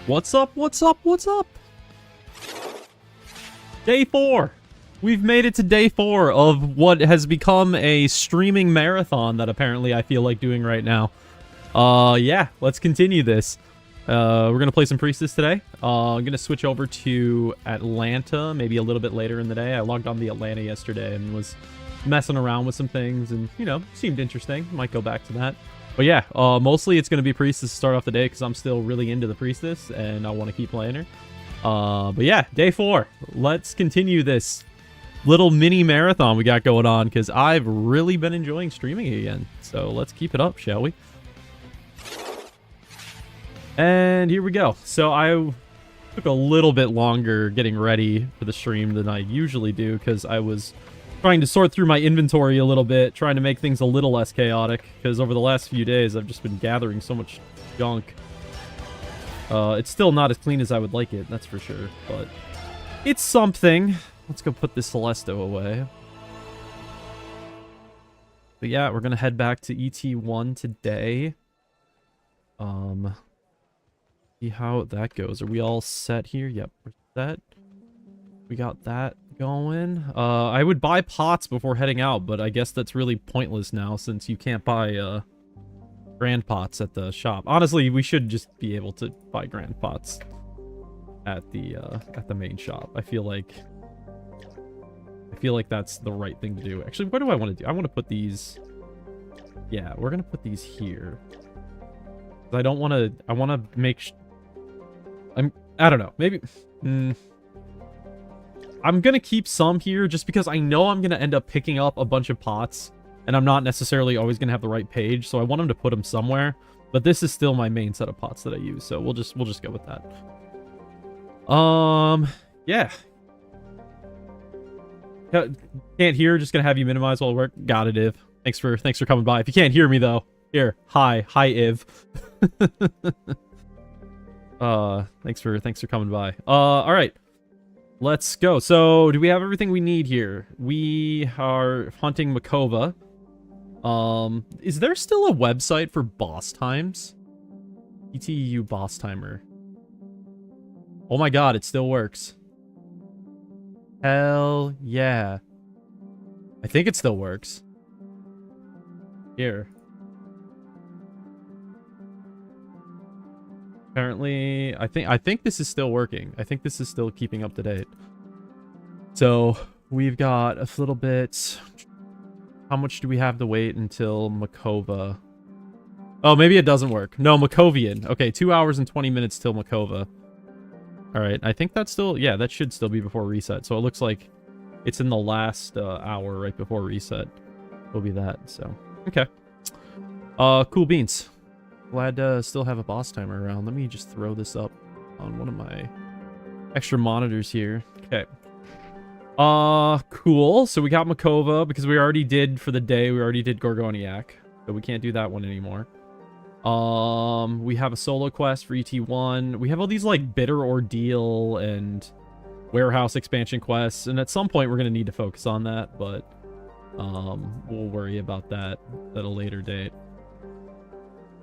What's up? What's up? What's up? Day 4. We've made it to day 4 of what has become a streaming marathon that apparently I feel like doing right now. Yeah, let's continue this. We're gonna play some Priestess today. I'm gonna switch over to Atalanta maybe a little bit later in the day. I logged on the Atlanta yesterday and was messing around with some things and, you know, seemed interesting. Might go back to that. But yeah, mostly it's going to be Priestess to start off the day because I'm still really into the Priestess and I want to keep playing her. But yeah, day 4. Let's continue this little mini marathon we got going on because I've really been enjoying streaming again. So let's keep it up, shall we? And here we go. So I took a little bit longer getting ready for the stream than I usually do because I was trying to sort through my inventory a little bit, trying to make things a little less chaotic, because over the last few days I've just been gathering so much junk. It's still not as clean as I would like it, that's for sure, but it's something. Let's go put this Celesto away. But yeah, we're gonna head back to ET1 today. See how that goes. Are we all set here? Yep, we're set. We got that going. I would buy pots before heading out, but I guess that's really pointless now since you can't buy grand pots at the shop. Honestly, we should just be able to buy grand pots at the main shop. I feel like that's the right thing to do. Actually, what do I want to do? I want to put these. Yeah, we're gonna put these here. I don't want to. I want to make. I don't know. Maybe. I'm gonna keep some here just because I know I'm gonna end up picking up a bunch of pots and I'm not necessarily always gonna have the right page, so I want them to put them somewhere. But this is still my main set of pots that I use, so we'll just go with that. Yeah. Can't hear, just gonna have you minimize while I work. Got it, Iv. Thanks for coming by. If you can't hear me though, here. Hi, Iv. Thanks for coming by. All right. Let's go. So, do we have everything we need here? We are hunting Makova. Is there still a website for boss times? ETU boss timer. Oh my god, it still works. Hell yeah. I think it still works. Here. Apparently, I think this is still working. I think this is still keeping up to date. So, we've got a little bit. How much do we have to wait until Makova? Oh, maybe it doesn't work. No, Makovian. Okay, 2 hours and 20 minutes till Makova. Alright, I think that's still... Yeah, that should still be before reset. So, it looks like it's in the last hour right before reset. Will be that, so... Okay. Cool beans. Glad to still have a boss timer around. Let me just throw this up on one of my extra monitors here. Okay. Cool. So we got Makova because we already did for the day. We already did Gorgoniak. So we can't do that one anymore. We have a solo quest for ET1. We have all these like bitter ordeal and warehouse expansion quests. And at some point we're going to need to focus on that. But we'll worry about that at a later date.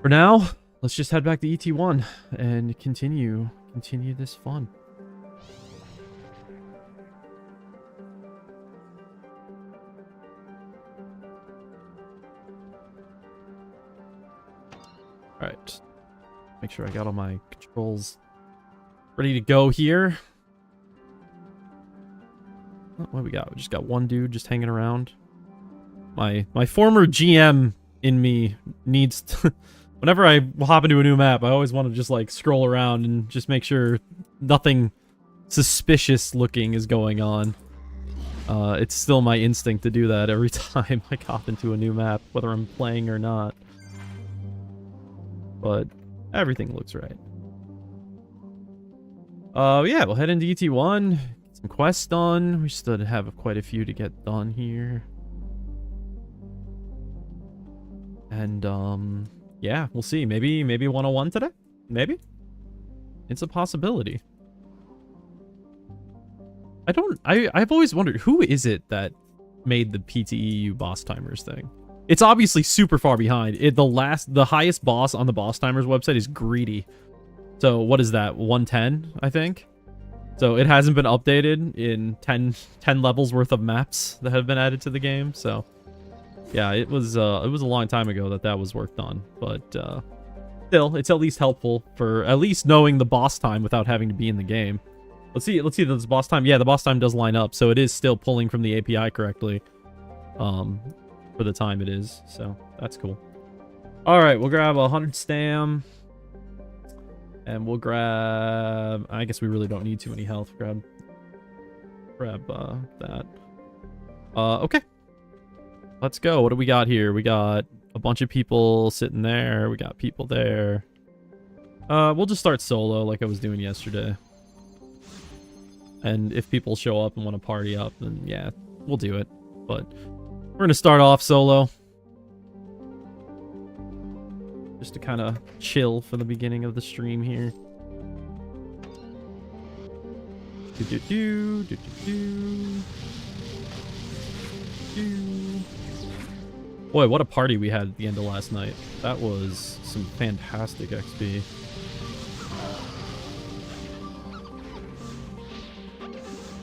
For now, let's just head back to ET1 and continue this fun. All right, make sure I got all my controls ready to go here. What do we got? We just got one dude just hanging around. My former GM in me needs to... Whenever I hop into a new map, I always want to just like scroll around and just make sure nothing suspicious looking is going on. It's still my instinct to do that every time I hop into a new map, whether I'm playing or not. But everything looks right. Yeah, we'll head into ET1, get some quests done. We still have quite a few to get done here. And, yeah, we'll see. Maybe 101 today? Maybe? It's a possibility. I've always wondered, who is it that made the PTEU boss timers thing? It's obviously super far behind. The highest boss on the boss timers website is Greedy. So what is that? 110, I think. So it hasn't been updated in 10 levels worth of maps that have been added to the game. So yeah, it was a long time ago that was worked on, but still, it's at least helpful for at least knowing the boss time without having to be in the game. Let's see this boss time. Yeah, the boss time does line up, so it is still pulling from the API correctly. For the time it is, so that's cool. All right, we'll grab 100 stam. And we'll grab... I guess we really don't need too many health. Grab that. Okay. Let's go. What do we got here? We got a bunch of people sitting there. We got people there. We'll just start solo like I was doing yesterday. And if people show up and want to party up, then yeah, we'll do it. But we're going to start off solo. Just to kind of chill for the beginning of the stream here. Boy, what a party we had at the end of last night. That was some fantastic XP.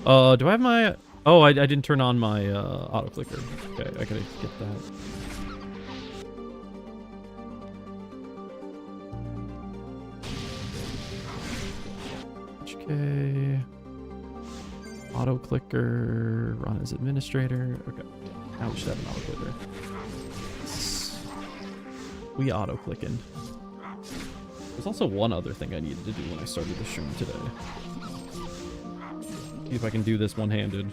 Do I have my... Oh, I didn't turn on my auto clicker. Okay, I gotta get that. Okay. Auto clicker, run as administrator. Okay. Now we should have an auto clicker. We auto clicking. There's also one other thing I needed to do when I started the stream today. See if I can do this one-handed.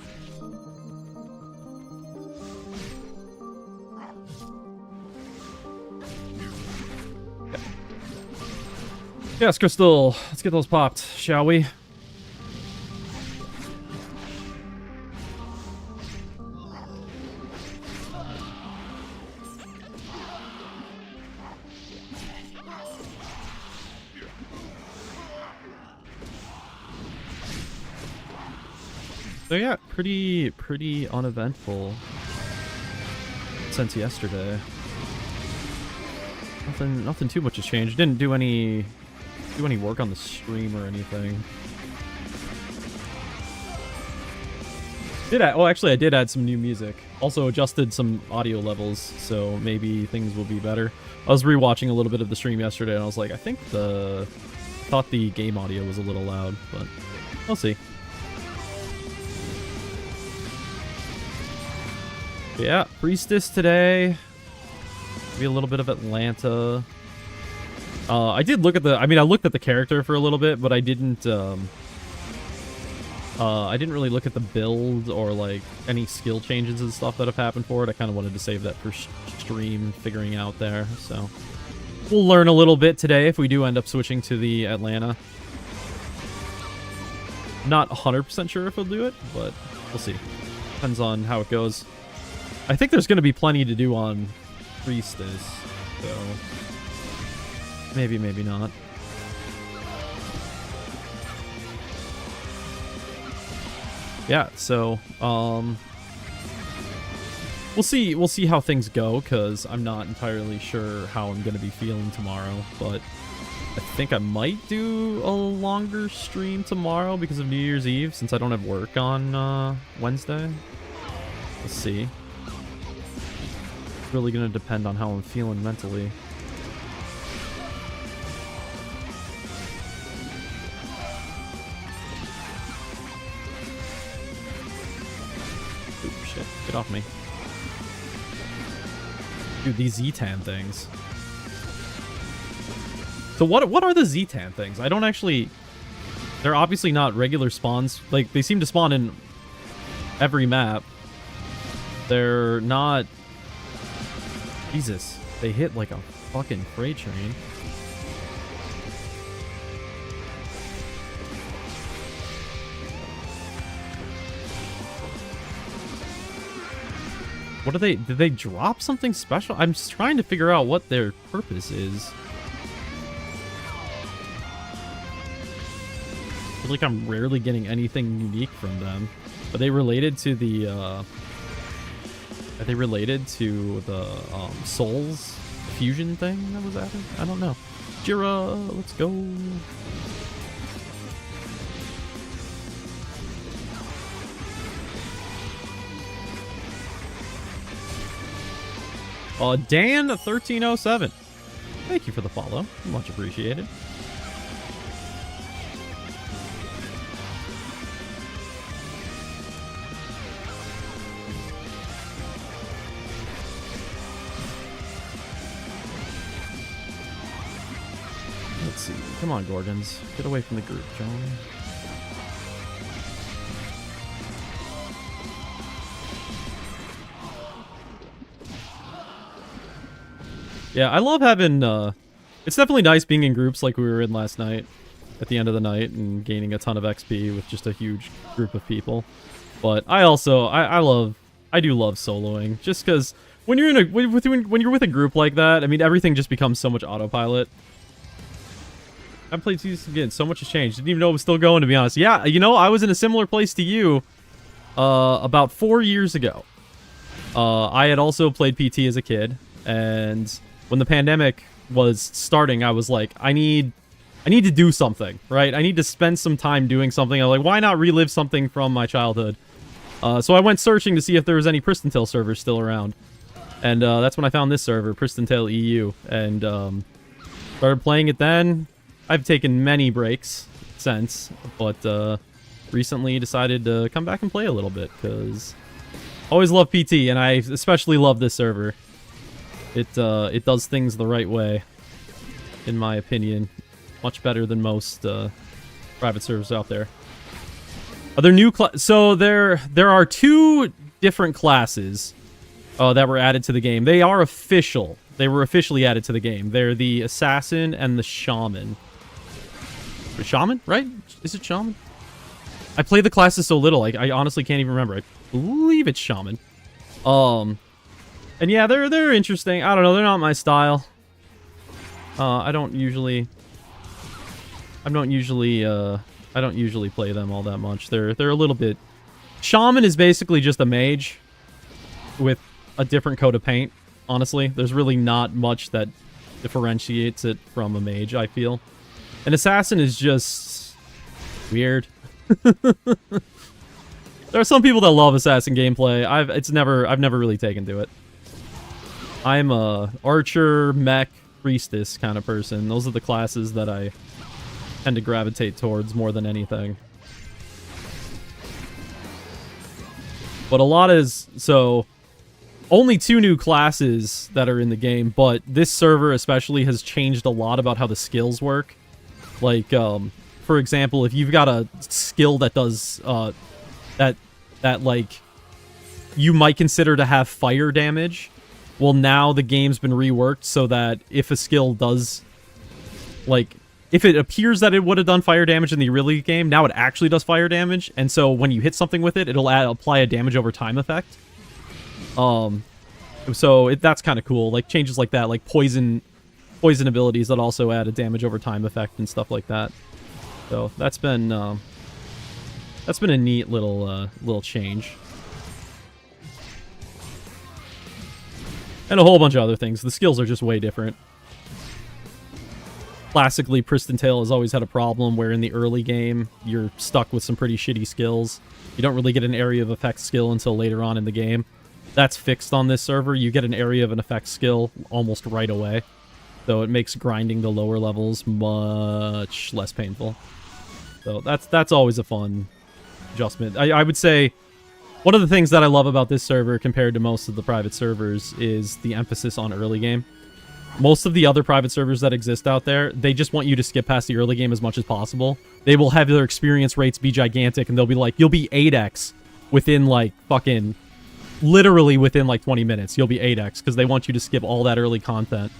Okay. Yes, Crystal. Let's get those popped, shall we? So yeah, pretty uneventful since yesterday. Nothing too much has changed. Didn't do any work on the stream or anything. Actually I did add some new music. Also adjusted some audio levels, so maybe things will be better. I was rewatching a little bit of the stream yesterday and I was like, I thought the game audio was a little loud, but we'll see. Yeah, Priestess today. Maybe a little bit of Atalanta. I did look at I looked at the character for a little bit, but I didn't really look at the build or like any skill changes and stuff that have happened for it. I kind of wanted to save that for stream figuring out there. So we'll learn a little bit today if we do end up switching to the Atlanta. Not 100% sure if we'll do it, but we'll see. Depends on how it goes. I think there's going to be plenty to do on Priestess, so maybe not. Yeah, so we'll see how things go, because I'm not entirely sure how I'm going to be feeling tomorrow, but I think I might do a longer stream tomorrow because of New Year's Eve, since I don't have work on Wednesday. Let's see. It's really going to depend on how I'm feeling mentally. Ooh, shit. Get off me. Dude, these Zetan things. So what are the Zetan things? I don't actually... They're obviously not regular spawns. Like, they seem to spawn in every map. They're not... Jesus, they hit like a fucking freight train. What are they? Did they drop something special? I'm just trying to figure out what their purpose is. I feel like I'm rarely getting anything unique from them. Are they related to the, Are they related to the Souls fusion thing that was added? I don't know. Jira, let's go. Dan1307. Thank you for the follow. Much appreciated. Let's see. Come on, Gorgons. Get away from the group, John. Yeah, I love having, it's definitely nice being in groups like we were in last night, at the end of the night, and gaining a ton of XP with just a huge group of people. But I also, I do love soloing, just because when you're in a, when you're with a group like that, I mean, everything just becomes so much autopilot. I played season again, so much has changed. Didn't even know it was still going, to be honest. Yeah, you know, I was in a similar place to you, about 4 years ago. I had also played PT as a kid, and when the pandemic was starting, I was like, I need to do something, right? I need to spend some time doing something. I'm like, why not relive something from my childhood? So I went searching to see if there was any Pristontale servers still around. And that's when I found this server, Pristontale EU. And started playing it then. I've taken many breaks since, but recently decided to come back and play a little bit, because I always love PT, and I especially love this server. It does things the right way, in my opinion. Much better than most private servers out there. Are there new so there are 2 different classes that were added to the game. They are official. They were officially added to the game. They're the Assassin and the Shaman. Shaman, right? Is it Shaman? I play the classes so little, I honestly can't even remember. I believe it's Shaman. And yeah, they're interesting. I don't know, they're not my style. I don't usually play them all that much. They're a little bit. Shaman is basically just a mage with a different coat of paint. Honestly, there's really not much that differentiates it from a mage, I feel. An assassin is just weird. There are some people that love assassin gameplay. I've never really taken to it. I'm a archer, mech, priestess kind of person. Those are the classes that I tend to gravitate towards more than anything. But a lot is... So, only 2 new classes that are in the game, but this server especially has changed a lot about how the skills work. Like, for example, if you've got a skill that does, that like, you might consider to have fire damage, well, now the game's been reworked so that if a skill does, like, if it appears that it would have done fire damage in the early game, now it actually does fire damage, and so when you hit something with it, it'll apply a damage over time effect. So that's kind of cool. Like, changes like that, like poison abilities that also add a damage over time effect and stuff like that. So that's been a neat little change. And a whole bunch of other things. The skills are just way different. Classically, Pristontale has always had a problem where in the early game, you're stuck with some pretty shitty skills. You don't really get an area of effect skill until later on in the game. That's fixed on this server. You get an area of an effect skill almost right away. So it makes grinding the lower levels much less painful. So that's always a fun adjustment. I would say one of the things that I love about this server compared to most of the private servers is the emphasis on early game. Most of the other private servers that exist out there, they just want you to skip past the early game as much as possible. They will have their experience rates be gigantic, and they'll be like, you'll be 8x within, like, fucking... Literally within, like, 20 minutes. You'll be 8x, because they want you to skip all that early content.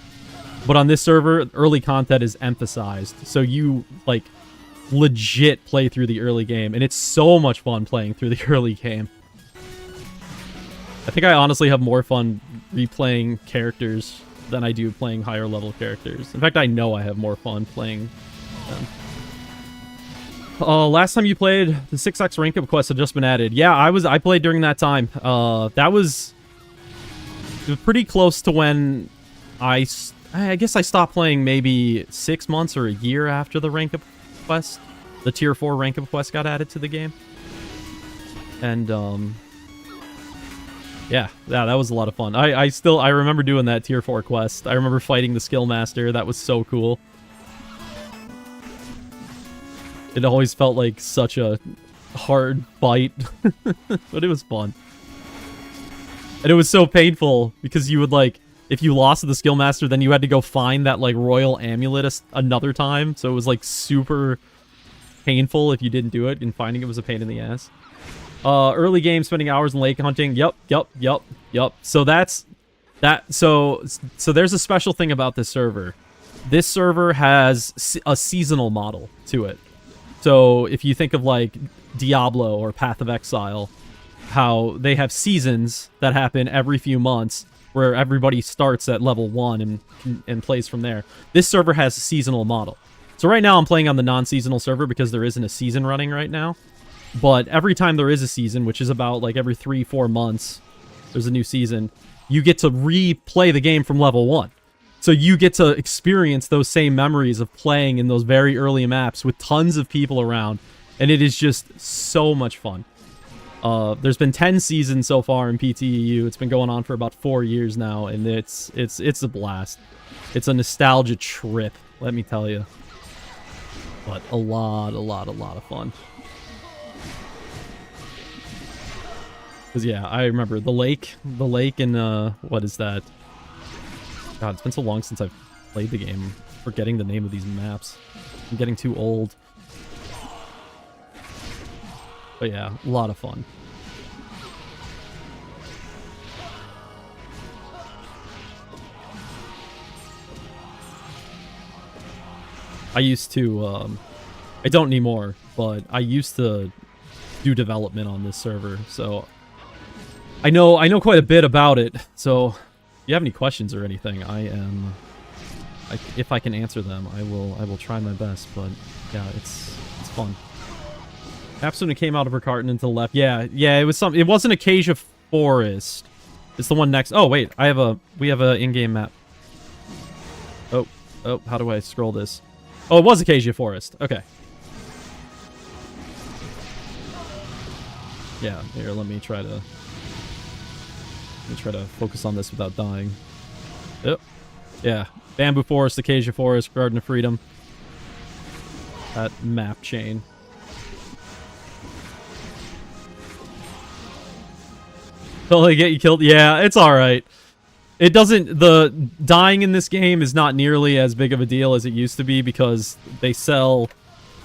But on this server, early content is emphasized. So you, like, legit play through the early game, and it's so much fun playing through the early game. I think I honestly have more fun replaying characters than I do playing higher level characters. In fact, I know I have more fun playing them. Last time you played, the 6x rank up quest had just been added. Yeah, I played during that time. It was pretty close to when I I guess I stopped playing maybe 6 months or a year after the rank up quest. The tier 4 rank up quest got added to the game. And, yeah, that was a lot of fun. I remember doing that tier 4 quest. I remember fighting the skill master. That was so cool. It always felt like such a hard fight, but it was fun. And it was so painful because you would, like, if you lost to the skill master, then you had to go find that, like, royal amulet another time. So it was, like, super painful if you didn't do it, and finding it was a pain in the ass. Early game, spending hours in lake hunting. Yep. So that's that. So there's a special thing about this server. This server has a seasonal model to it. So if you think of like Diablo or Path of Exile, how they have seasons that happen every few months where everybody starts at level 1 and plays from there. This server has a seasonal model. So right now I'm playing on the non-seasonal server because there isn't a season running right now. But every time there is a season, which is about like every 3-4 months, there's a new season, you get to replay the game from level 1. So you get to experience those same memories of playing in those very early maps with tons of people around. And it is just so much fun. There's been 10 seasons so far in PTEU. It's been going on for about 4 years now, and it's a blast. It's a nostalgia trip, let me tell you. But a lot of fun. Because, yeah, I remember the lake and, what is that? God, it's been so long since I've played the game. I'm forgetting the name of these maps. I'm getting too old. But yeah, a lot of fun. I used to, I don't anymore, but I used to do development on this server, so I know quite a bit about it. So if you have any questions or anything, if I can answer them, I will try my best. But yeah, it's fun. Absolutely came out of her carton and to the left. Yeah, it was something. It wasn't Acacia Forest. It's the one next. Oh wait, we have a in-game map. Oh, how do I scroll this? Oh, it was Acacia Forest. Okay. Yeah, here, let me try to focus on this without dying. Yep. Yeah. Bamboo Forest, Acacia Forest, Garden of Freedom. That map chain. Totally get you killed. Yeah, it's alright. It doesn't... The dying in this game is not nearly as big of a deal as it used to be because they sell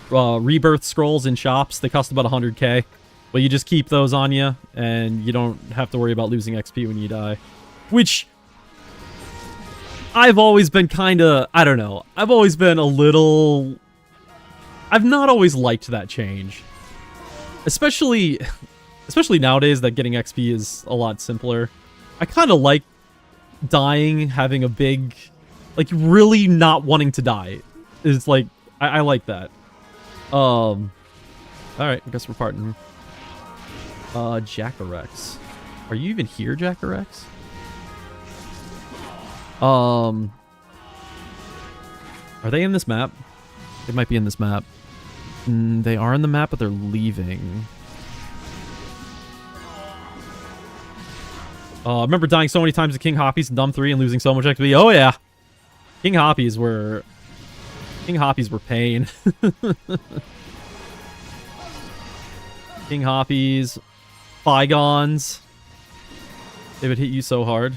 rebirth scrolls in shops. They cost about 100k. But you just keep those on you, and you don't have to worry about losing XP when you die. Which... I've always been kind of... I don't know. I've always been a little... I've not always liked that change. Especially nowadays that getting XP is a lot simpler. I kind of like dying, having a big... Like, really not wanting to die. It's like... I like that. Alright, I guess we're parting. Jackarex. Are you even here, Jackarex? Are they in this map? They might be in this map. They are in the map, but they're leaving. I remember dying so many times to King Hoppies in Dumb 3 and losing so much XP. Oh yeah! King Hoppies were pain. King Hoppies, Bygons. They would hit you so hard.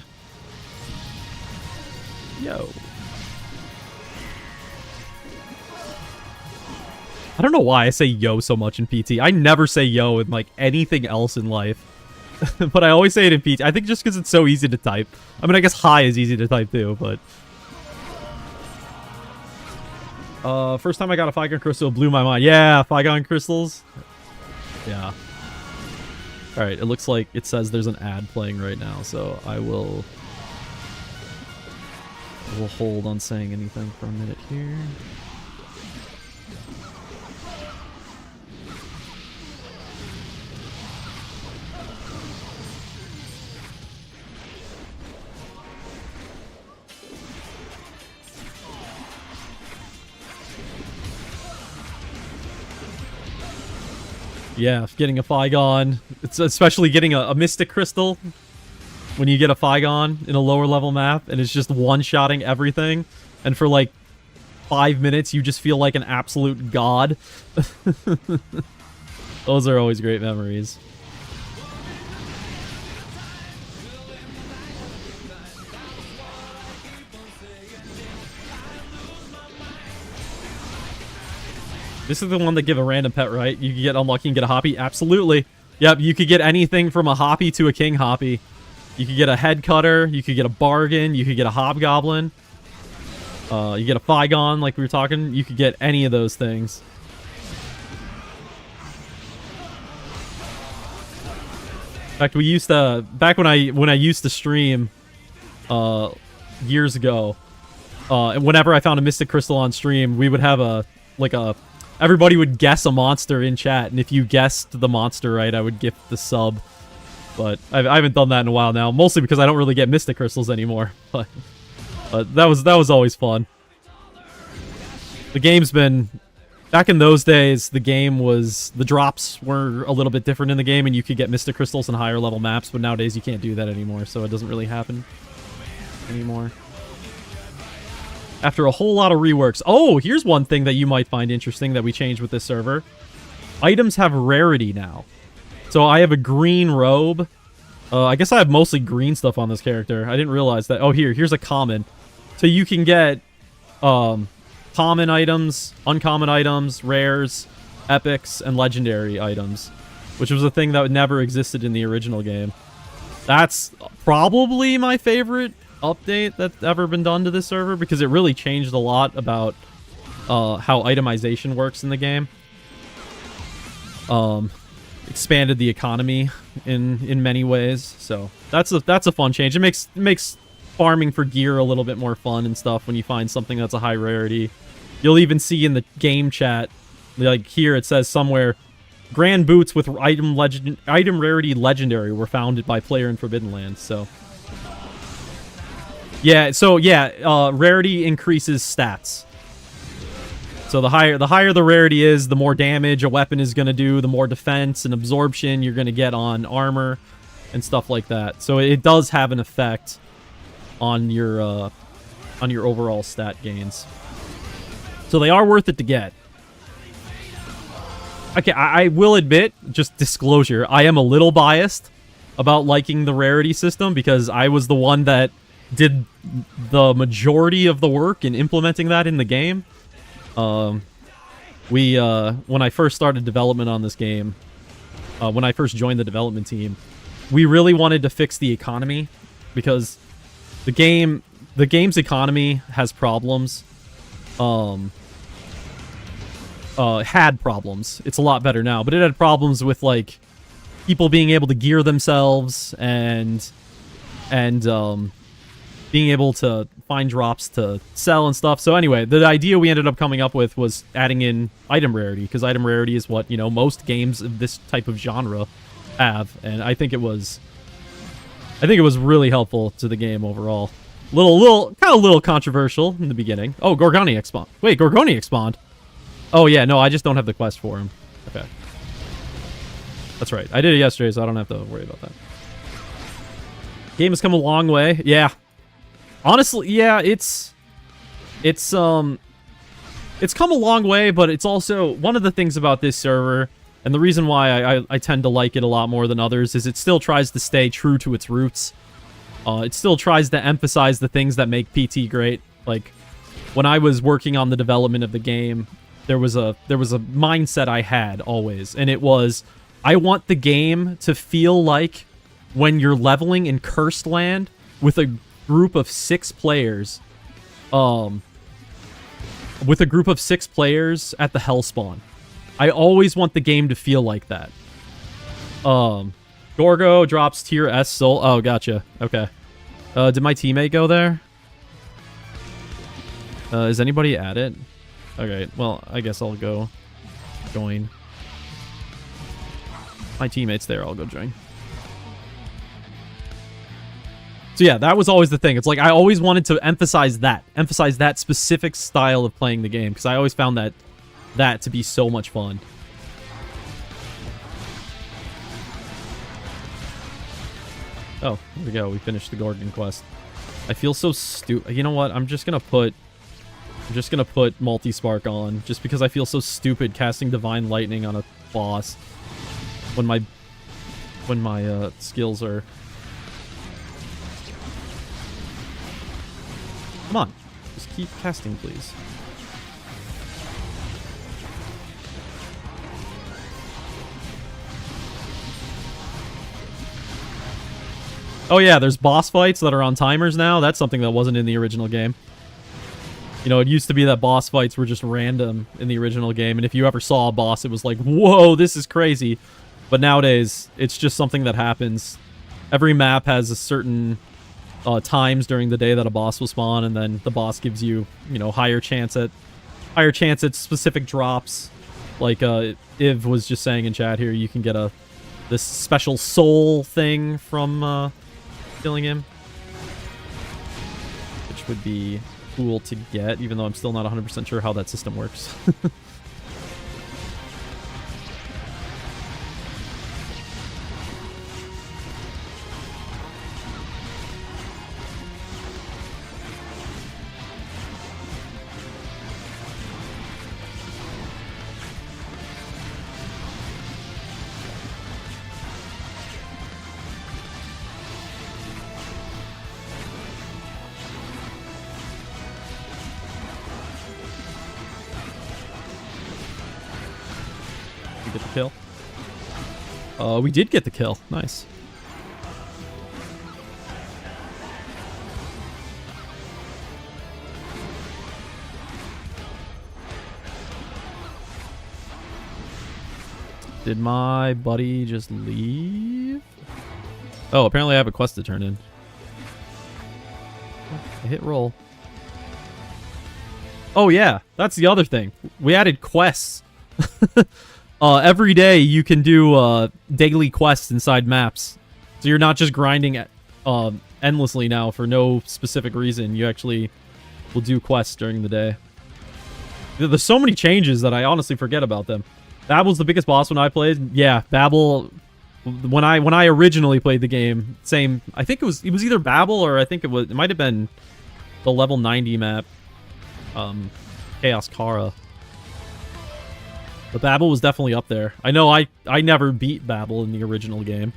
Yo. I don't know why I say yo so much in PT. I never say yo in, like, anything else in life. But I always say it in PT. I think just because it's so easy to type. I mean, I guess hi is easy to type too, but... first time I got a Flygon Crystal blew my mind. Yeah, Flygon Crystals. Yeah. Alright, it looks like it says there's an ad playing right now, so I will hold on saying anything for a minute here. Yeah, getting a Flygon. It's especially getting a Mystic Crystal when you get a Flygon in a lower level map and it's just one-shotting everything. And for like 5 minutes, you just feel like an absolute god. Those are always great memories. This is the one that give a random pet, right? You can get unlucky and get a Hoppy? Absolutely. Yep, you could get anything from a Hoppy to a King Hoppy. You could get a Head Cutter, you could get a Bargain, you could get a Hobgoblin. You get a Flygon, like we were talking. You could get any of those things. In fact, we used to... Back when I used to stream years ago, and whenever I found a Mystic Crystal on stream, we would have everybody would guess a monster in chat, and if you guessed the monster right, I would gift the sub. But I haven't done that in a while now, mostly because I don't really get Mystic Crystals anymore. But that was always fun. The game's been... Back in those days, the drops were a little bit different in the game, and you could get Mystic Crystals in higher level maps, but nowadays you can't do that anymore, so it doesn't really happen anymore. After a whole lot of reworks. Oh, here's one thing that you might find interesting that we changed with this server. Items have rarity now. So I have a green robe. I guess I have mostly green stuff on this character. I didn't realize that. Oh, here's a common. So you can get common items, uncommon items, rares, epics, and legendary items, which was a thing that never existed in the original game. That's probably my favorite update that's ever been done to this server, because it really changed a lot about how itemization works in the game. Expanded the economy in many ways, so that's a fun change. It makes farming for gear a little bit more fun and stuff when you find something that's a high rarity. You'll even see in the game chat, like here it says somewhere, Grand Boots with item rarity legendary were found by player in Forbidden Lands. So yeah, rarity increases stats. So the higher the rarity is, the more damage a weapon is going to do, the more defense and absorption you're going to get on armor and stuff like that. So it does have an effect on your overall stat gains. So they are worth it to get. Okay, I will admit, just disclosure, I am a little biased about liking the rarity system because I was the one that did the majority of the work in implementing that in the game. When I first started development on this game, when I first joined the development team, we really wanted to fix the economy because the game's economy has problems. Had problems. It's a lot better now, but it had problems with like people being able to gear themselves and being able to find drops to sell and stuff. So anyway, the idea we ended up coming up with was adding in item rarity, because item rarity is what, you know, most games of this type of genre have, and I think it was really helpful to the game overall. Little controversial in the beginning. Oh, Gorgoniac spawned. Wait, Gorgoniac spawned. Oh yeah, no, I just don't have the quest for him. Okay. That's right. I did it yesterday, so I don't have to worry about that. Game has come a long way. Yeah. Honestly, yeah, it's come a long way, but it's also one of the things about this server, and the reason why I tend to like it a lot more than others, is it still tries to stay true to its roots. It still tries to emphasize the things that make PT great. Like, when I was working on the development of the game, there was a mindset I had always, and it was, I want the game to feel like when you're leveling in Cursed Land with a group of 6 players, at the Hellspawn. I always want the game to feel like that. Gorgo drops tier S soul. Oh, gotcha. Okay. Did my teammate go there? Is anybody at it? Okay, well, I guess I'll go join. My teammate's there, I'll go join. So yeah, that was always the thing. It's like, I always wanted to emphasize that specific style of playing the game, because I always found that to be so much fun. Oh, there we go. We finished the Gorgon quest. I feel so stupid. You know what? I'm just gonna put multi-spark on, just because I feel so stupid casting Divine Lightning on a boss when my skills are... Come on. Just keep casting, please. Oh yeah, there's boss fights that are on timers now. That's something that wasn't in the original game. You know, it used to be that boss fights were just random in the original game, and if you ever saw a boss, it was like, whoa, this is crazy. But nowadays, it's just something that happens. Every map has a certain times during the day that a boss will spawn, and then the boss gives you, you know, higher chance at specific drops. Like Iv was just saying in chat here, you can get this special soul thing from killing him, which would be cool to get, even though I'm still not 100% sure how that system works. Get the kill. We did get the kill. Nice. Did my buddy just leave? Oh, apparently I have a quest to turn in. I hit roll. Oh yeah, that's the other thing. We added quests. Every day you can do daily quests inside maps. So you're not just grinding endlessly now for no specific reason. You actually will do quests during the day. There's so many changes that I honestly forget about them. Babel's the biggest boss when I played. Yeah, Babel, when I originally played the game, same. I think it was either Babel or I think it might have been the level 90 map, Chaos Kara. But Babel was definitely up there. I know I never beat Babel in the original game.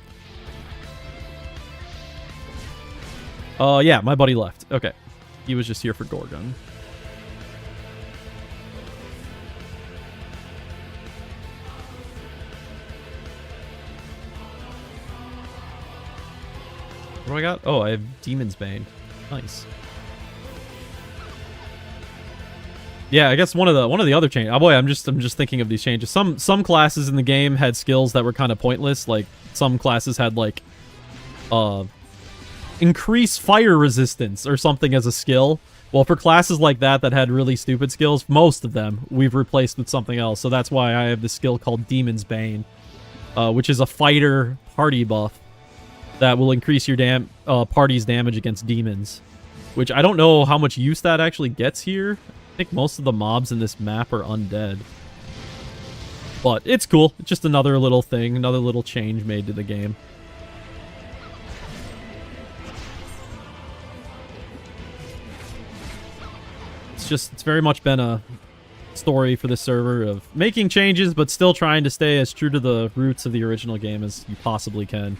Yeah, my buddy left. Okay. He was just here for Gorgon. What do I got? Oh, I have Demon's Bane. Nice. Yeah, I guess one of the other changes. Oh boy, I'm just thinking of these changes. Some classes in the game had skills that were kind of pointless. Like some classes had like increase fire resistance or something as a skill. Well, for classes like that had really stupid skills, most of them we've replaced with something else. So that's why I have this skill called Demon's Bane, which is a fighter party buff that will increase your party's damage against demons. Which I don't know how much use that actually gets here. I think most of the mobs in this map are undead. But it's cool. It's just another little thing, another little change made to the game. It's very much been a story for this server of making changes, but still trying to stay as true to the roots of the original game as you possibly can.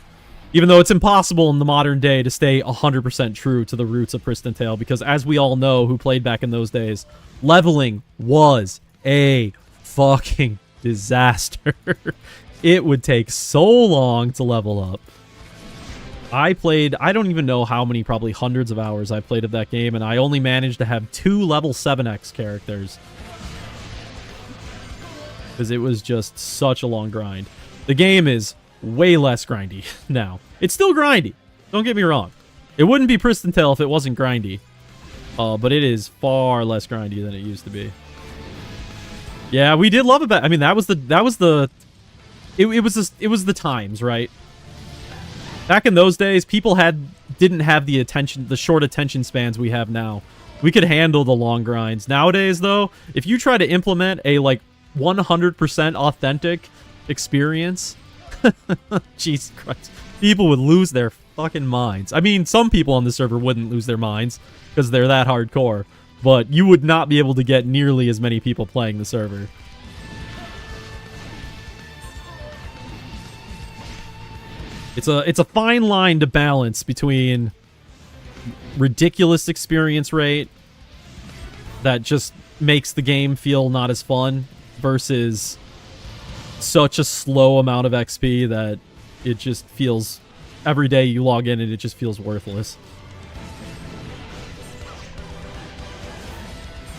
Even though it's impossible in the modern day to stay 100% true to the roots of Pristontale, because as we all know who played back in those days, leveling was a fucking disaster. It would take so long to level up. I don't even know how many, probably hundreds of hours I played of that game, and I only managed to have 2 level 7x characters. Because it was just such a long grind. The game is way less grindy now. It's still grindy. Don't get me wrong. It wouldn't be Pristontale if it wasn't grindy. But it is far less grindy than it used to be. Yeah, we did love it. I mean, it was the times, right? Back in those days, people didn't have the short attention spans we have now. We could handle the long grinds. Nowadays, though, if you try to implement a like 100% authentic experience, Jesus Christ, people would lose their fucking minds. I mean, some people on the server wouldn't lose their minds because they're that hardcore, but you would not be able to get nearly as many people playing the server. It's a fine line to balance between ridiculous experience rate that just makes the game feel not as fun versus such a slow amount of XP that it just feels, every day you log in and it just feels worthless.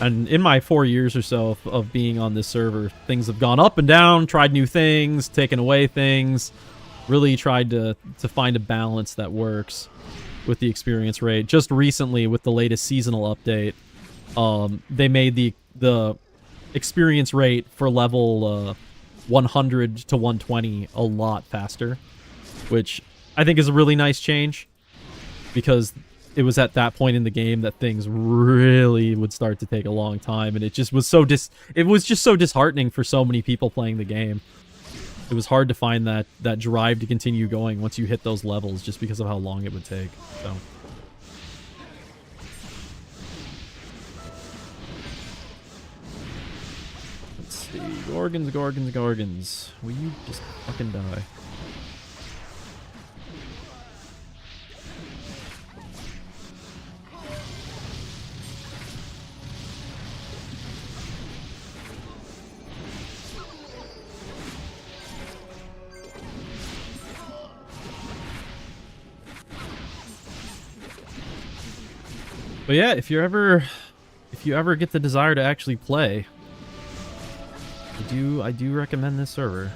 And in my 4 years or so of being on this server, things have gone up and down, tried new things, taken away things, really tried to find a balance that works with the experience rate. Just recently, with the latest seasonal update, they made the experience rate for level 100 to 120 a lot faster, which I think is a really nice change, because it was at that point in the game that things really would start to take a long time, and it just was so disheartening for so many people playing the game. It was hard to find that drive to continue going once you hit those levels, just because of how long it would take. So let's see. Gorgons. Will you just fucking die? But yeah, if you ever get the desire to actually play, I do recommend this server.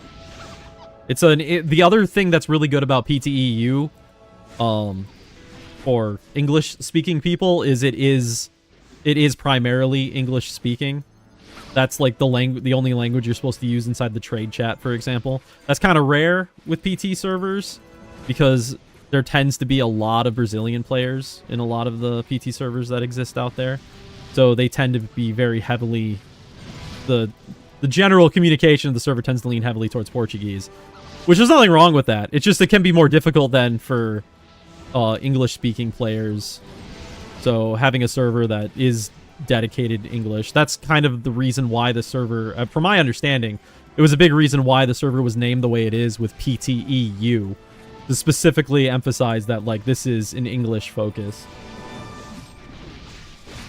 It's the other thing that's really good about PTEU, for English speaking people, is it is primarily English speaking. That's like the only language you're supposed to use inside the trade chat, for example. That's kind of rare with PT servers, because there tends to be a lot of Brazilian players in a lot of the PT servers that exist out there. So they tend to be very heavily... The general communication of the server tends to lean heavily towards Portuguese. Which is nothing wrong with that. It's just it can be more difficult than for English-speaking players. So having a server that is dedicated to English, that's kind of the reason why the server... from my understanding, it was a big reason why the server was named the way it is with PTEU. To specifically emphasize that, like, this is an English focus.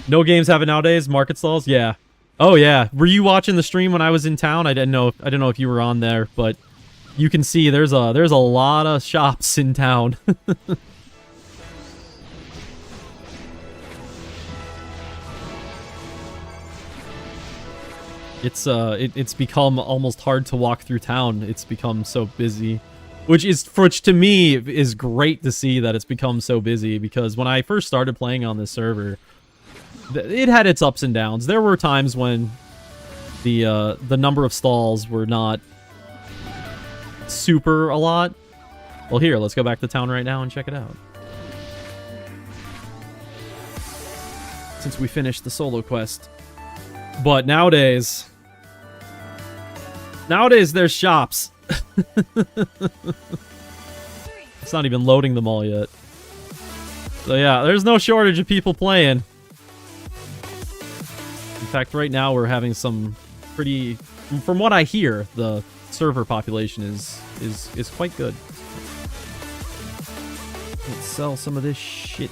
No games have it nowadays. Market stalls, yeah. Oh yeah. Were you watching the stream when I was in town? I didn't know if you were on there, but you can see there's a lot of shops in town. It's become almost hard to walk through town. It's become so busy. Which to me is great to see that it's become so busy, because when I first started playing on this server, it had its ups and downs. There were times when the number of stalls were not super a lot. Well, here, let's go back to town right now and check it out. Since we finished the solo quest. But nowadays there's shops. It's not even loading them all yet. So yeah, there's no shortage of people playing. In fact, right now we're having some pretty... From what I hear, the server population is quite good. Let's sell some of this shit.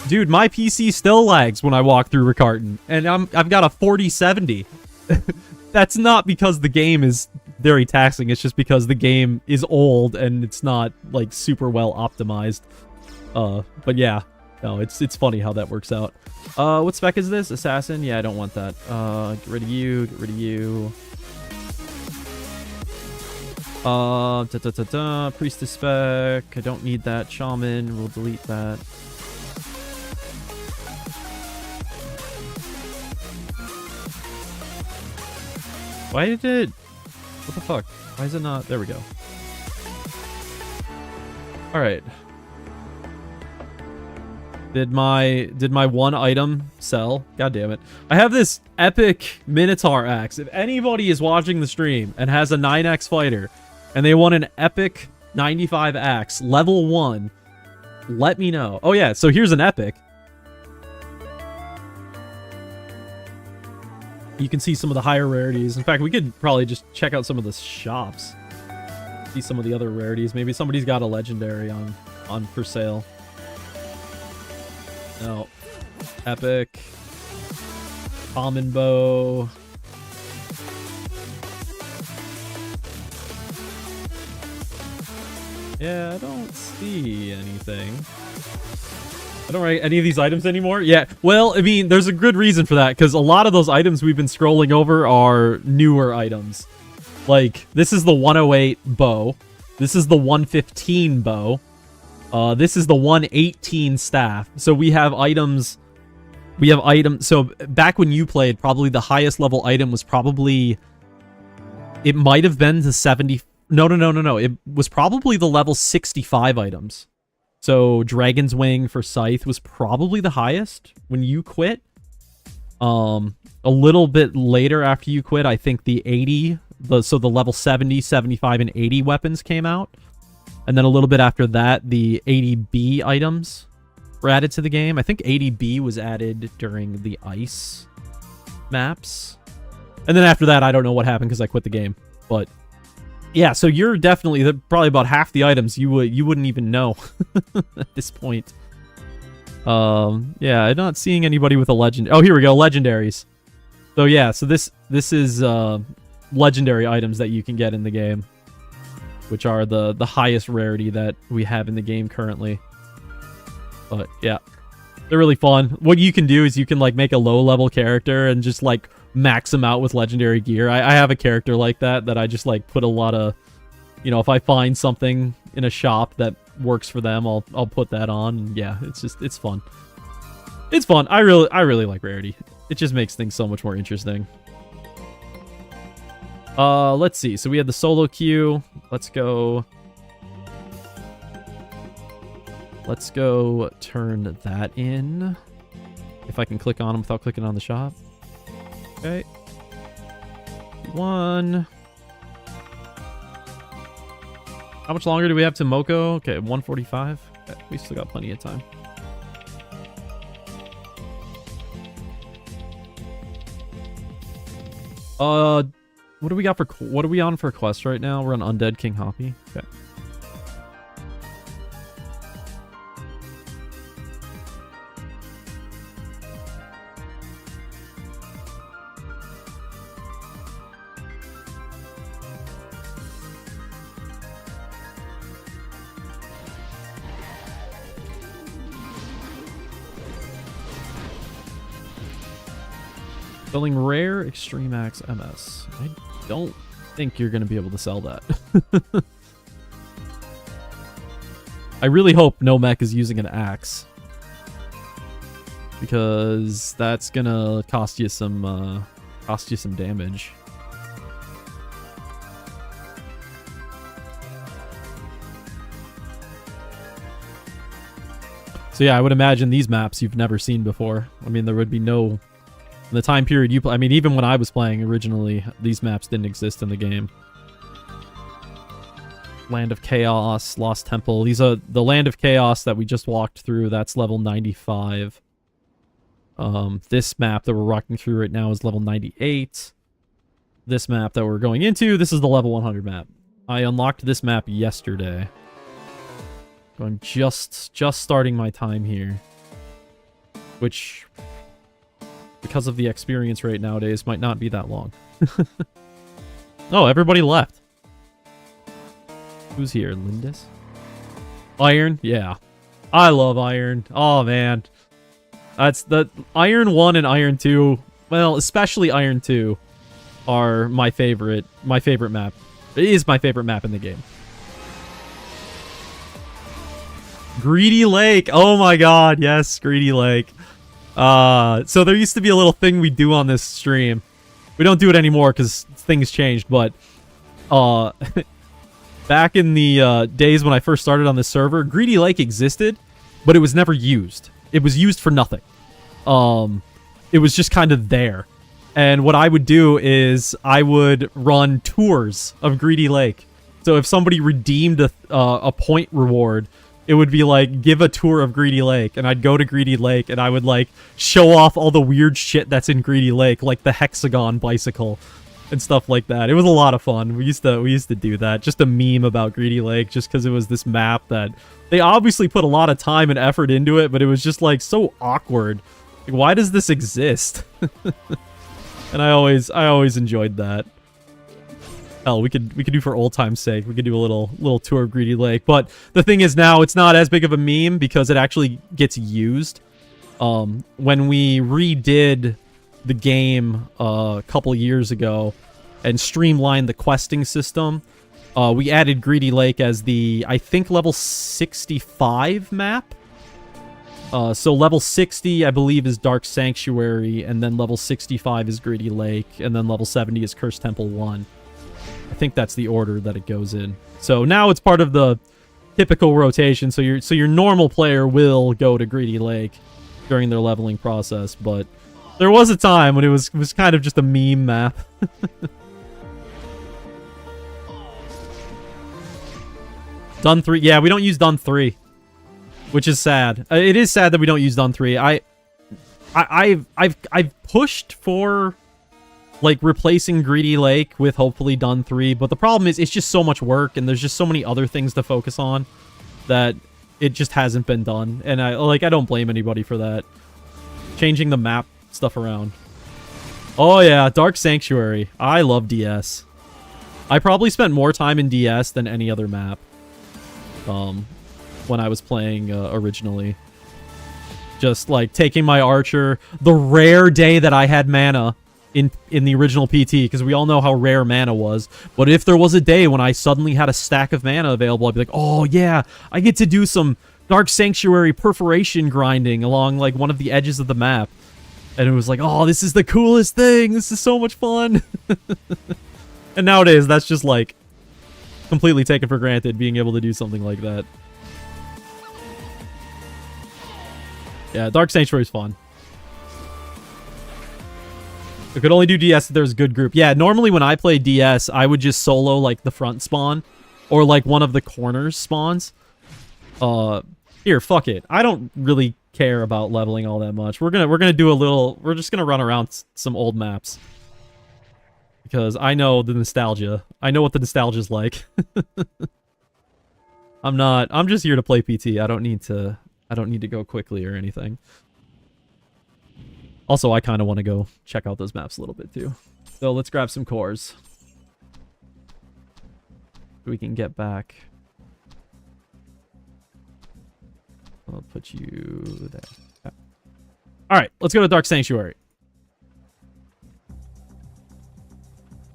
Dude, my PC still lags when I walk through Riccarton, and I've got a 4070. That's not because the game is very taxing. It's just because the game is old and it's not, like, super well optimized. But yeah, no, it's funny how that works out. What spec is this? Assassin? Yeah, I don't want that. Get rid of you. Get rid of you. Priestess spec. I don't need that. Shaman. We'll delete that. Why did it... What the fuck? Why is it not... There we go. Alright. Did my one item sell? God damn it. I have this epic Minotaur axe. If anybody is watching the stream and has a 9x fighter and they want an epic 95 axe, level 1. Let me know. Oh yeah, so here's an epic. You can see some of the higher rarities. In fact, we could probably just check out some of the shops. See some of the other rarities. Maybe somebody's got a legendary on for sale. No. Epic. Common bow. Yeah, I don't see anything. I don't write any of these items anymore. Yeah, well, I mean, there's a good reason for that, because a lot of those items we've been scrolling over are newer items. Like, this is the 108 bow. This is the 115 bow. This is the 118 staff. So we have items... So back when you played, probably the highest level item was probably... It might have been to 70... No. It was probably the level 65 items. So Dragon's Wing for Scythe was probably the highest when you quit. A little bit later after you quit, I think the 80... So the level 70, 75, and 80 weapons came out. And then a little bit after that, the 80B items were added to the game. I think 80B was added during the ice maps. And then after that, I don't know what happened because I quit the game. But yeah, so you're definitely probably about half the items you wouldn't even know at this point. Yeah, I'm not seeing anybody with a legend. Oh, here we go, legendaries. So yeah, so this is legendary items that you can get in the game, which are the highest rarity that we have in the game currently. But yeah, they're really fun. What you can do is you can like make a low level character and just like max them out with legendary gear. I have a character like that I just like put a lot of, you know, if I find something in a shop that works for them, I'll put that on. And yeah, it's fun. It's fun. I really like rarity. It just makes things so much more interesting. Let's see. So we had the solo queue. Let's go turn that in. If I can click on them without clicking on the shop. Okay. 1. How much longer do we have to Moko? Okay, 145. Okay, we still got plenty of time. What do we got for... What are we on for quest right now? We're on Undead King Hoppy. Okay. Selling rare Extreme Axe MS. I don't think you're going to be able to sell that. I really hope no mech is using an axe, because that's going to cost you some damage. So yeah, I would imagine these maps you've never seen before. I mean, there would be no... In the time period you play, I mean, even when I was playing originally, these maps didn't exist in the game. Land of Chaos, Lost Temple. These are the Land of Chaos that we just walked through. That's level 95. This map that we're walking through right now is level 98. This map that we're going into, this is the level 100 map. I unlocked this map yesterday. So I'm just starting my time here, which, because of the experience rate nowadays, might not be that long. Oh, everybody left. Who's here? Lindis? Iron? Yeah. I love Iron. Oh, man. That's the Iron 1 and Iron 2. Well, especially Iron 2 are my favorite map. It is my favorite map in the game. Greedy Lake. Oh my god. Yes, Greedy Lake. So there used to be a little thing we do on this stream. We don't do it anymore because things changed, but back in the days when I first started on this server, Greedy Lake existed, but it was never used. It was used for nothing. It was just kind of there. And what I would do is I would run tours of Greedy Lake. So if somebody redeemed a point reward, it would be like, give a tour of Greedy Lake, and I'd go to Greedy Lake, and I would like show off all the weird shit that's in Greedy Lake, like the hexagon bicycle and stuff like that. It was a lot of fun. We used to do that, just a meme about Greedy Lake, just because it was this map that they obviously put a lot of time and effort into it, but it was just like so awkward. Like, why does this exist? And I always enjoyed that. Hell, we could do for old time's sake. We could do a little tour of Greedy Lake. But the thing is now it's not as big of a meme because it actually gets used. When we redid the game a couple years ago and streamlined the questing system, we added Greedy Lake as the, I think, level 65 map. So level 60, I believe, is Dark Sanctuary, and then level 65 is Greedy Lake, and then level 70 is Cursed Temple 1. I think that's the order that it goes in. So now it's part of the typical rotation, so your normal player will go to Greedy Lake during their leveling process, but there was a time when it was kind of just a meme map. Dun 3. Yeah, we don't use Dun 3. Which is sad. It is sad that we don't use Dun 3. I've pushed for like replacing Greedy Lake with hopefully Dun 3, but the problem is it's just so much work and there's just so many other things to focus on that it just hasn't been done. And I don't blame anybody for that. Changing the map stuff around. Oh yeah, Dark Sanctuary. I love DS. I probably spent more time in DS than any other map. When I was playing originally. Just like taking my archer, the rare day that I had mana in the original PT, because we all know how rare mana was, but if there was a day when I suddenly had a stack of mana available, I'd be like, oh yeah, I get to do some Dark Sanctuary perforation grinding along like one of the edges of the map. And it was like, oh, this is the coolest thing, this is so much fun. And nowadays that's just like completely taken for granted, being able to do something like that. Yeah, Dark Sanctuary is fun. I could only do DS if there's a good group. Yeah, normally when I play DS, I would just solo like the front spawn or like one of the corners spawns. Here, fuck it. I don't really care about leveling all that much. We're gonna do a little. We're just gonna run around some old maps because I know the nostalgia. I know what the nostalgia's like. I'm just here to play PT. I don't need to go quickly or anything. Also, I kind of want to go check out those maps a little bit too. So let's grab some cores. We can get back. I'll put you there. Alright, let's go to Dark Sanctuary.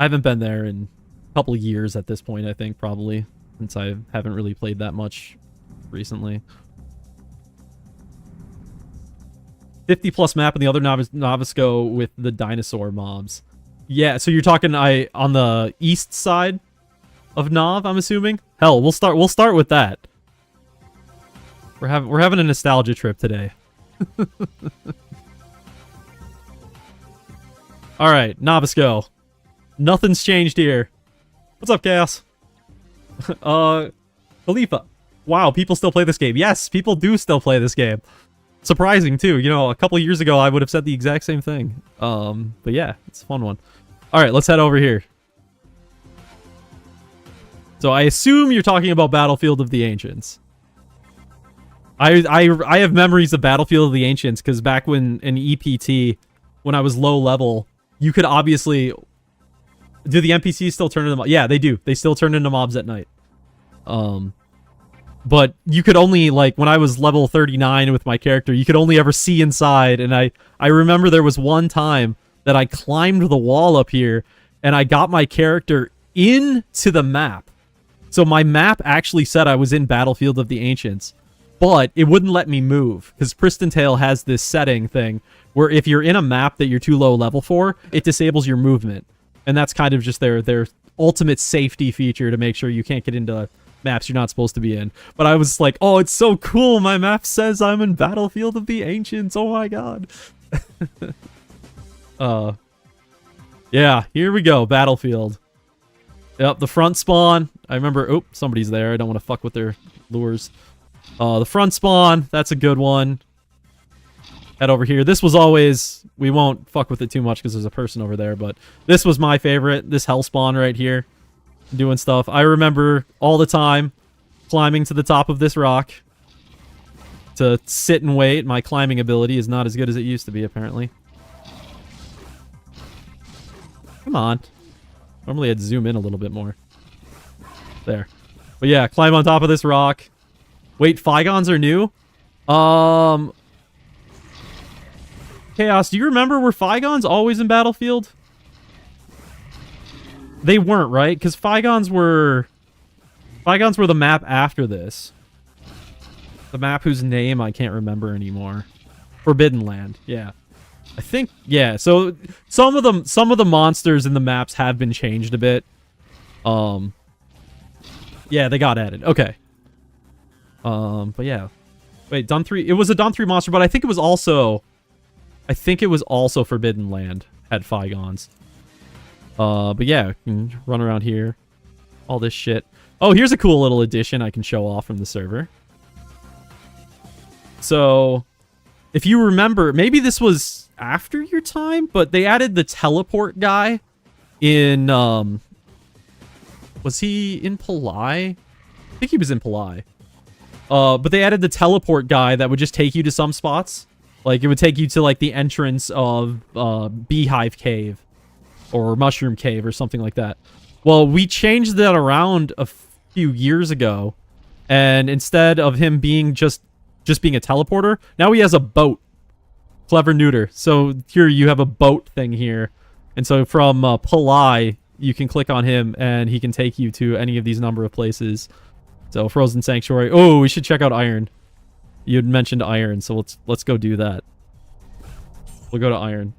I haven't been there in a couple of years at this point, I think, probably. Since I haven't really played that much recently. 50+ map and the other novice go with the dinosaur mobs. Yeah, so you're talking on the east side of Nov, I'm assuming? Hell, we'll start with that. We're having a nostalgia trip today. Alright, novice go. Nothing's changed here. What's up, Chaos? Khalifa. Wow, people still play this game. Yes, people do still play this game. Surprising too, you know, a couple years ago I would have said the exact same thing. But yeah, it's a fun one. Alright, let's head over here. So I assume you're talking about Battlefield of the Ancients. I have memories of Battlefield of the Ancients because back when in EPT, when I was low level, you could obviously... Do the NPCs still turn into mobs? Yeah, they do. They still turn into mobs at night. But you could only, like, when I was level 39 with my character, you could only ever see inside. And I remember there was one time that I climbed the wall up here and I got my character into the map. So my map actually said I was in Battlefield of the Ancients, but it wouldn't let me move because Pristontale has this setting thing where if you're in a map that you're too low level for, it disables your movement. And that's kind of just their ultimate safety feature to make sure you can't get into maps you're not supposed to be in. But I was like, oh, it's so cool. My map says I'm in Battlefield of the Ancients. Oh my god. Yeah, here we go. Battlefield. Yep, the front spawn. I remember... Oh, somebody's there. I don't want to fuck with their lures. The front spawn. That's a good one. Head over here. This was always... We won't fuck with it too much because there's a person over there, but this was my favorite. This hell spawn right here. Doing stuff. I remember all the time climbing to the top of this rock to sit and wait. My climbing ability is not as good as it used to be, apparently. Come on. Normally I'd zoom in a little bit more. There. But yeah, climb on top of this rock. Wait, Phygons are new? Chaos, do you remember, were Phygons always in Battlefield? They weren't, right? Because Phygons were the map after this. The map whose name I can't remember anymore. Forbidden Land, yeah. I think, yeah, so some of the monsters in the maps have been changed a bit. Yeah, they got added. Okay. But yeah. Wait, Dun 3, it was a Dun 3 monster, but I think it was also Forbidden Land had Phygons. But yeah, you can run around here. All this shit. Oh, here's a cool little addition I can show off from the server. So, if you remember, maybe this was after your time, but they added the teleport guy in, was he in Palai? I think he was in Palai. But they added the teleport guy that would just take you to some spots. Like, it would take you to, like, the entrance of, Beehive Cave. Or Mushroom Cave, or something like that. Well, we changed that around a few years ago. And instead of him being just being a teleporter, now he has a boat. Clever neuter. So here you have a boat thing here. And so from Palai, you can click on him and he can take you to any of these number of places. So Frozen Sanctuary. Oh, we should check out Iron. You had mentioned Iron, so let's go do that. We'll go to Iron.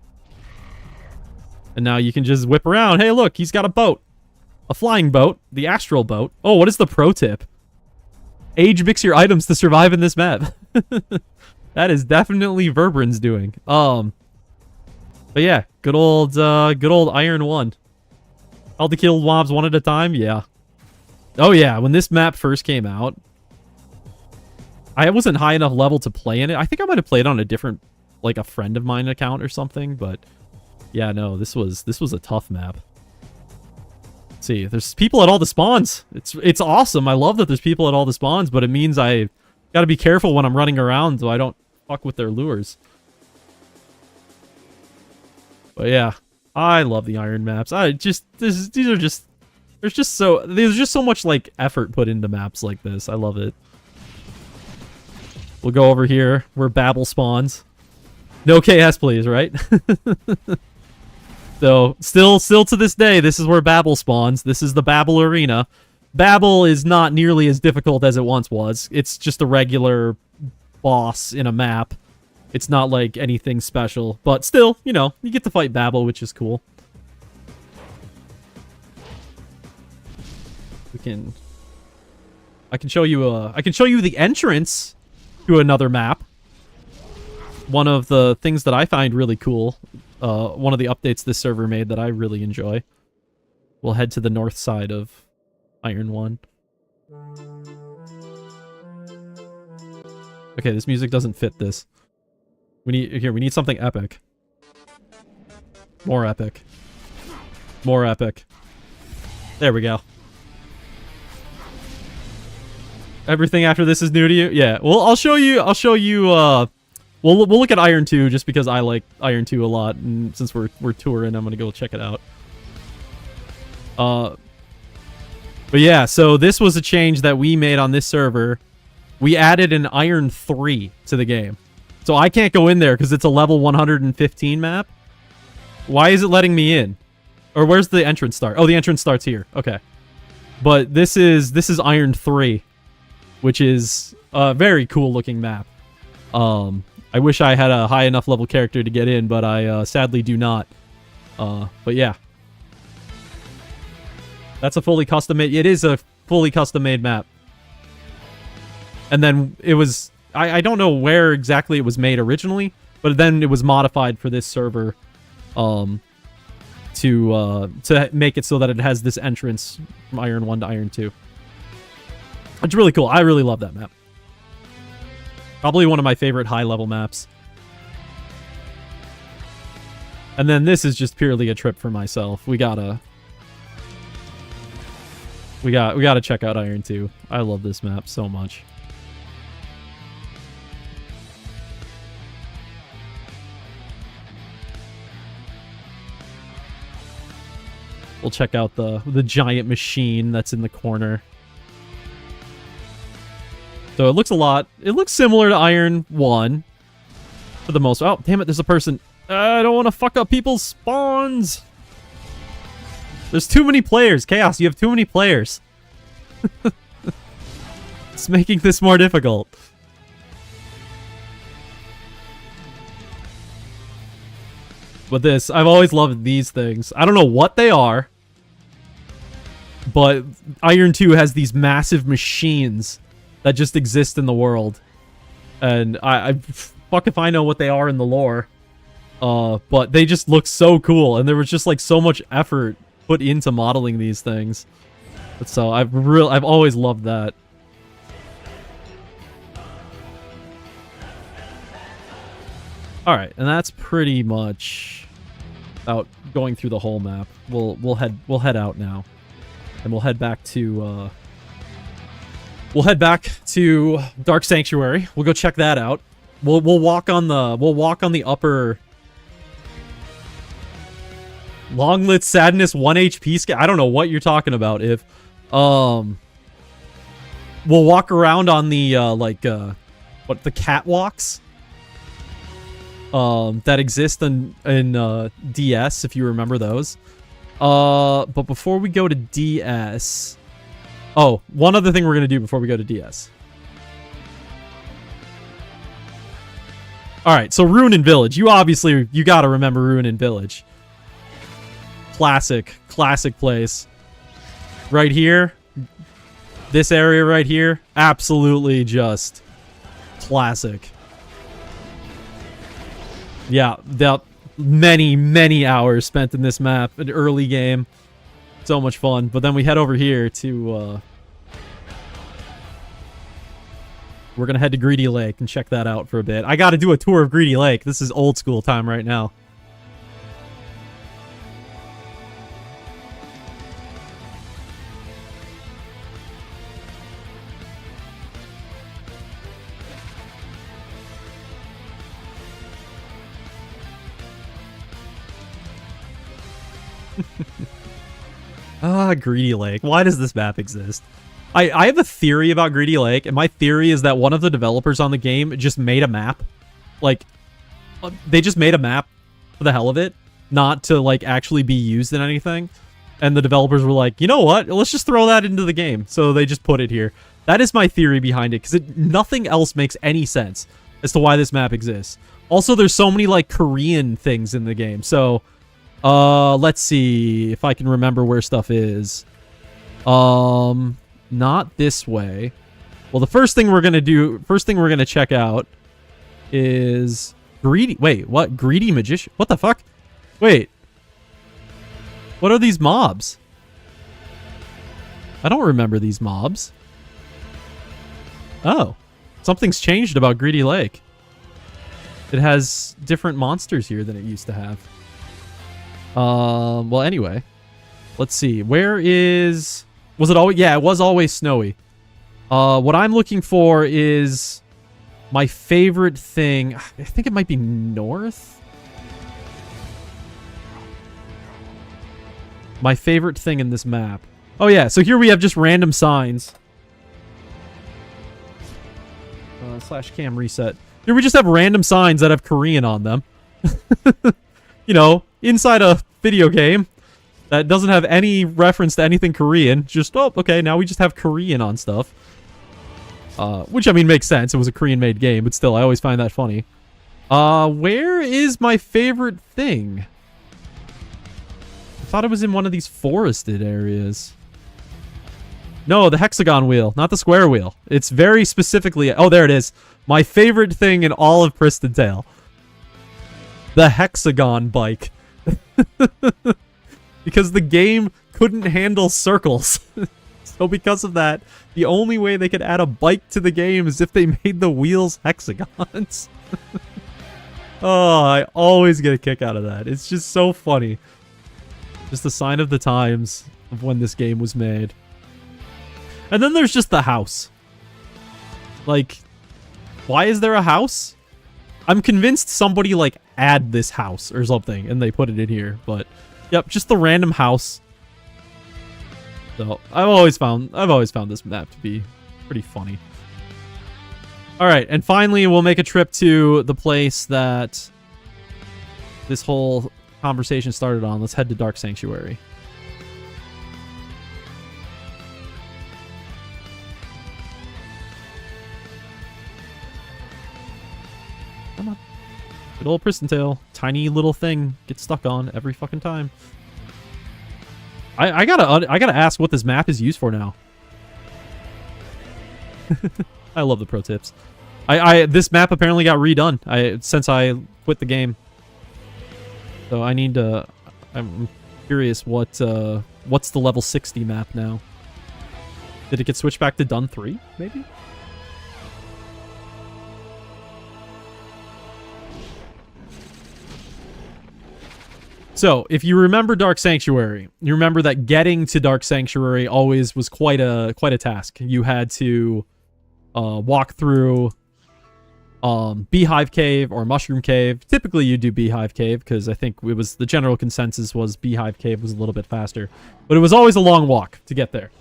And now you can just whip around. Hey, look, he's got a boat. A flying boat. The astral boat. Oh, what is the pro tip? Age mix your items to survive in this map. That is definitely Verbrin's doing. But yeah, good old Iron 1. All the kill mobs one at a time? Yeah. Oh yeah, when this map first came out, I wasn't high enough level to play in it. I think I might have played on a different, like a friend of mine account or something, but yeah, no, this was a tough map. Let's see, there's people at all the spawns. It's awesome. I love that there's people at all the spawns, but it means I gotta be careful when I'm running around so I don't fuck with their lures. But yeah, I love the Iron maps. There's just so much like effort put into maps like this. I love it. We'll go over here where Babel spawns. No KS, please, right? So, still to this day, this is where Babel spawns. This is the Babel Arena. Babel is not nearly as difficult as it once was. It's just a regular boss in a map. It's not like anything special. But still, you know, you get to fight Babel, which is cool. I can show you the entrance to another map. One of the things that I find really cool, one of the updates this server made that I really enjoy. We'll head to the north side of Iron 1. Okay, this music doesn't fit this. We need something epic. More epic. More epic. There we go. Everything after this is new to you? Yeah. Well, I'll show you, we'll look at Iron 2 just because I like Iron 2 a lot, and since we're touring, I'm gonna go check it out. But yeah, so this was a change that we made on this server. We added an Iron 3 to the game. So I can't go in there because it's a level 115 map. Why is it letting me in? Or where's the entrance start? Oh, the entrance starts here. Okay. But this is Iron 3, which is a very cool looking map. I wish I had a high enough level character to get in, but I sadly do not. But yeah. That's a fully custom made. It is a fully custom made map. And then it was, I don't know where exactly it was made originally, but then it was modified for this server. to make it so that it has this entrance from Iron 1 to Iron 2. It's really cool. I really love that map. Probably one of my favorite high-level maps. And then this is just purely a trip for myself. We gotta check out Iron 2. I love this map so much. We'll check out the giant machine that's in the corner. So it looks similar to Iron 1 for the most. Oh, damn it, there's a person. I don't want to fuck up people's spawns. There's too many players. Chaos, you have too many players. It's making this more difficult. But this, I've always loved these things. I don't know what they are, but Iron 2 has these massive machines that just exist in the world. And I fuck if I know what they are in the lore. But they just look so cool, and there was just like so much effort put into modeling these things. So I've always loved that. All right, and that's pretty much out going through the whole map. We'll head out now, and we'll head back to Dark Sanctuary. We'll go check that out. We'll walk on the upper Longlit Sadness 1 HP scale. I don't know what you're talking about. If we'll walk around on the the catwalks that exist in DS, if you remember those. But before we go to DS, oh, one other thing we're gonna do before we go to DS. All right, so Ruin Village. You gotta remember Ruin Village. Classic place. Right here, this area right here, absolutely just classic. Yeah, the many hours spent in this map, an early game. So much fun. But then we head over here to we're gonna head to Greedy Lake and check that out for a bit. I gotta do a tour of Greedy Lake. This is old school time right now. Greedy Lake. Why does this map exist? I have a theory about Greedy Lake, and my theory is that one of the developers on the game just made a map. Like, they just made a map for the hell of it, not to, like, actually be used in anything. And the developers were like, you know what? Let's just throw that into the game. So they just put it here. That is my theory behind it, because nothing else makes any sense as to why this map exists. Also, there's so many, like, Korean things in the game. So, let's see if I can remember where stuff is. Not this way. Well, the first thing we're gonna check out is Greedy. Wait, what? Greedy Magician? What the fuck? Wait. What are these mobs? I don't remember these mobs. Oh. Something's changed about Greedy Lake. It has different monsters here than it used to have. Well, anyway. Let's see. Where is... Was it always... Yeah, it was always snowy. What I'm looking for is my favorite thing. I think it might be north. My favorite thing in this map. Oh, yeah. So here we have just random signs. / cam reset. Here we just have random signs that have Korean on them. You know, inside a video game that doesn't have any reference to anything Korean. Just, oh, okay, now we just have Korean on stuff. Which, I mean, makes sense. It was a Korean-made game, but still, I always find that funny. Where is my favorite thing? I thought it was in one of these forested areas. No, the hexagon wheel, not the square wheel. It's very specifically... Oh, there it is. My favorite thing in all of Pristontale. The hexagon bike. because the game couldn't handle circles. So because of that, the only way they could add a bike to the game is if they made the wheels hexagons. Oh, I always get a kick out of that. It's just so funny. Just a sign of the times of when this game was made. And then there's just the house. Like, why is there a house? I'm convinced somebody, like, add this house or something, and they put it in here. But, yep, just the random house. So, I've always found this map to be pretty funny. Alright, and finally, we'll make a trip to the place that this whole conversation started on. Let's head to Dark Sanctuary. Come on. Good old Pristontale. Tiny little thing. Get stuck on every fucking time. I gotta ask what this map is used for now. I love the pro tips. This map apparently got redone since I quit the game. So I need to... I'm curious what's the level 60 map now. Did it get switched back to Dun 3, maybe? So, if you remember Dark Sanctuary, you remember that getting to Dark Sanctuary always was quite a task. You had to walk through Beehive Cave or Mushroom Cave. Typically, you do Beehive Cave because I think it was the general consensus was Beehive Cave was a little bit faster, but it was always a long walk to get there.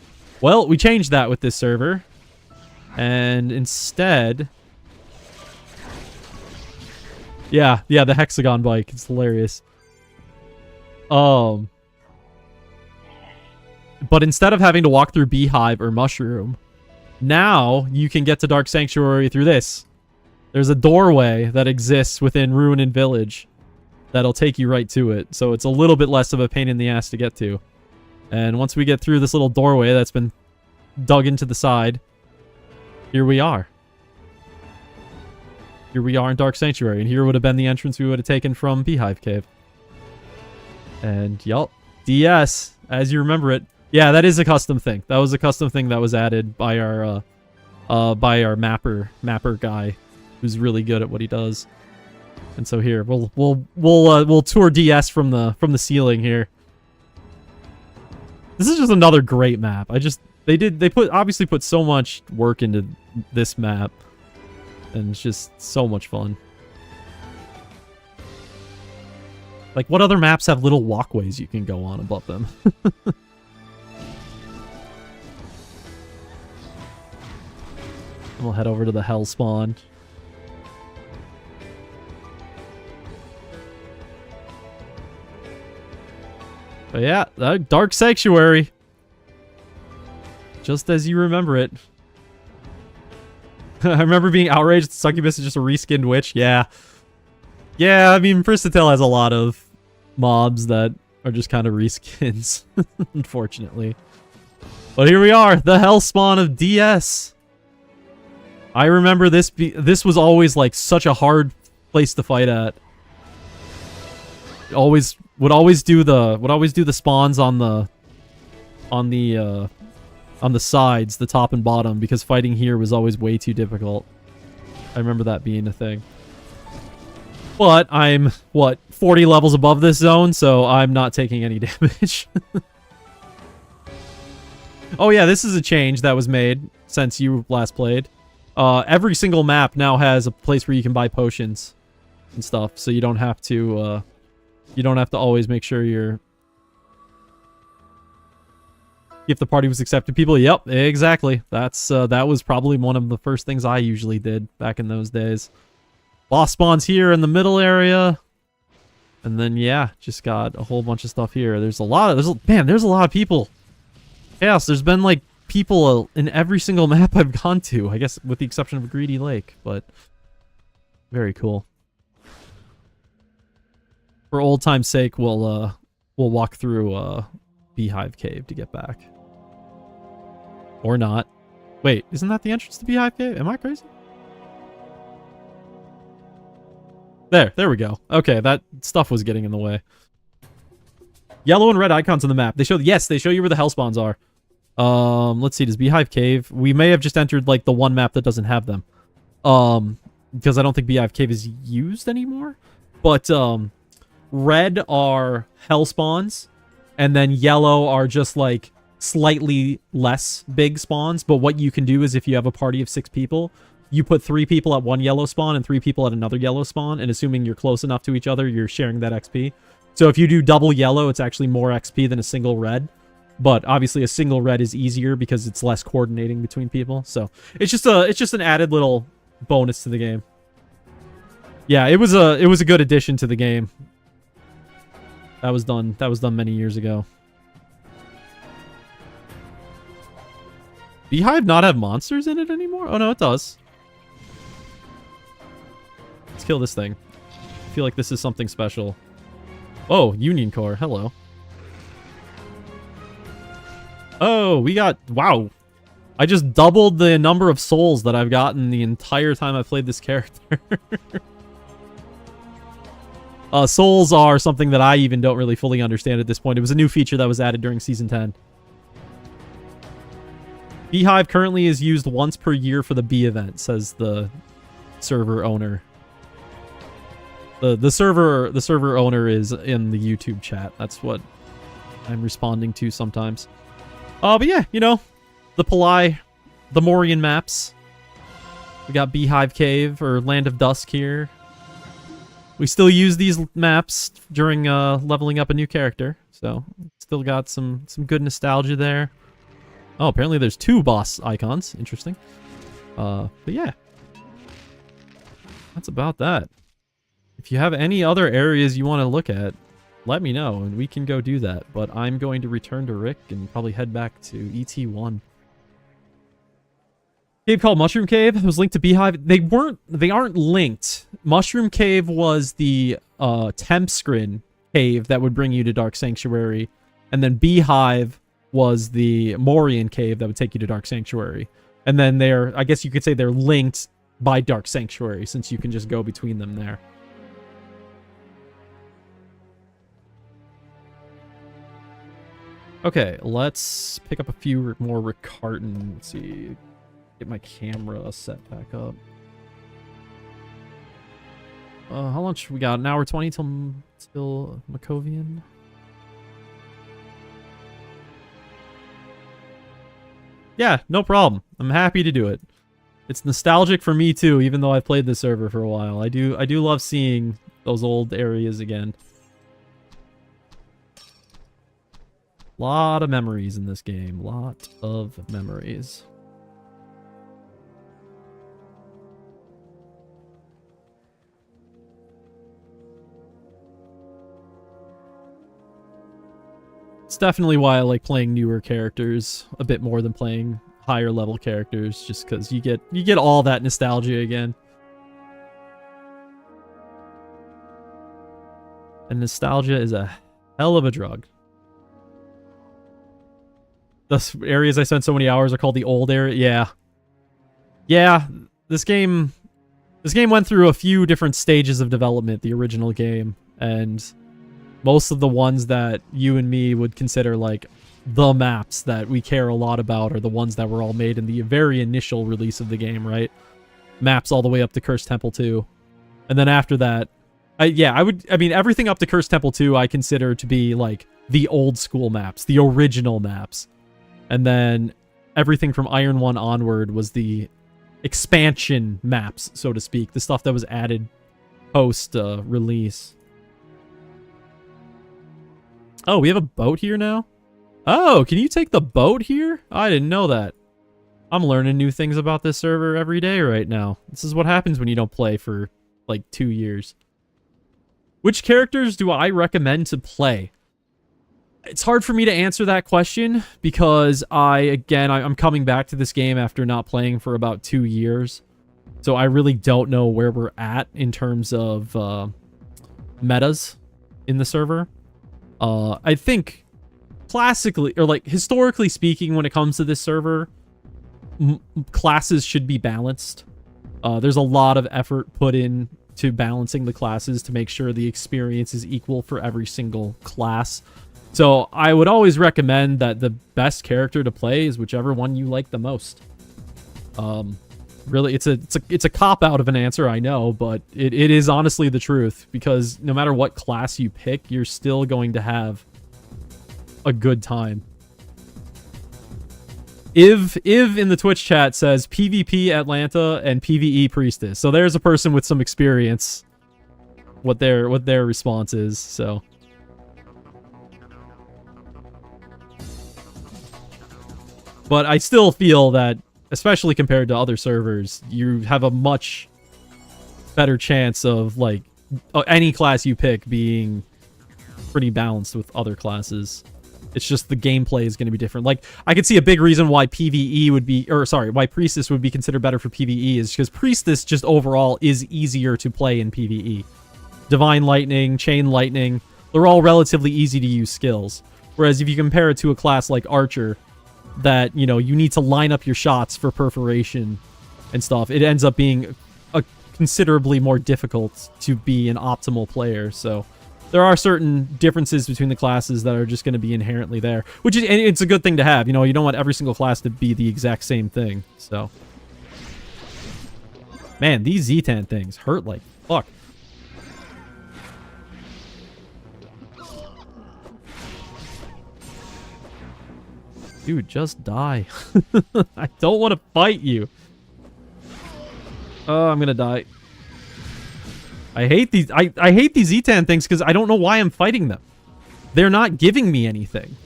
Well, we changed that with this server, and instead, yeah, the hexagon bike. It's hilarious. But instead of having to walk through Beehive or Mushroom, now you can get to Dark Sanctuary through this. There's a doorway that exists within Ruin and Village that'll take you right to it. So it's a little bit less of a pain in the ass to get to. And once we get through this little doorway that's been dug into the side, here we are. Here we are in Dark Sanctuary. And here would have been the entrance we would have taken from Beehive Cave. And, yup, DS, as you remember it. Yeah, that is a custom thing. That was a custom thing that was added by our mapper guy, who's really good at what he does. And so here, we'll tour DS from the ceiling here. This is just another great map. They obviously put so much work into this map, and it's just so much fun. Like, what other maps have little walkways you can go on above them? We'll head over to the Hell Spawn. But yeah, Dark Sanctuary. Just as you remember it. I remember being outraged that Succubus is just a reskinned witch. Yeah. Yeah, I mean, Pristontale has a lot of mobs that are just kind of reskins, unfortunately. But here we are, the Hell Spawn of DS. I remember this was always like such a hard place to fight at. Would always do the spawns on the sides, the top and bottom, because fighting here was always way too difficult. I remember that being a thing. But I'm, what, 40 levels above this zone, so I'm not taking any damage. Oh yeah, this is a change that was made since you last played. Every single map now has a place where you can buy potions and stuff, so you don't have to always make sure if the party was accepting people. Yep, exactly. That was probably one of the first things I usually did back in those days. Boss spawns here in the middle area. And then, yeah, just got a whole bunch of stuff here. There's a lot of people. Chaos, there's been, like, people in every single map I've gone to. I guess with the exception of a Greedy Lake, but very cool. For old time's sake, we'll walk through, Beehive Cave to get back. Or not. Wait, isn't that the entrance to Beehive Cave? Am I crazy? There we go. Okay, that stuff was getting in the way. Yellow and red icons on the map. They show you where the hell spawns are. Let's see. Does Beehive Cave? We may have just entered like the one map that doesn't have them. Because I don't think Beehive Cave is used anymore. But red are hell spawns, and then yellow are just like slightly less big spawns. But what you can do is if you have a party of 6 people, you put 3 people at one yellow spawn and 3 people at another yellow spawn, and assuming you're close enough to each other, you're sharing that XP. So if you do double yellow, it's actually more XP than a single red. But obviously a single red is easier because it's less coordinating between people. So it's just an added little bonus to the game. Yeah, it was a good addition to the game. That was done many years ago. Beehive not have monsters in it anymore? Oh no, it does. Let's kill this thing. I feel like this is something special. Oh, Union Core. Hello. Oh, we got... Wow. I just doubled the number of souls that I've gotten the entire time I've played this character. Souls are something that I even don't really fully understand at this point. It was a new feature that was added during Season 10. Beehive currently is used once per year for the bee event, says the server owner. The server owner is in the YouTube chat. That's what I'm responding to sometimes. But yeah, you know, the Palai, the Morian maps. We got Beehive Cave or Land of Dusk here. We still use these maps during leveling up a new character, so still got some good nostalgia there. Oh, apparently there's 2 boss icons. Interesting. But yeah, that's about that. If you have any other areas you want to look at, let me know, and we can go do that. But I'm going to return to Rick and probably head back to ET1. Cave called Mushroom Cave was linked to Beehive. They aren't linked. Mushroom Cave was the Tempskrin cave that would bring you to Dark Sanctuary, and then Beehive was the Morian cave that would take you to Dark Sanctuary. And then I guess you could say they're linked by Dark Sanctuary, since you can just go between them there. Okay, let's pick up a few more Riccarton. Let's see. Get my camera set back up. How much we got? An hour 20 till Makovian. Yeah, no problem. I'm happy to do it. It's nostalgic for me too, even though I've played this server for a while. I do love seeing those old areas again. Lot of memories in this game. Lot of memories. It's definitely why I like playing newer characters a bit more than playing higher level characters, just because you get all that nostalgia again. And nostalgia is a hell of a drug. The areas I spent so many hours are called the old area. Yeah. Yeah, this game went through a few different stages of development, the original game, and most of the ones that you and me would consider like the maps that we care a lot about are the ones that were all made in the very initial release of the game, right? Maps all the way up to Cursed Temple 2. And then after that, I mean, everything up to Cursed Temple 2 I consider to be like the old school maps, the original maps. And then everything from Iron 1 onward was the expansion maps, so to speak, the stuff that was added post release. Oh, we have a boat here now? Oh, can you take the boat here? I didn't know that. I'm learning new things about this server every day right now. This is what happens when you don't play for like 2 years. Which characters do I recommend to play? It's hard for me to answer that question because I'm coming back to this game after not playing for about 2 years. So I really don't know where we're at in terms of metas in the server. I think classically, or like historically speaking, when it comes to this server, classes should be balanced. There's a lot of effort put in to balancing the classes to make sure the experience is equal for every single class. So I would always recommend that the best character to play is whichever one you like the most. Really, it's a cop-out of an answer, I know, but it is honestly the truth, because no matter what class you pick, you're still going to have a good time. Iv in the Twitch chat says PvP Atalanta and PvE Priestess. So there's a person with some experience. What their response is, so. But I still feel that, especially compared to other servers, you have a much better chance of, like, any class you pick being pretty balanced with other classes. It's just the gameplay is going to be different. Like, I could see a big reason why PvE would be, or sorry, why Priestess would be considered better for PvE is because Priestess just overall is easier to play in PvE. Divine Lightning, Chain Lightning, they're all relatively easy to use skills. Whereas if you compare it to a class like Archer, that, you know, you need to line up your shots for perforation and stuff, it ends up being considerably more difficult to be an optimal player. So there are certain differences between the classes that are just going to be inherently there, which is, and it's a good thing to have. You know, you don't want every single class to be the exact same thing. So, man, these Zetan things hurt like fuck. Dude, just die. I don't want to fight you. Oh, I'm gonna die. I hate these. I hate these Zetan things because I don't know why I'm fighting them. They're not giving me anything.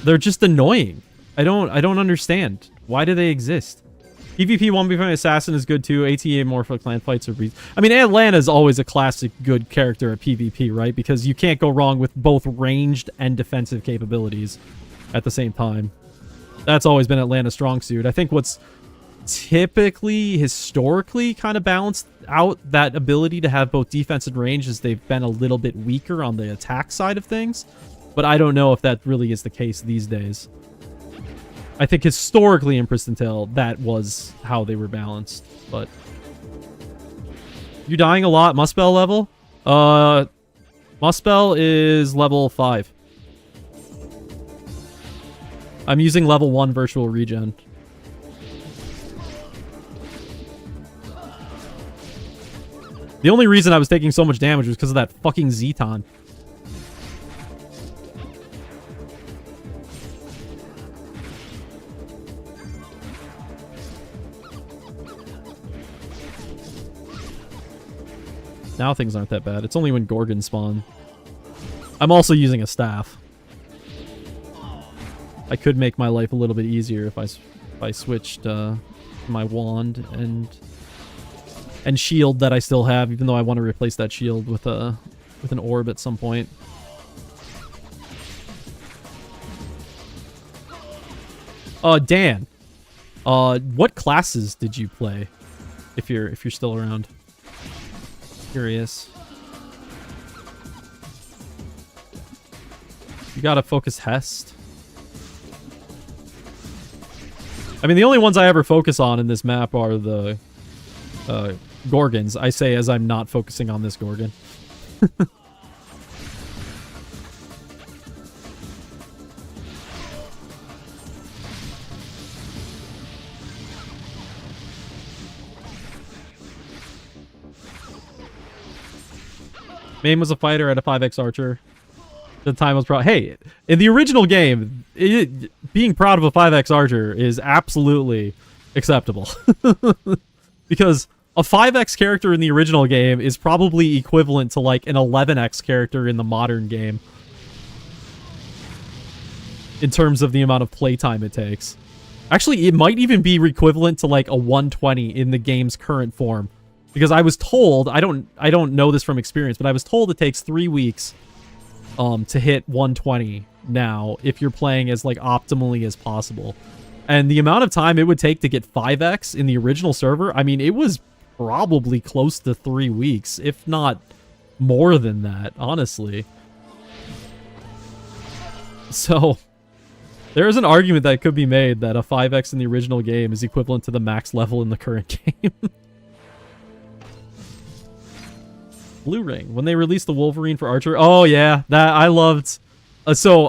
They're just annoying. I don't understand. Why do they exist? PvP 1v5 Assassin is good too. ATA more for clan fights or I mean, Atlanta is always a classic good character at PvP, right? Because you can't go wrong with both ranged and defensive capabilities at the same time. That's always been Atlanta's strong suit. I think what's typically, historically, kind of balanced out that ability to have both defense and range is they've been a little bit weaker on the attack side of things. But I don't know if that really is the case these days. I think historically in Pristontale, that was how they were balanced. But you dying a lot, Muspel level? Muspel is level 5. I'm using level 1 virtual regen. The only reason I was taking so much damage was because of that fucking Zeton. Now things aren't that bad. It's only when Gorgons spawn. I'm also using a staff. I could make my life a little bit easier if I switched my wand and shield that I still have, even though I want to replace that shield with an orb at some point. Dan, what classes did you play? If you're still around, curious. You gotta focus Hest. I mean, the only ones I ever focus on in this map are the Gorgons. I say as I'm not focusing on this Gorgon. Main was a fighter at a 5x archer. The time was proud. Hey, in the original game, being proud of a 5x archer is absolutely acceptable. Because a 5x character in the original game is probably equivalent to like an 11x character in the modern game. In terms of the amount of playtime it takes. Actually, it might even be equivalent to like a 120 in the game's current form. Because I was told, I don't know this from experience, but I was told it takes 3 weeks to hit 120 now if you're playing as like optimally as possible. And the amount of time it would take to get 5x in the original server, I mean, it was probably close to 3 weeks, if not more than that, honestly. So there is an argument that could be made that a 5x in the original game is equivalent to the max level in the current game. Blue Ring. When they released the Wolverine for Archer. Oh, yeah. That I loved So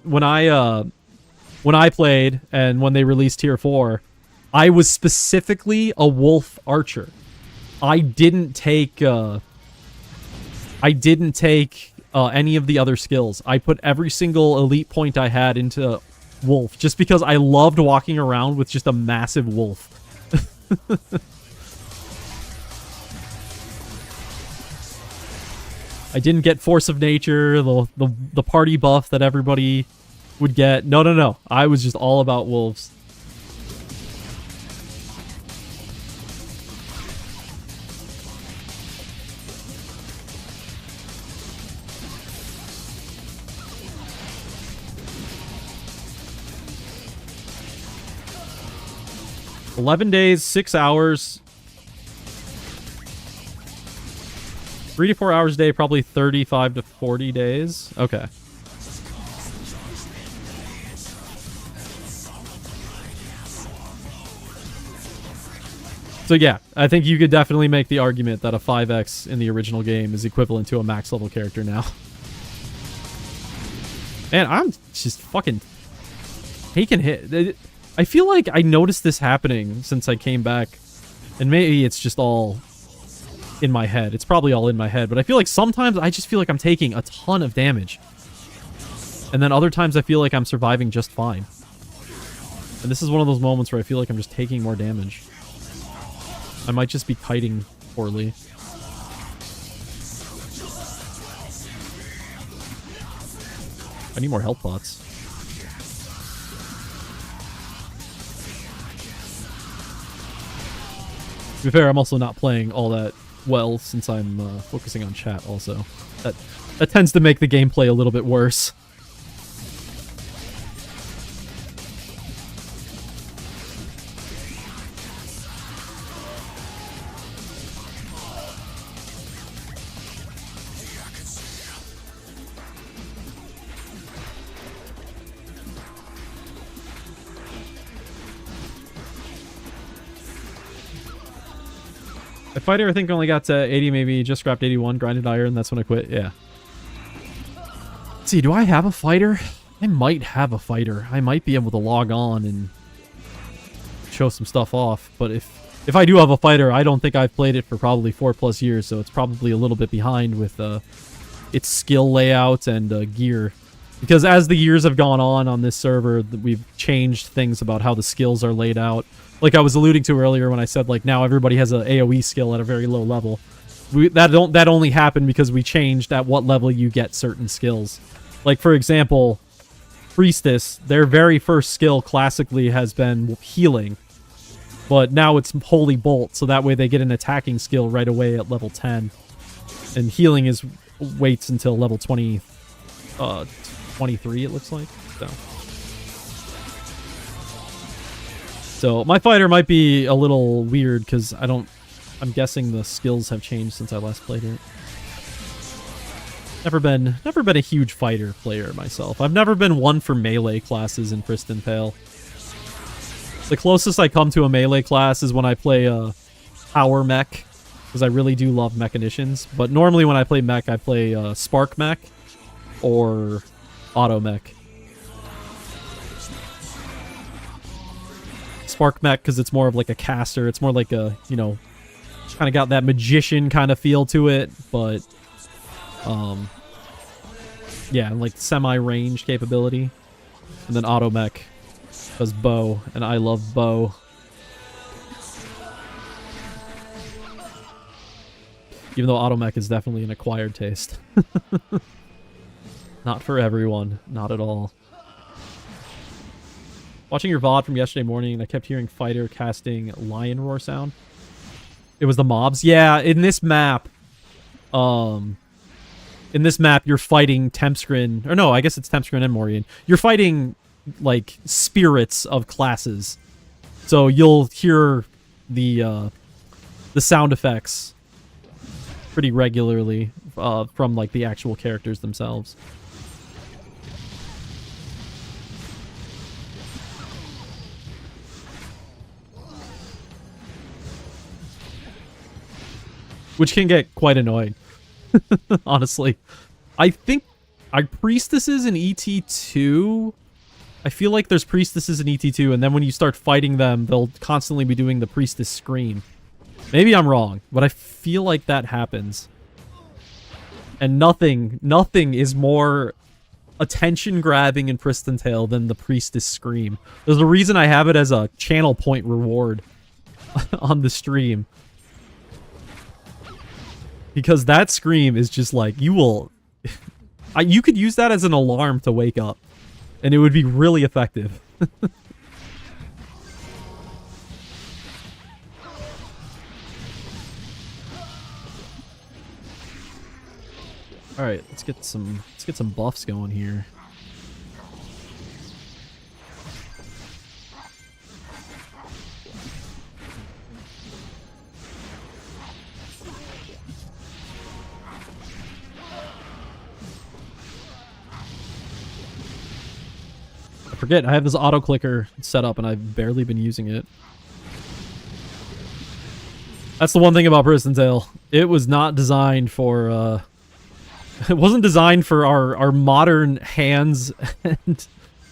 when I played and when they released Tier 4, I was specifically a wolf archer. I didn't take any of the other skills. I put every single elite point I had into wolf just because I loved walking around with just a massive wolf. I didn't get Force of Nature, the party buff that everybody would get. No. I was just all about wolves. $11 days, 6 hours. 3 to 4 hours a day, probably 35 to 40 days. Okay. So yeah, I think you could definitely make the argument that a 5x in the original game is equivalent to a max level character now. Man, I'm just fucking taking hit. I feel like I noticed this happening since I came back, and maybe it's just all in my head. It's probably all in my head, but I feel like sometimes I just feel like I'm taking a ton of damage, and then other times I feel like I'm surviving just fine. And this is one of those moments where I feel like I'm just taking more damage. I might just be kiting poorly. I need more health pots. To be fair, I'm also not playing all that well since I'm focusing on chat also. That tends to make the gameplay a little bit worse. Fighter, I think, only got to 80, maybe just scrapped 81, grinded iron, that's when I quit. Yeah. Let's see, do I have a fighter? I might have a fighter. I might be able to log on and show some stuff off, but if I do have a fighter, I don't think I've played it for probably 4+ years, so it's probably a little bit behind with its skill layout and gear. Because as the years have gone on this server, we've changed things about how the skills are laid out. Like I was alluding to earlier when I said, like, now everybody has an AoE skill at a very low level. That only happened because we changed at what level you get certain skills. Like, for example, Priestess, their very first skill classically has been healing. But now it's Holy Bolt, so that way they get an attacking skill right away at level 10. And healing waits until level 23, it looks like. So my fighter might be a little weird because I'm guessing the skills have changed since I last played it. Never been a huge fighter player myself. I've never been one for melee classes in Pristontale. The closest I come to a melee class is when I play power mech, because I really do love mechanicians. But normally when I play mech, I play spark mech or auto mech. Spark mech because it's more of like a caster. It's more like a, you know, kind of got that magician kind of feel to it, but yeah, like semi-range capability. And then auto mech does bow, and I love bow. Even though auto mech is definitely an acquired taste. Not for everyone, not at all. Watching your VOD from yesterday morning, I kept hearing fighter casting lion roar sound. It was the mobs. Yeah, in this map, you're fighting Tempskrin. Or no, I guess it's Tempskrin and Morian. You're fighting, like, spirits of classes. So you'll hear the sound effects pretty regularly from, like, the actual characters themselves. Which can get quite annoying, honestly. I think Are priestesses in ET2? I feel like there's priestesses in ET2, and then when you start fighting them, they'll constantly be doing the priestess scream. Maybe I'm wrong, but I feel like that happens. And nothing is more attention-grabbing in Pristontale than the priestess scream. There's a reason I have it as a channel point reward on the stream. Because that scream is just like, you will... you could use that as an alarm to wake up. And it would be really effective. Alright, let's get some buffs going here. I forget, I have this auto clicker set up and I've barely been using it. That's the one thing about Pristontale. It was not designed for it wasn't designed for our modern hands, and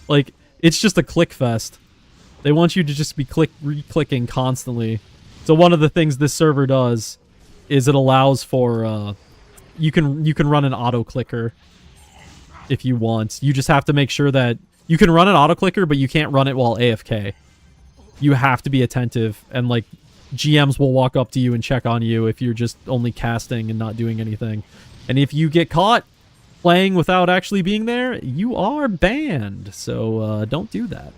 like it's just a click fest. They want you to just be re-clicking constantly. So one of the things this server does is it allows for you can run an auto clicker if you want. You just have to make sure that you can run an auto clicker, but you can't run it while AFK. You have to be attentive, and like GMs will walk up to you and check on you if you're just only casting and not doing anything. And if you get caught playing without actually being there, you are banned. So don't do that.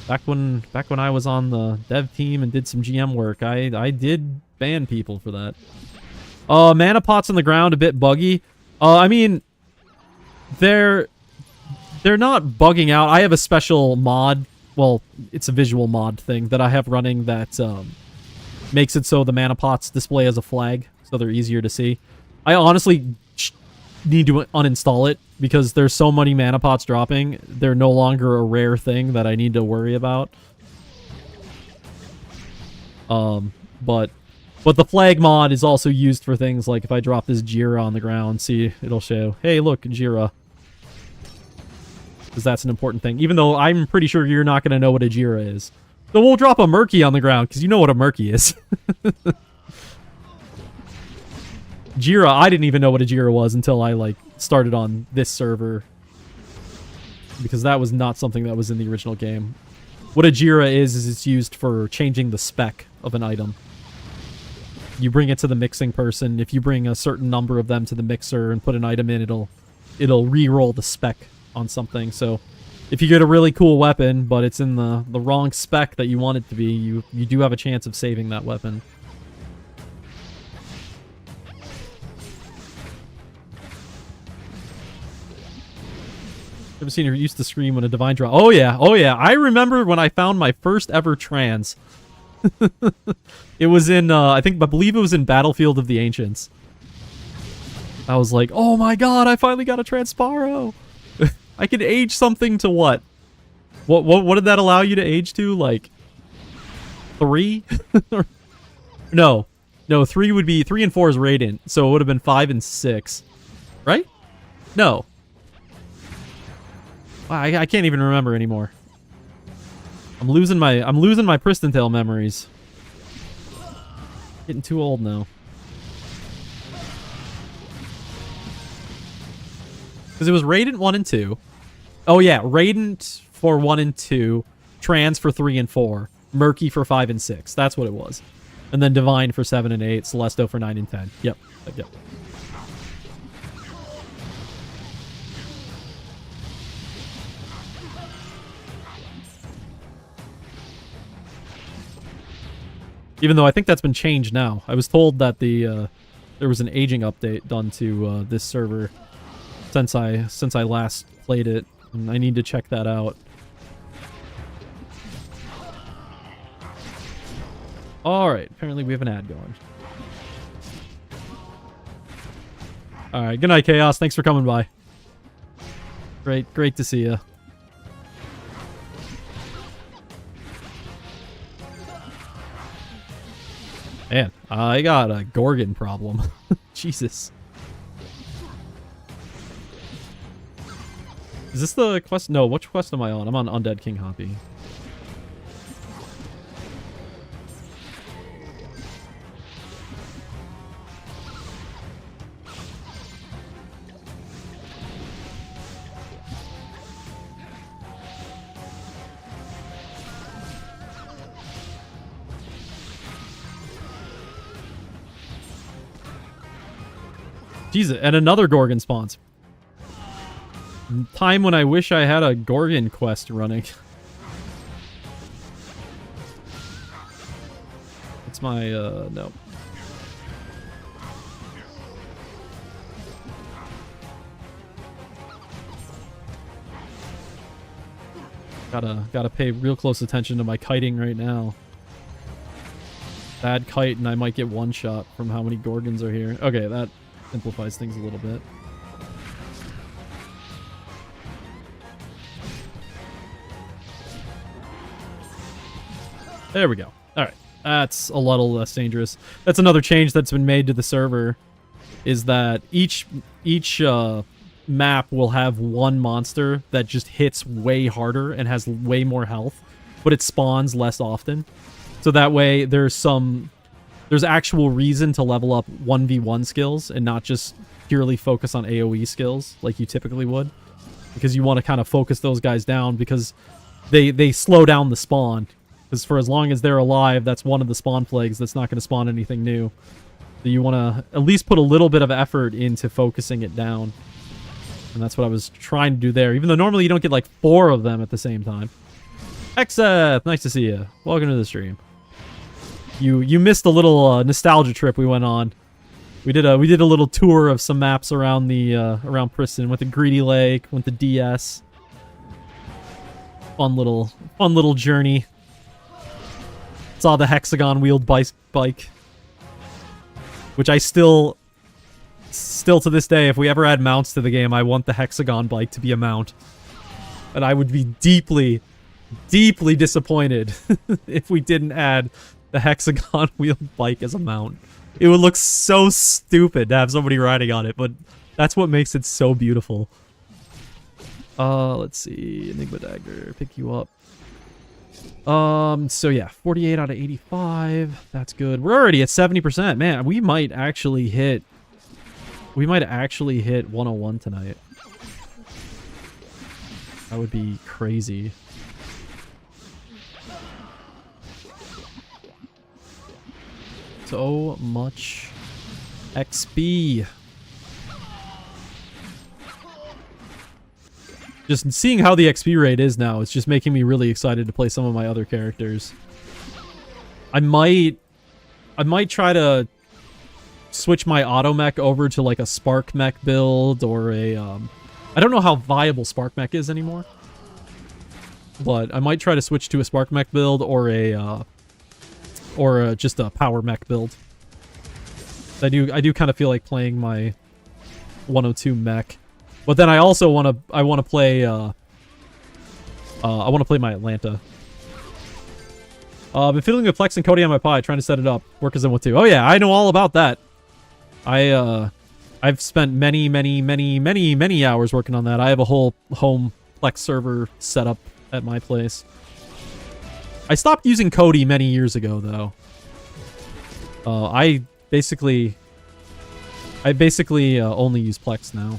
Back when I was on the dev team and did some GM work, I did ban people for that. Mana pots on the ground a bit buggy. I mean, they're not bugging out. I have a special mod. Well, it's a visual mod thing that I have running that makes it so the mana pots display as a flag, so they're easier to see. I honestly need to uninstall it because there's so many mana pots dropping. They're no longer a rare thing that I need to worry about. But the flag mod is also used for things like if I drop this Jira on the ground, see, it'll show, hey, look, Jira. Because that's an important thing. Even though I'm pretty sure you're not going to know what a Jira is. So we'll drop a Murky on the ground because you know what a Murky is. Jira, I didn't even know what a Jira was until I like started on this server. Because that was not something that was in the original game. What a Jira is it's used for changing the spec of an item. You bring it to the mixing person. If you bring a certain number of them to the mixer and put an item in, it'll re-roll the spec on something. So if you get a really cool weapon, but it's in the wrong spec that you want it to be, you do have a chance of saving that weapon. Ever seen her used to scream when a divine drop? Oh yeah, oh yeah. I remember when I found my first ever trans. It was in, I believe it was in Battlefield of the Ancients. I was like, oh my god, I finally got a Transparo! I could age something to what? What did that allow you to age to? Like 3? No, 3 would be 3 and 4 is Radiant, so it would have been 5 and 6, right? No. Wow, I can't even remember anymore. I'm losing my Pristontale memories. Getting too old now. Because it was Radiant 1 and 2. Oh yeah, Radiant for 1 and 2, Trans for 3 and 4, Murky for 5 and 6. That's what it was. And then Divine for 7 and 8, Celesto for 9 and 10. Yep. Even though I think that's been changed now. I was told that there was an aging update done to this server since I last played it, and I need to check that out. Alright, apparently we have an ad going. Alright, good night, Chaos. Thanks for coming by. Great to see you. Man, I got a Gorgon problem. Jesus. Is this the quest? No, which quest am I on? I'm on Undead King Hoppy. Jesus, and another Gorgon spawns. Time when I wish I had a Gorgon quest running. It's my, no. Gotta pay real close attention to my kiting right now. Bad kite and I might get one shot from how many Gorgons are here. Okay, that simplifies things a little bit. There we go. Alright. That's a little less dangerous. That's another change that's been made to the server, is that each map will have one monster that just hits way harder and has way more health, but it spawns less often. So that way there's actual reason to level up 1v1 skills and not just purely focus on AoE skills like you typically would. Because you want to kind of focus those guys down because they slow down the spawn. Because for as long as they're alive, that's one of the spawn plagues that's not going to spawn anything new. So you want to at least put a little bit of effort into focusing it down. And that's what I was trying to do there. Even though normally you don't get like 4 of them at the same time. Exeth, nice to see you. Welcome to the stream. You missed a little nostalgia trip we went on. We did a little tour of some maps around the around Priston. Went to Greedy Lake, went to DS. Fun little journey. Saw the hexagon wheeled bike, which I still to this day, if we ever add mounts to the game, I want the hexagon bike to be a mount, and I would be deeply disappointed if we didn't add the hexagon wheeled bike as a mount. It would look so stupid to have somebody riding on it, but that's what makes it so beautiful. Let's see, Enigma Dagger, pick you up. So yeah, 48 out of 85. That's good. We're already at 70%. Man, we might actually hit 101 tonight. That would be crazy. So much XP. Just seeing how the XP rate is now, it's just making me really excited to play some of my other characters. I might try to switch my auto mech over to like a spark mech build or a I don't know how viable spark mech is anymore, but I might try to switch to a spark mech build or just a power mech build. I do kind of feel like playing my 102 mech. But then I also want to play my Atalanta. I've been fiddling with Plex and Cody on my Pi, trying to set it up. Work as in with 2. Oh yeah, I know all about that. I've spent many hours working on that. I have a whole home Plex server set up at my place. I stopped using Cody many years ago though. I basically only use Plex now.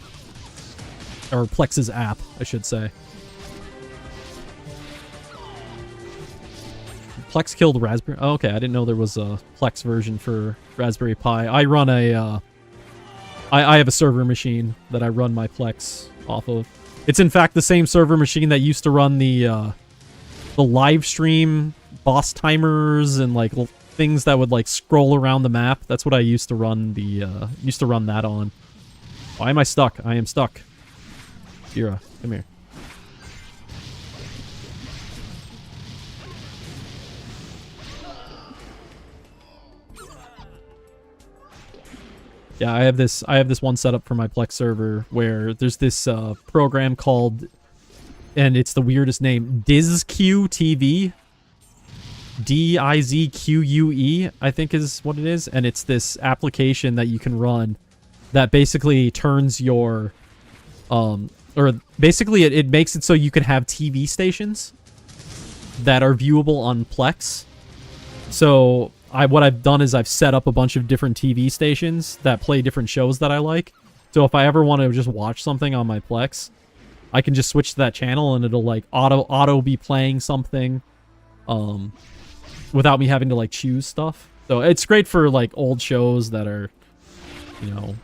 Or Plex's app, I should say. Plex killed Raspberry... Oh, okay, I didn't know there was a Plex version for Raspberry Pi. I run a... I have a server machine that I run my Plex off of. It's in fact the same server machine that used to run the live stream boss timers and like things that would like scroll around the map. That's what I used to run that on. Why am I stuck? I am stuck. Kira, come here. Yeah, I have this one set up for my Plex server where there's this program called, and it's the weirdest name, DizQue TV. DizQue, I think is what it is, and it's this application that you can run that basically turns your or basically it makes it so you can have TV stations that are viewable on Plex. So what I've done is I've set up a bunch of different TV stations that play different shows that I like. So if I ever want to just watch something on my Plex, I can just switch to that channel and it'll like auto be playing something without me having to like choose stuff. So it's great for like old shows that are, you know,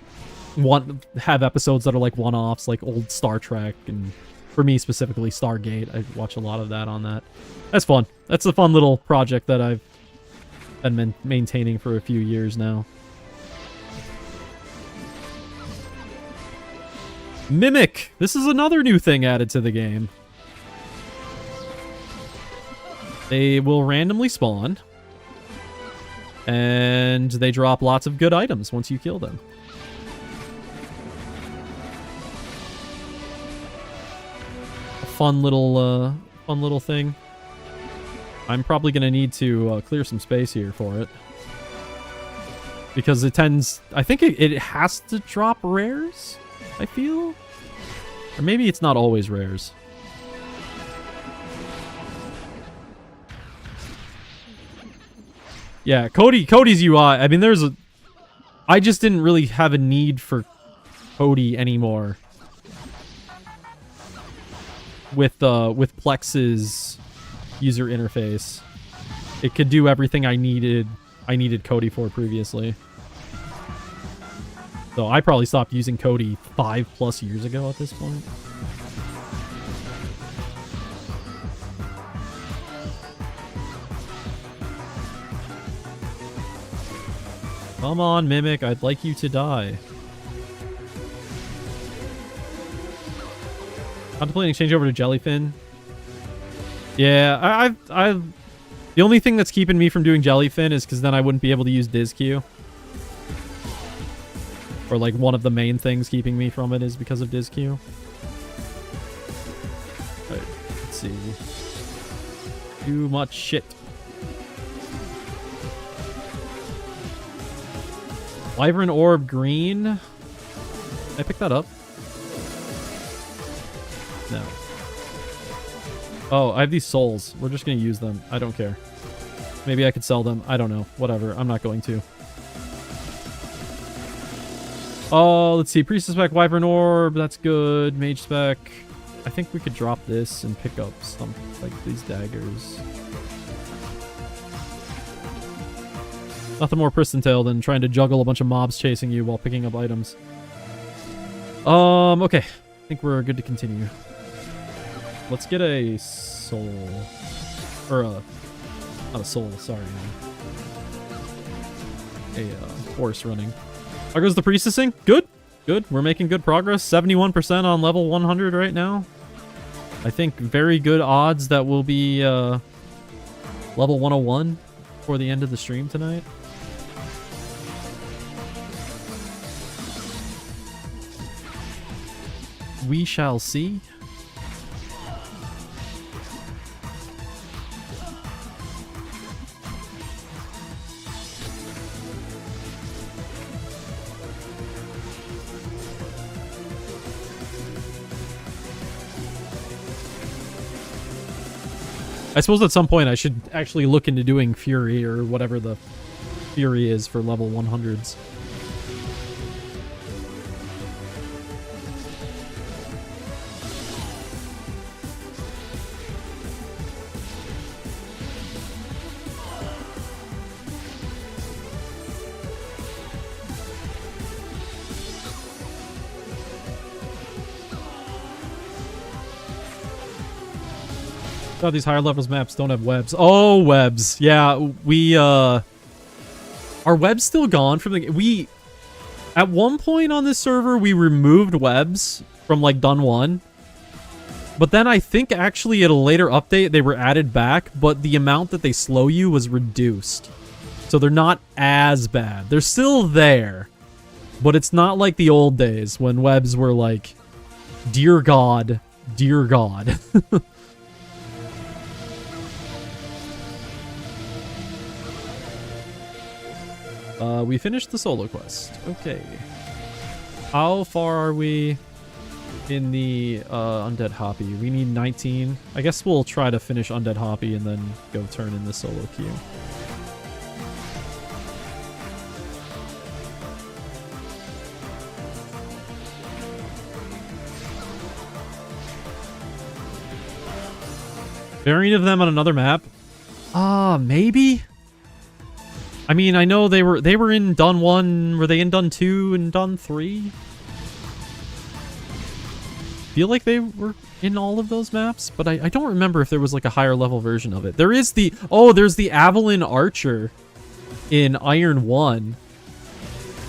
have episodes that are like one-offs, like old Star Trek, and for me specifically Stargate. I watch a lot of that on that. That's fun. That's a fun little project that I've been maintaining for a few years now. Mimic! This is another new thing added to the game. They will randomly spawn, and they drop lots of good items once you kill them. A fun little thing. I'm probably going to need to clear some space here for it. Because it tends... I think it has to drop rares, I feel? Or maybe it's not always rares. Yeah, Cody's UI. I mean, there's a... I just didn't really have a need for Cody anymore. With Plex's user interface. It could do everything I needed Cody for previously. So I probably stopped using Cody 5+ years ago at this point. Come on, Mimic, I'd like you to die. Contemplating change over to Jellyfin. Yeah, I've the only thing that's keeping me from doing Jellyfin is because then I wouldn't be able to use DizQ. Or like one of the main things keeping me from it is because of DizQ. Right, let's see. Too much shit. Wyvern Orb Green. Can I pick that up? No. Oh, I have these souls. We're just going to use them. I don't care. Maybe I could sell them. I don't know. Whatever. I'm not going to. Oh, let's see. Priestess spec, Wyvern Orb. That's good. Mage spec. I think we could drop this and pick up some, like, these daggers. Nothing more Pristontale than trying to juggle a bunch of mobs chasing you while picking up items. Okay. I think we're good to continue. Let's get a soul. Or not a soul, sorry. A horse running. How goes the priestessing? Good. Good. We're making good progress. 71% on level 100 right now. I think very good odds that we'll be level 101 before the end of the stream tonight. We shall see. I suppose at some point I should actually look into doing Fury or whatever the Fury is for level 100s. Oh, these higher levels maps don't have webs. Oh, webs. Yeah, we, are webs still gone from the... At one point on this server, we removed webs from, like, Dun 1. But then I think, actually, at a later update, they were added back, but the amount that they slow you was reduced. So they're not as bad. They're still there. But it's not like the old days when webs were like, dear God, dear God. We finished the solo quest. Okay. How far are we? in the Undead Hoppy. We need 19. I guess we'll try to finish Undead Hoppy and then go turn in the solo queue. Variant of them on another map? Maybe? I mean, I know they were in Dun 1. Were they in Dun 2 and Dun 3? Feel like they were in all of those maps, but I don't remember if there was like a higher level version of it. There is the... Oh, there's the Avalon Archer in Iron 1.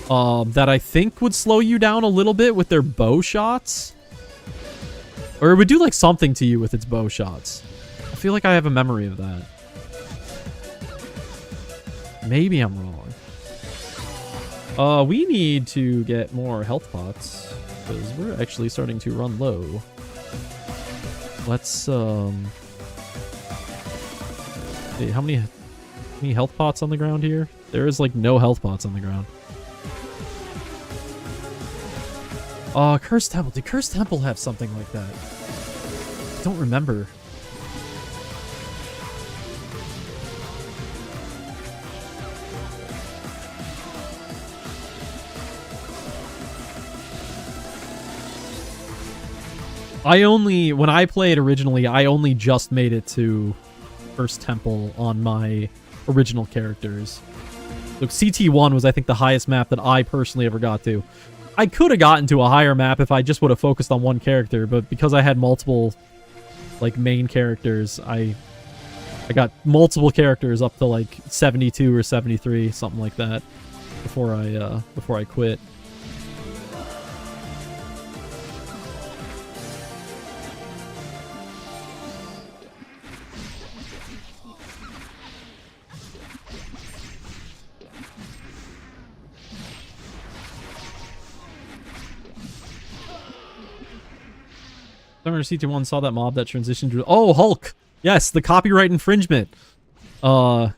That I think would slow you down a little bit with their bow shots. Or it would do like something to you with its bow shots. I feel like I have a memory of that. Maybe I'm wrong. We need to get more health pots, because we're actually starting to run low. Let's, hey, how many health pots on the ground here? There is, like, no health pots on the ground. Cursed Temple. Did Cursed Temple have something like that? I don't remember. When I played originally, I only just made it to First Temple on my original characters. So CT1 was, I think, the highest map that I personally ever got to. I could have gotten to a higher map if I just would have focused on one character, but because I had multiple, like, main characters, I got multiple characters up to, like, 72 or 73, something like that, before I quit. Summer CT1 saw that mob that transitioned to... Oh, Hulk! Yes, the copyright infringement. Yeah,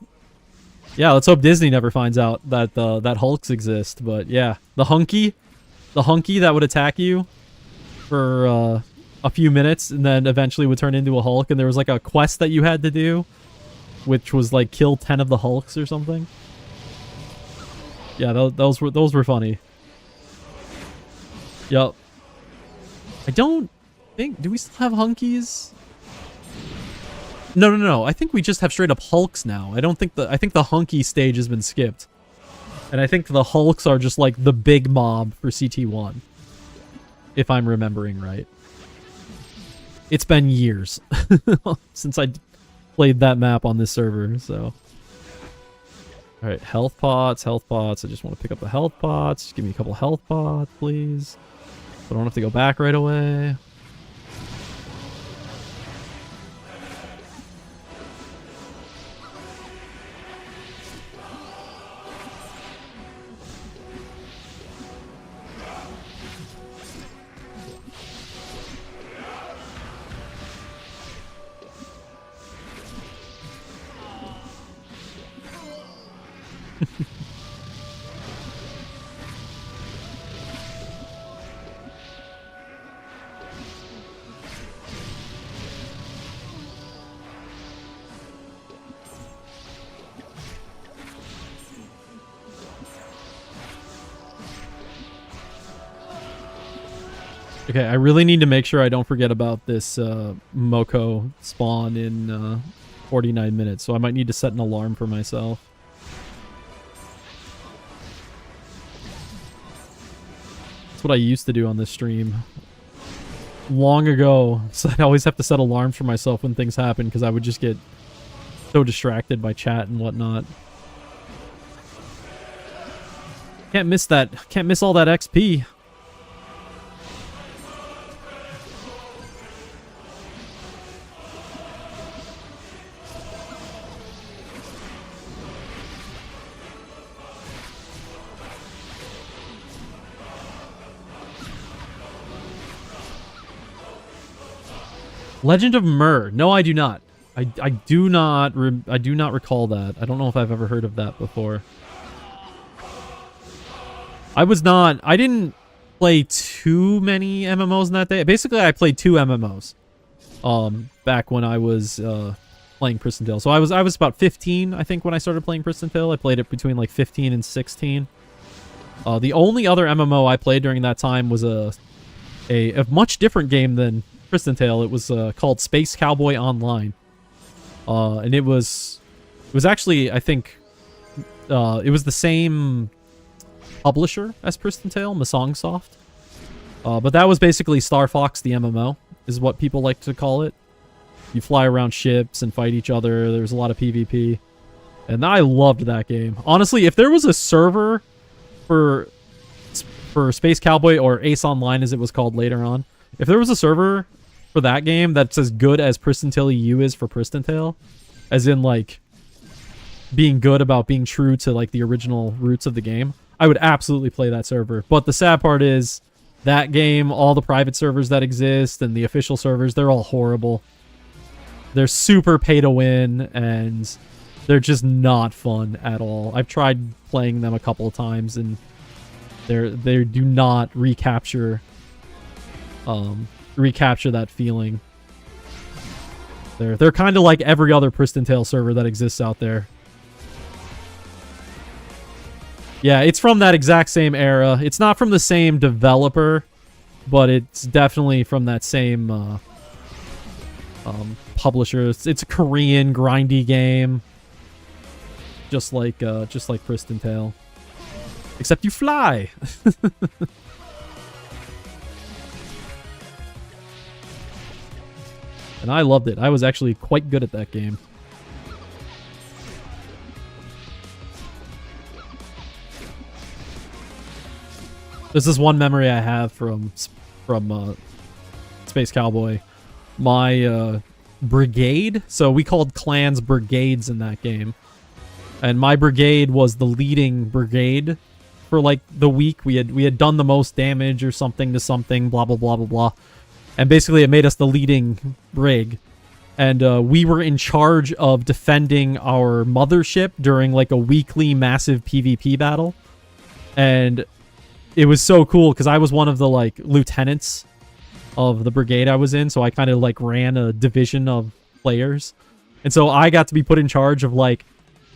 let's hope Disney never finds out that that Hulks exist. But yeah, the hunky that would attack you for a few minutes and then eventually would turn into a Hulk. And there was like a quest that you had to do, which was like kill 10 of the Hulks or something. Yeah, those were funny. Yup. I don't think... Do we still have hunkies? No. I think we just have straight up Hulks now. I think the hunky stage has been skipped. And I think the Hulks are just like the big mob for CT1. If I'm remembering right. It's been years since I played that map on this server, so... Alright, health pots. I just want to pick up the health pots. Just give me a couple health pots, please. So I don't have to go back right away. Okay, I really need to make sure I don't forget about this Moko spawn in 49 minutes, so I might need to set an alarm for myself. That's what I used to do on this stream long ago, so I'd always have to set alarms for myself when things happen, because I would just get so distracted by chat and whatnot. Can't miss that. Can't miss all that XP. Legend of Myrrh. No, I do not. I do not recall that. I don't know if I've ever heard of that before. I didn't play too many MMOs in that day. Basically, I played 2 MMOs back when I was playing Pristontale. So I was about 15, I think, when I started playing Pristontale. I played it between like 15 and 16. The only other MMO I played during that time was a much different game than Pristontale. It was called Space Cowboy Online. And it was actually, I think, it was the same publisher as Pristontale, Masongsoft. But that was basically Star Fox the MMO, is what people like to call it. You fly around ships and fight each other. There's a lot of PvP. And I loved that game. Honestly, if there was a server for Space Cowboy, or Ace Online as it was called later on, if there was a server for that game that's as good as Pristontale EU is for Pristontale, as in like being good about being true to like the original roots of the game, I would absolutely play that server. But the sad part is that game, all the private servers that exist and the official servers, they're all horrible. They're super pay to win, and they're just not fun at all. I've tried playing them a couple of times, and they do not recapture that feeling. They're kind of like every other Pristontale server that exists out there. Yeah, it's from that exact same era. It's not from the same developer, but it's definitely from that same publisher. It's a Korean grindy game, just like Pristontale, except you fly. And I loved it. I was actually quite good at that game. This is one memory I have from Space Cowboy. My brigade, so we called clans brigades in that game, and my brigade was the leading brigade for like the week. We had done the most damage or something to something, blah blah blah blah blah, and basically it made us the leading brig, and we were in charge of defending our mothership during like a weekly massive PvP battle. And it was so cool because I was one of the like lieutenants of the brigade I was in, so I kind of like ran a division of players, and so I got to be put in charge of like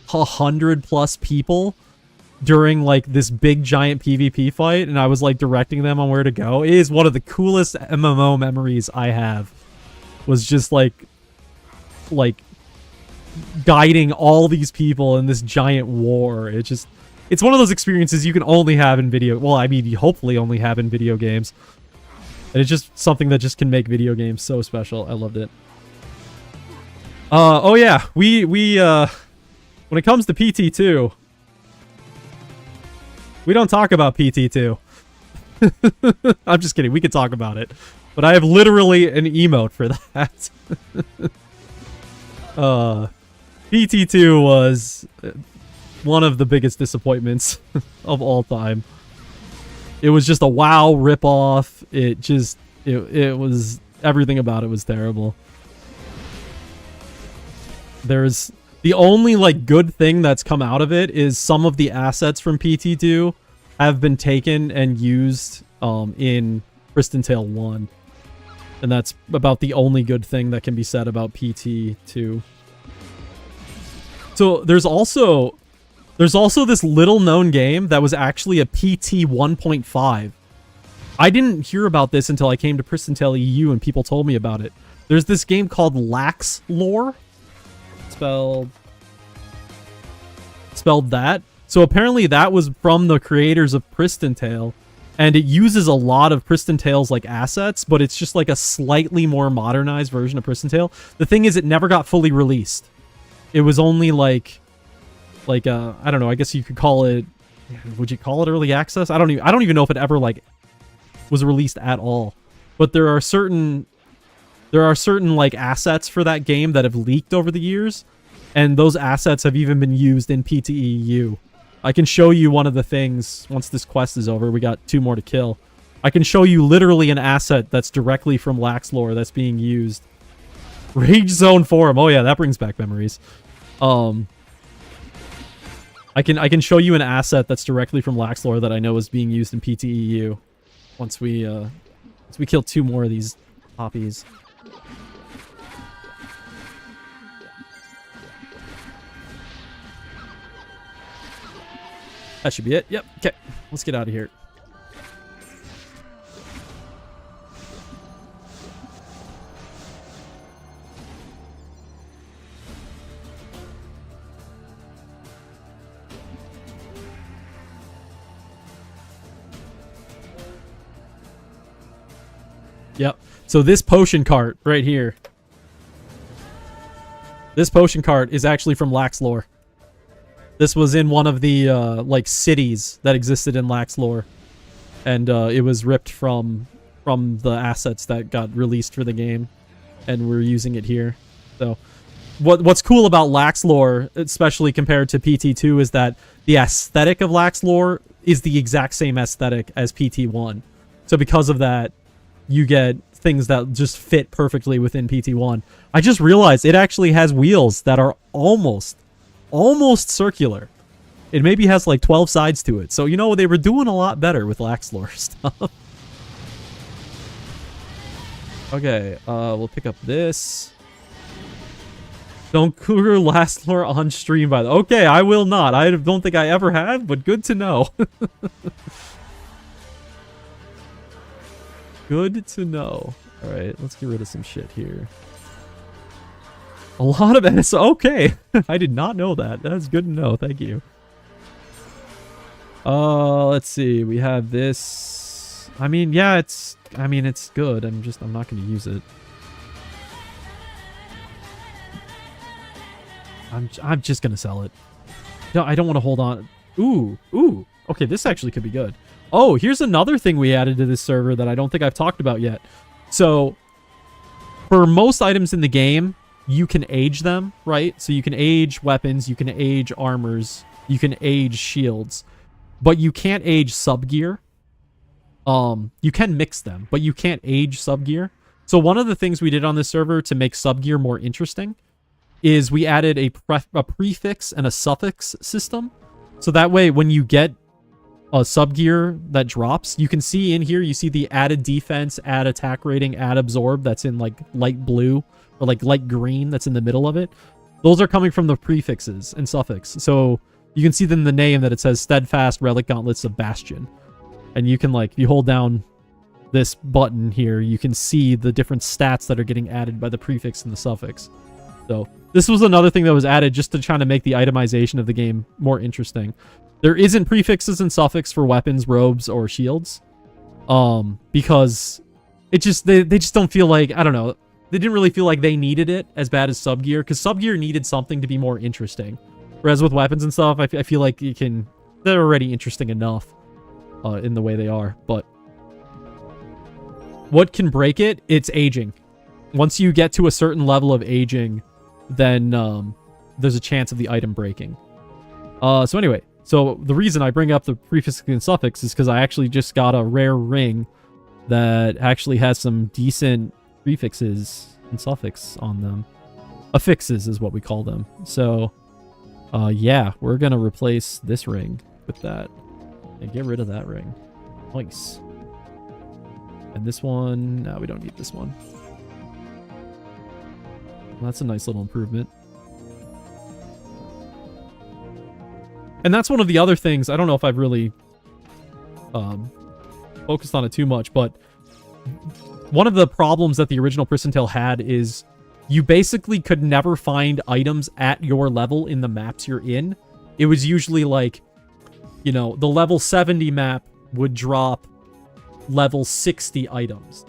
100+ people during like this big giant PvP fight, and I was like directing them on where to go. It is one of the coolest MMO memories I have, was just like guiding all these people in this giant war. It's one of those experiences you can only have in video. Well, I mean, you hopefully only have in video games. And it's just something that just can make video games so special. I loved it. Oh yeah, we when it comes to PT2, we don't talk about PT2. I'm just kidding. We can talk about it, but I have literally an emote for that. PT2 was one of the biggest disappointments of all time. It was just a WoW ripoff. It was, everything about it was terrible. There's the only like good thing that's come out of it is some of the assets from PT2 have been taken and used in Pristontale 1. And that's about the only good thing that can be said about PT2. So there's also this little known game that was actually a PT 1.5. I didn't hear about this until I came to Pristontale EU and people told me about it. There's this game called Lax Lore. Spelled that. So apparently that was from the creators of Pristontale, and it uses a lot of Pristontale's like assets, but it's just like a slightly more modernized version of Pristontale. The thing is, it never got fully released. It was only like I don't know, I guess you could call it, would you call it early access? I don't even know if it ever like was released at all. But there are certain like assets for that game that have leaked over the years, and those assets have even been used in PTEU. I can show you one of the things once this quest is over. We got 2 more to kill. I can show you literally an asset that's directly from Lax Lore that's being used. Rage Zone Forum. Oh yeah, that brings back memories. I can show you an asset that's directly from Lax Lore that I know is being used in PTEU. once we kill 2 more of these poppies. That should be it. Yep. Okay. Let's get out of here. Yep. So this potion cart right here. This potion cart is actually from Lax lore. This was in one of the like cities that existed in Lax lore, and it was ripped from the assets that got released for the game, and we're using it here. So what's cool about Lax lore, especially compared to PT2, is that the aesthetic of Lax lore is the exact same aesthetic as PT1. So because of that, you get things that just fit perfectly within PT1. I just realized it actually has wheels that are almost circular. It maybe has like 12 sides to it. So, you know, they were doing a lot better with Lax lore stuff. Okay, we'll pick up this. Don't Cougar Lax lore on stream, by the way. Okay, I will not. I don't think I ever have, but good to know. Good to know. Alright, let's get rid of some shit here. A lot of NS. Okay. I did not know that. That's good to know. Thank you. Let's see. We have this. I mean, yeah, it's good. I'm not going to use it. I'm just going to sell it. No, I don't want to hold on. Ooh. Okay, this actually could be good. Oh, here's another thing we added to this server that I don't think I've talked about yet. So, for most items in the game, you can age them, right? So you can age weapons, you can age armors, you can age shields, but you can't age subgear. You can mix them, but you can't age subgear. So one of the things we did on this server to make subgear more interesting is we added a prefix and a suffix system. So that way, when you get a subgear that drops, you can see in here, you see the added defense, add attack rating, add absorb that's in like light blue or like light green that's in the middle of it. Those are coming from the prefixes and suffix. So you can see in the name that it says Steadfast Relic Gauntlets of Bastion. And you can, like, if you hold down this button here, you can see the different stats that are getting added by the prefix and the suffix. So this was another thing that was added just to try to make the itemization of the game more interesting. There isn't prefixes and suffix for weapons, robes, or shields. Because it just they just don't feel like, I don't know, they didn't really feel like they needed it as bad as subgear, because subgear needed something to be more interesting. Whereas with weapons and stuff, I feel like they're already interesting enough in the way they are. But what can break it? It's aging. Once you get to a certain level of aging, then there's a chance of the item breaking. So anyway, so the reason I bring up the prefix and suffix is because I actually just got a rare ring that actually has some decent prefixes and suffix on them. Affixes is what we call them. So, yeah, we're going to replace this ring with that. And get rid of that ring. Nice. And this one, no, we don't need this one. Well, that's a nice little improvement. And that's one of the other things, I don't know if I've really focused on it too much, but one of the problems that the original Pristontale had is you basically could never find items at your level in the maps you're in. It was usually like, you know, the level 70 map would drop level 60 items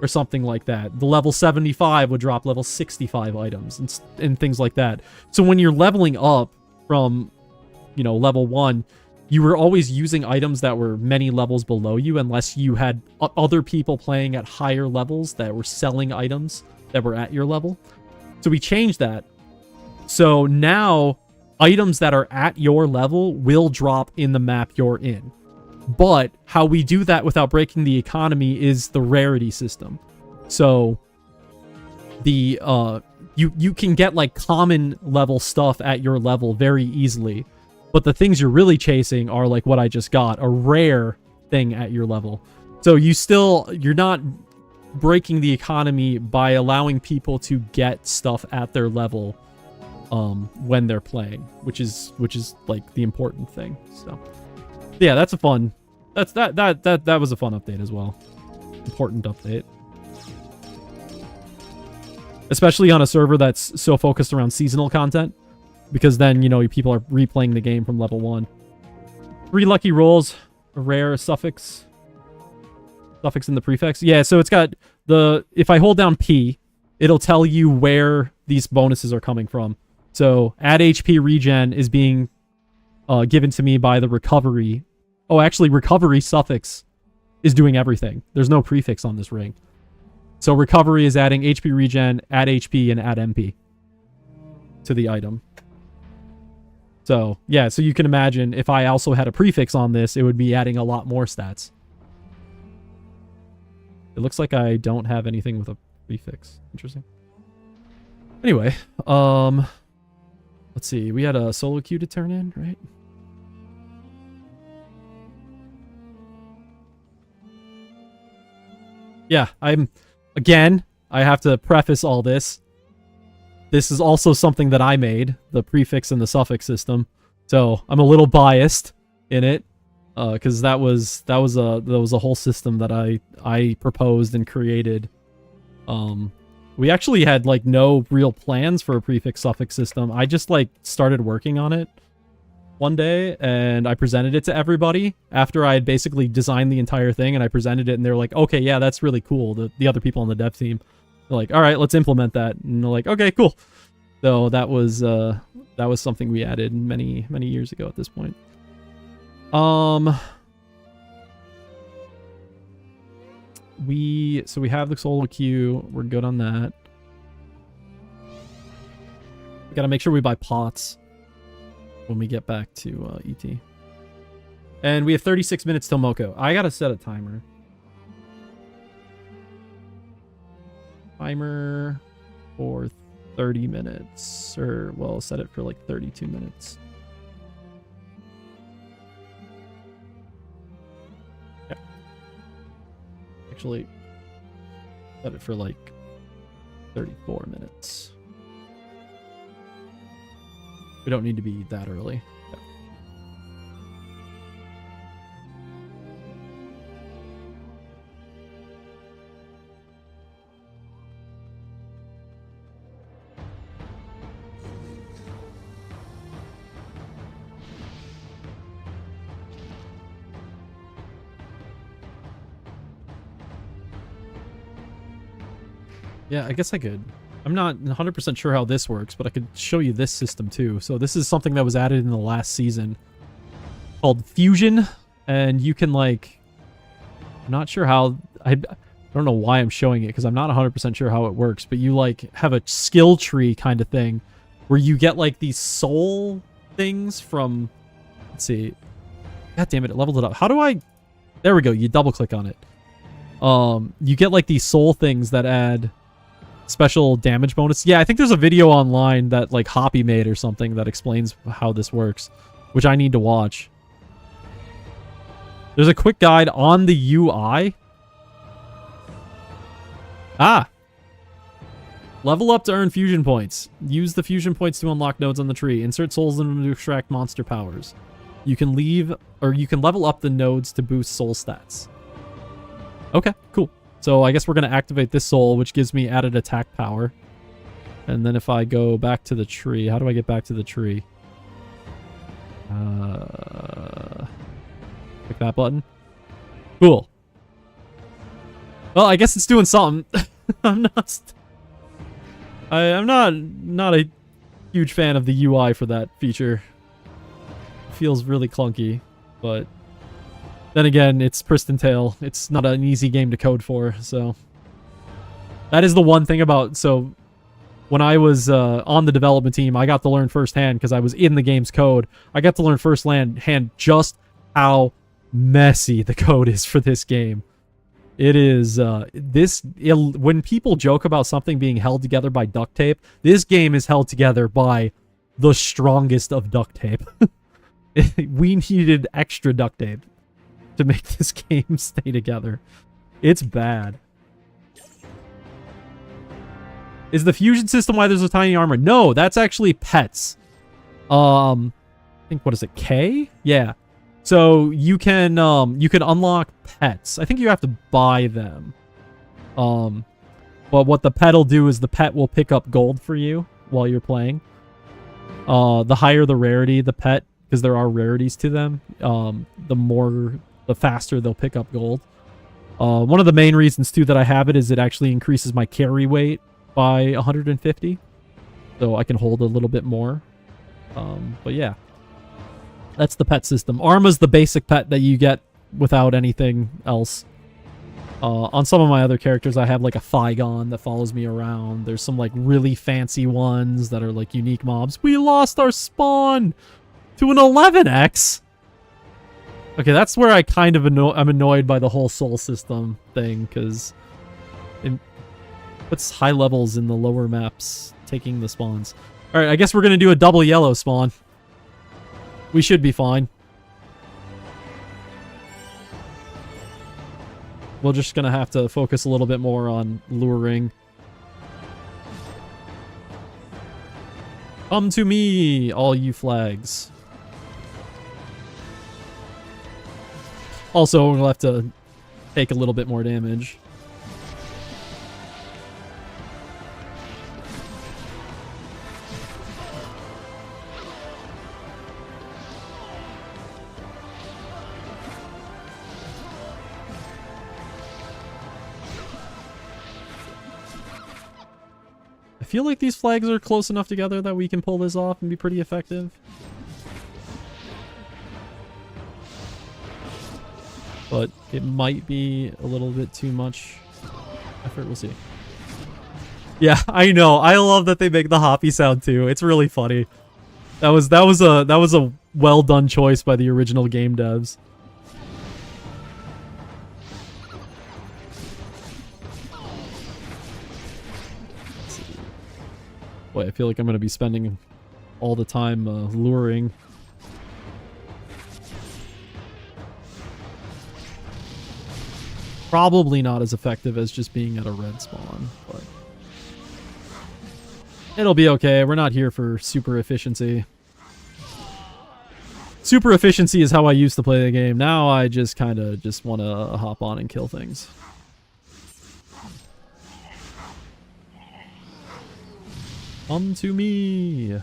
or something like that. The level 75 would drop level 65 items and things like that. So when you're leveling up from, you know, level 1, you were always using items that were many levels below you unless you had other people playing at higher levels that were selling items that were at your level. So we changed that. So now items that are at your level will drop in the map you're in. But how we do that without breaking the economy is the rarity system. So the you can get like common level stuff at your level very easily. But the things you're really chasing are like what I just got, a rare thing at your level. So you're not breaking the economy by allowing people to get stuff at their level when they're playing, which is like the important thing. So yeah, that was a fun update as well. Important update. Especially on a server that's so focused around seasonal content, because then, you know, people are replaying the game from level 1. 3 lucky rolls, a rare suffix in the prefix. Yeah, so it's got if I hold down P, it'll tell you where these bonuses are coming from. So add HP regen is being given to me by the recovery. Oh, actually, recovery suffix is doing everything. There's no prefix on this ring. So recovery is adding HP regen, add HP, and add MP to the item. So, yeah, so you can imagine if I also had a prefix on this, it would be adding a lot more stats. It looks like I don't have anything with a prefix. Interesting. Anyway, let's see. We had a solo queue to turn in, right? Yeah, again, I have to preface all this. This is also something that I made, the prefix and the suffix system. So I'm a little biased in it, because that was a whole system that I proposed and created. We actually had like no real plans for a prefix suffix system. I just like started working on it one day, and I presented it to everybody after I had basically designed the entire thing, and I presented it, and they're like, okay, yeah, that's really cool. The other people on the dev team, they're like, all right, let's implement that. And they're like, okay, cool. So that was something we added many years ago at this point. We have the solo queue. We're good on that. We gotta make sure we buy pots when we get back to ET. And we have 36 minutes till Moko. I gotta set a timer. Timer for 30 minutes. Or, well, set it for like 32 minutes. Yeah. Actually, set it for like 34 minutes. We don't need to be that early. Yeah, I guess I could. I'm not 100% sure how this works, but I could show you this system too. So this is something that was added in the last season called Fusion, and you can like, I'm not sure how, I don't know why I'm showing it because I'm not 100% sure how it works, but you like have a skill tree kind of thing where you get like these soul things from, let's see, god damn it, it leveled it up. How do I, there we go, you double click on it. You get like these soul things that add special damage bonus. Yeah, I think there's a video online that like Hoppy made or something that explains how this works, which I need to watch. There's a quick guide on the UI. Ah. Level up to earn fusion points. Use the fusion points to unlock nodes on the tree. Insert souls in them to extract monster powers. You can level up the nodes to boost soul stats. Okay, cool. So I guess we're going to activate this soul, which gives me added attack power. And then if I go back to the tree, how do I get back to the tree? Click that button. Cool. Well, I guess it's doing something. I'm not a huge fan of the UI for that feature. It feels really clunky, but then again, it's Pristontale. It's not an easy game to code for, so that is the one thing about. So when I was on the development team, I got to learn firsthand because I was in the game's code. I got to learn firsthand just how messy the code is for this game. It is when people joke about something being held together by duct tape, this game is held together by the strongest of duct tape. We needed extra duct tape. to make this game stay together. It's bad. Is the fusion system why there's a tiny armor? No, that's actually pets. I think, what is it, K? Yeah. So you can unlock pets. I think you have to buy them. But what the pet will do is the pet will pick up gold for you while you're playing. The higher the rarity the pet, because there are rarities to them, the faster they'll pick up gold. One of the main reasons too that I have it is it actually increases my carry weight by 150, so I can hold a little bit more. But yeah, that's the pet system. Arma's the basic pet that you get without anything else. On some of my other characters, I have like a Flygon that follows me around. There's some like really fancy ones that are like unique mobs. We lost our spawn to an 11x. Okay, that's where I kind of I'm annoyed by the whole soul system thing, because it puts high levels in the lower maps taking the spawns. All right, I guess we're gonna do a double yellow spawn. We should be fine. We're just gonna have to focus a little bit more on luring. Come to me, all you flags. Also, we'll have to take a little bit more damage. I feel like these flags are close enough together that we can pull this off and be pretty effective. But it might be a little bit too much effort. We'll see. Yeah, I know. I love that they make the hoppy sound too. It's really funny. That was a well done choice by the original game devs. Boy, I feel like I'm going to be spending all the time luring. Probably not as effective as just being at a red spawn, but it'll be okay. We're not here for super efficiency. Super efficiency is how I used to play the game. Now I just kind of just want to hop on and kill things. Come to me.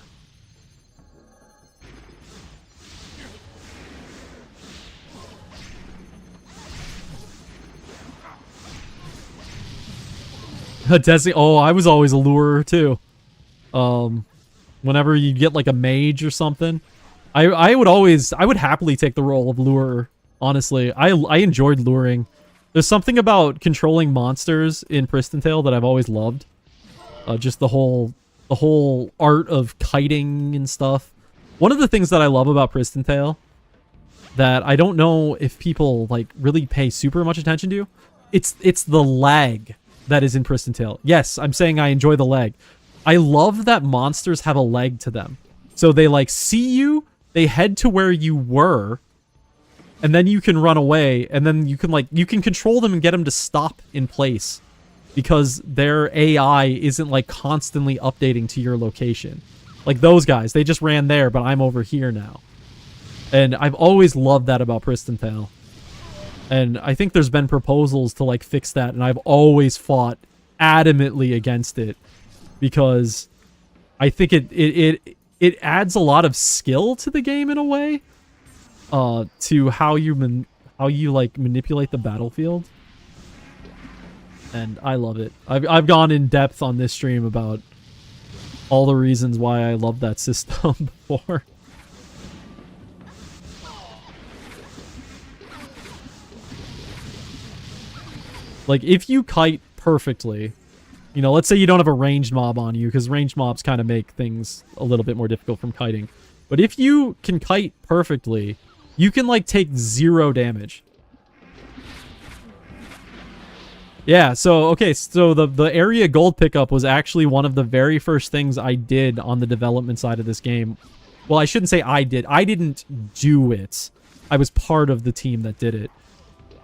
Oh, I was always a lurer too. Whenever you get like a mage or something, I would happily take the role of lurer. Honestly, I enjoyed luring. There's something about controlling monsters in Pristontale that I've always loved. Just the whole art of kiting and stuff. One of the things that I love about Pristontale that I don't know if people like really pay super much attention to, it's the lag that is in Pristontale. Yes, I'm saying I enjoy the lag. I love that monsters have a leg to them. So they like see you, they head to where you were, and then you can run away, and then you can control them and get them to stop in place because their AI isn't like constantly updating to your location. Like those guys, they just ran there, but I'm over here now. And I've always loved that about Pristontale. And I think there's been proposals to like fix that, and I've always fought adamantly against it because I think it adds a lot of skill to the game in a way, to how you like manipulate the battlefield. And I love it. I've gone in depth on this stream about all the reasons why I love that system before. Like, if you kite perfectly, you know, let's say you don't have a ranged mob on you, because ranged mobs kind of make things a little bit more difficult from kiting. But if you can kite perfectly, you can, like, take 0 damage. Yeah, so, okay, so the area gold pickup was actually one of the very first things I did on the development side of this game. Well, I shouldn't say I did. I didn't do it. I was part of the team that did it.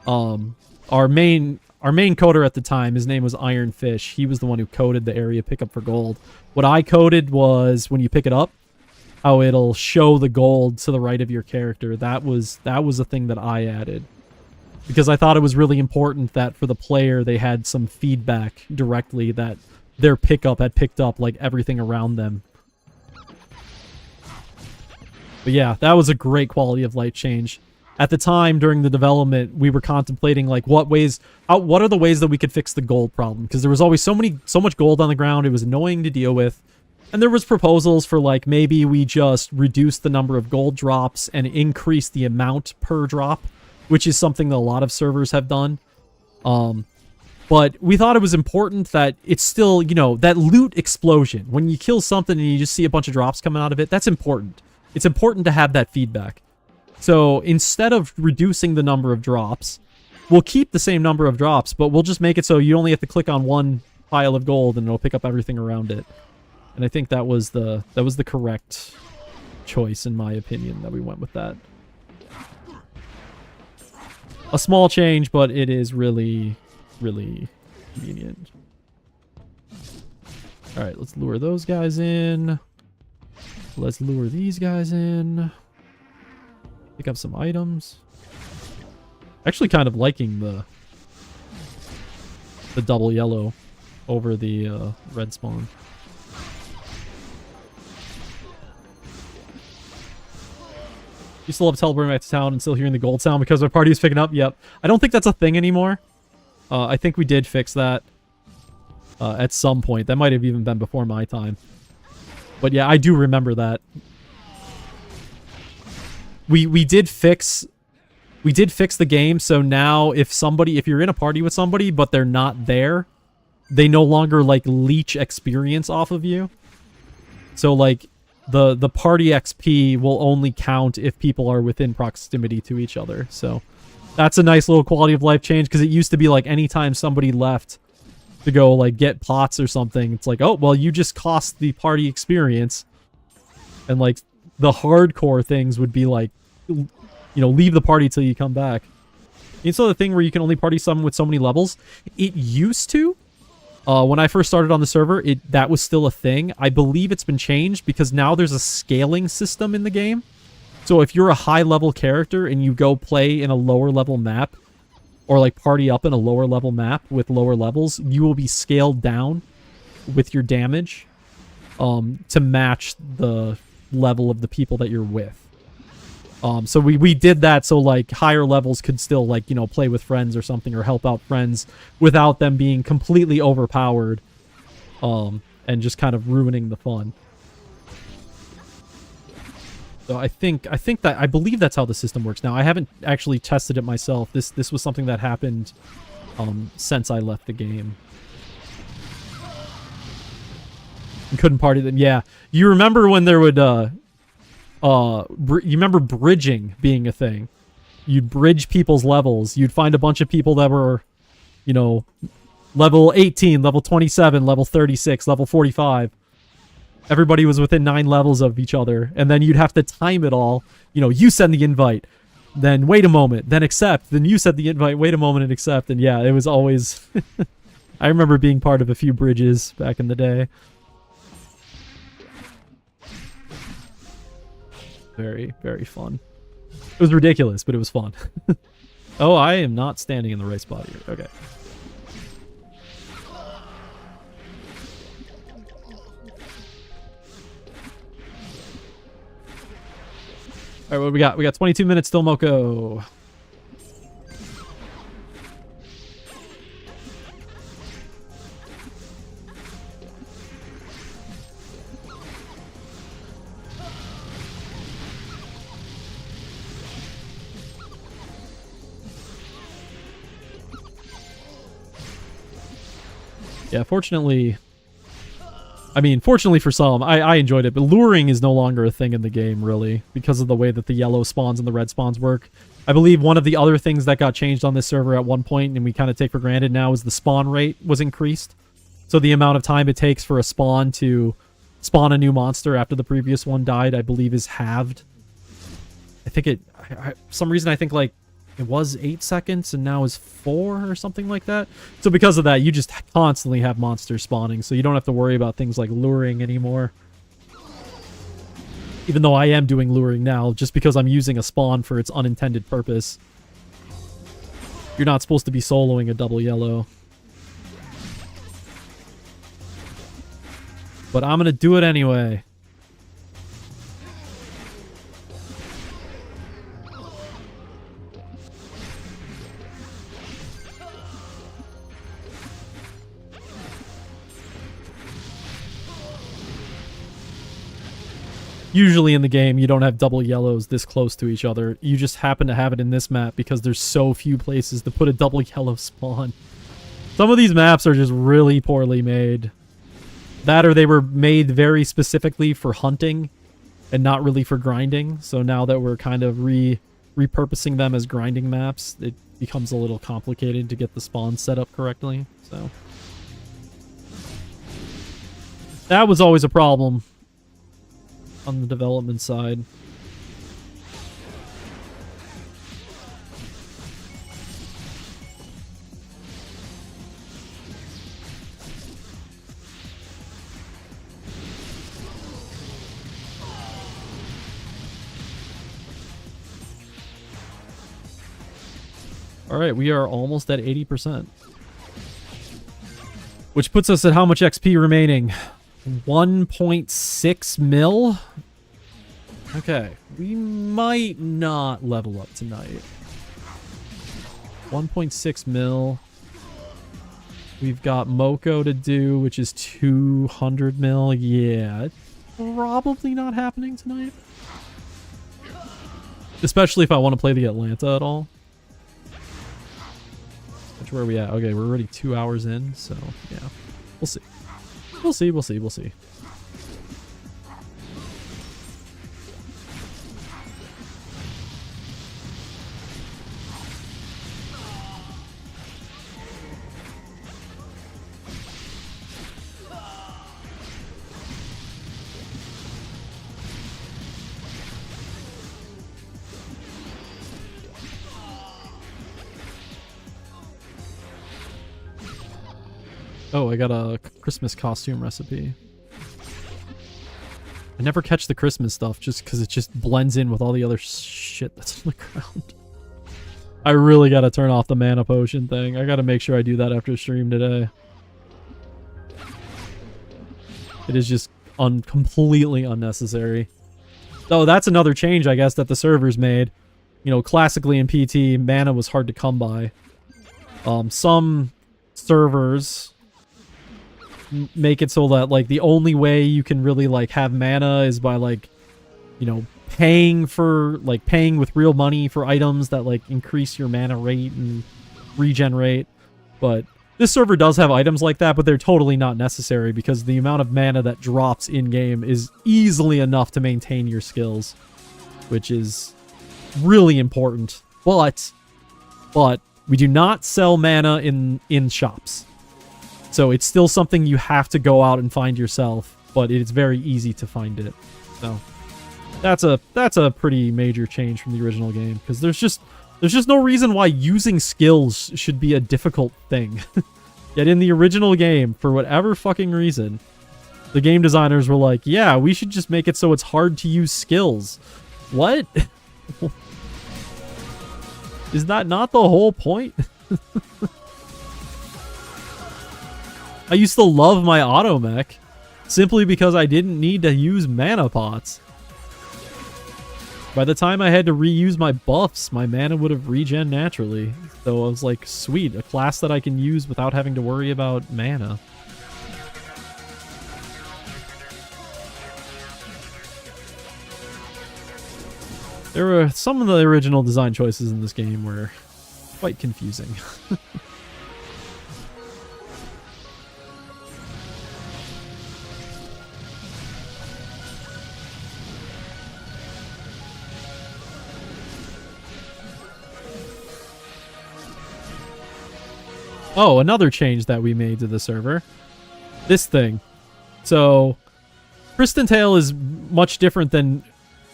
Our main coder at the time, his name was Ironfish. He was the one who coded the area pickup for gold. What I coded was when you pick it up, how it'll show the gold to the right of your character. That was a thing that I added. Because I thought it was really important that for the player they had some feedback directly that their pickup had picked up like everything around them. But yeah, that was a great quality of life change. At the time during the development, we were contemplating like what are the ways that we could fix the gold problem, because there was always so much gold on the ground. It was annoying to deal with. And there was proposals for like maybe we just reduce the number of gold drops and increase the amount per drop, which is something that a lot of servers have done. But we thought it was important that it's still, you know, that loot explosion. When you kill something and you just see a bunch of drops coming out of it, that's important. It's important to have that feedback. So instead of reducing the number of drops, we'll keep the same number of drops, but we'll just make it so you only have to click on one pile of gold and it'll pick up everything around it. And I think that was the correct choice, in my opinion, that we went with that. A small change, but it is really, really convenient. Alright, let's lure those guys in. Let's lure these guys in. Pick up some items. Actually kind of liking the double yellow over the red spawn. You still have teleporting back to town and still hearing the gold sound because our party is picking up? Yep. I don't think that's a thing anymore. I think we did fix that at some point. That might have even been before my time. But yeah, I do remember that. We did fix the game, so now if you're in a party with somebody but they're not there, they no longer like leech experience off of you. So like the party XP will only count if people are within proximity to each other. So that's a nice little quality of life change, because it used to be like anytime somebody left to go like get pots or something, it's like, oh, well, you just cost the party experience. And like the hardcore things would be like, you know, leave the party till you come back. It's the thing where you can only party someone with so many levels. It used to. When I first started on the server, that was still a thing. I believe it's been changed because now there's a scaling system in the game. So if you're a high-level character and you go play in a lower-level map, or like party up in a lower-level map with lower levels, you will be scaled down with your damage to match the level of the people that you're with. So we did that so like higher levels could still like, you know, play with friends or something, or help out friends without them being completely overpowered and just kind of ruining the fun. So I believe that's how the system works now. I haven't actually tested it myself. This was something that happened since I left the game. You couldn't party them. Yeah. You remember when there would you remember bridging being a thing? You'd bridge people's levels. You'd find a bunch of people that were, you know, level 18, level 27, level 36, level 45. Everybody was within 9 levels of each other. And then you'd have to time it all. You know, you send the invite, then wait a moment, then accept. Then you send the invite, wait a moment, and accept. And yeah, it was always... I remember being part of a few bridges back in the day. Very, very fun. It was ridiculous, but it was fun. Oh, I am not standing in the right spot here. Okay. All right, what do we got? We got 22 minutes still, Moko. Yeah, fortunately... I mean, fortunately for some, I enjoyed it, but luring is no longer a thing in the game, really, because of the way that the yellow spawns and the red spawns work. I believe one of the other things that got changed on this server at one point, and we kind of take for granted now, is the spawn rate was increased. So the amount of time it takes for a spawn to spawn a new monster after the previous one died, I believe, is halved. I think for some reason, I think, like, It was 8 seconds and now is 4 or something like that. So because of that, you just constantly have monsters spawning, so you don't have to worry about things like luring anymore. Even though I am doing luring now, just because I'm using a spawn for its unintended purpose. You're not supposed to be soloing a double yellow. But I'm gonna do it anyway. Usually in the game, you don't have double yellows this close to each other. You just happen to have it in this map because there's so few places to put a double yellow spawn. Some of these maps are just really poorly made. That or they were made very specifically for hunting and not really for grinding. So now that we're kind of repurposing them as grinding maps, it becomes a little complicated to get the spawn set up correctly. So that was always a problem on the development side. Alright, we are almost at 80%. Which puts us at how much XP remaining? 1.6 mil? Okay, we might not level up tonight. 1.6 mil. We've got Moko to do, which is 200 mil. Yeah, it's probably not happening tonight. Especially if I want to play the Atalanta at all. Which, where are we at? Okay, we're already 2 hours in, so yeah. We'll see. We'll see, we'll see, we'll see. Oh, I got a Christmas costume recipe. I never catch the Christmas stuff just because it just blends in with all the other shit that's on the ground. I really gotta turn off the mana potion thing. I gotta make sure I do that after stream today. It is just completely unnecessary. Oh, that's another change, I guess, that the servers made. You know, classically in PT, mana was hard to come by. Some servers make it so that, like, the only way you can really, like, have mana is by, like, you know, paying with real money for items that, like, increase your mana rate and regen rate. But this server does have items like that, but they're totally not necessary because the amount of mana that drops in-game is easily enough to maintain your skills, which is really important. But we do not sell mana in shops. So it's still something you have to go out and find yourself, but it's very easy to find it. So that's a pretty major change from the original game, because there's just no reason why using skills should be a difficult thing. Yet in the original game, for whatever fucking reason, the game designers were like, yeah, we should just make it so it's hard to use skills. What? Is that not the whole point? I used to love my auto mech simply because I didn't need to use mana pots. By the time I had to reuse my buffs, my mana would have regen naturally. So I was like, sweet, a class that I can use without having to worry about mana. There were some of the original design choices in this game were quite confusing. Oh, another change that we made to the server. This thing. So, Pristontale is much different than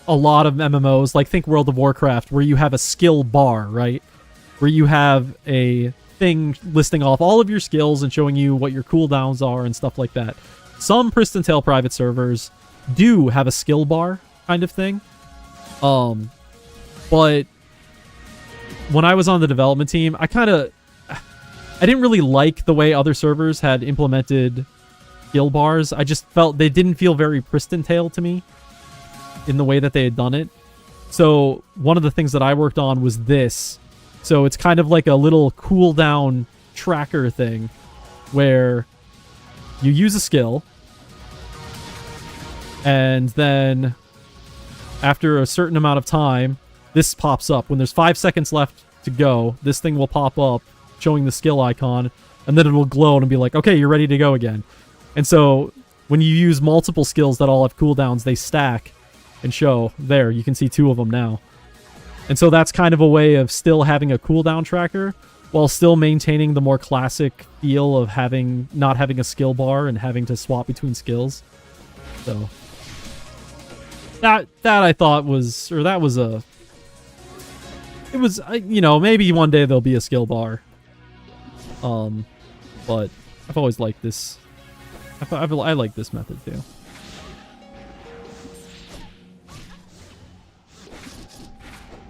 a lot of MMOs. Like, think World of Warcraft, where you have a skill bar, right? where you have a thing listing off all of your skills and showing you what your cooldowns are and stuff like that. Some Pristontale private servers do have a skill bar kind of thing. But when I was on the development team, I didn't really like the way other servers had implemented skill bars. I just felt they didn't feel very Pristontale to me in the way that they had done it. So one of the things that I worked on was this. So it's kind of like a little cooldown tracker thing where you use a skill and then after a certain amount of time, this pops up. When there's 5 seconds left to go, this thing will pop up showing the skill icon, and then it will glow and be like, okay, you're ready to go again. And so when you use multiple skills that all have cooldowns, they stack and show. There, you can see 2 of them now. And so that's kind of a way of still having a cooldown tracker while still maintaining the more classic feel of not having a skill bar and having to swap between skills. So that I thought was, or that was a, it was, you know, maybe one day there'll be a skill bar. But I've always liked this. I like this method too.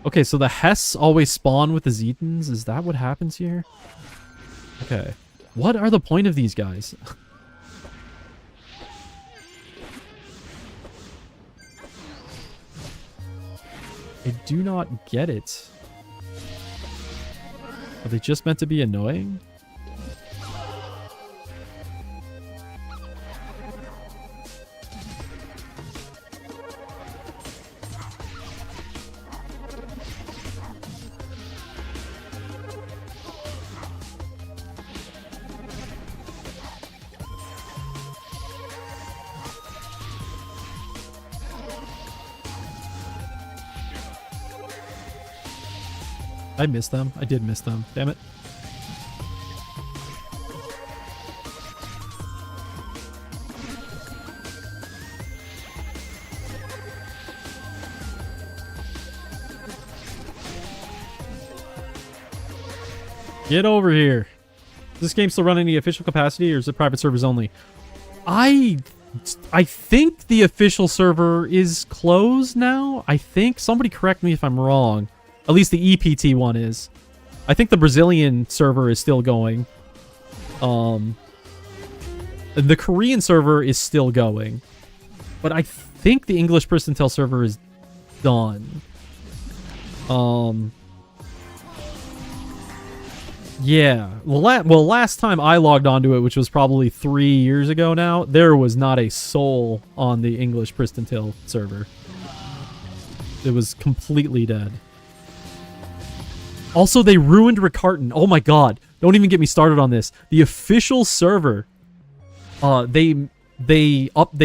Okay, so the Hess always spawn with the Zetans? Is that what happens here? Okay. What are the point of these guys? I do not get it. Are they just meant to be annoying? I missed them. I did miss them. Damn it. Get over here. Is this game still running the official capacity, or is it private servers only? I think the official server is closed now. I think. Somebody correct me if I'm wrong. At least the EPT one is. I think the Brazilian server is still going. The Korean server is still going. But I think the English Pristontale server is done. Yeah. Well, last time I logged onto it, which was probably 3 years ago now, there was not a soul on the English Pristontale server. It was completely dead. Also, they ruined Riccarton. Oh my god. Don't even get me started on this. The official server, they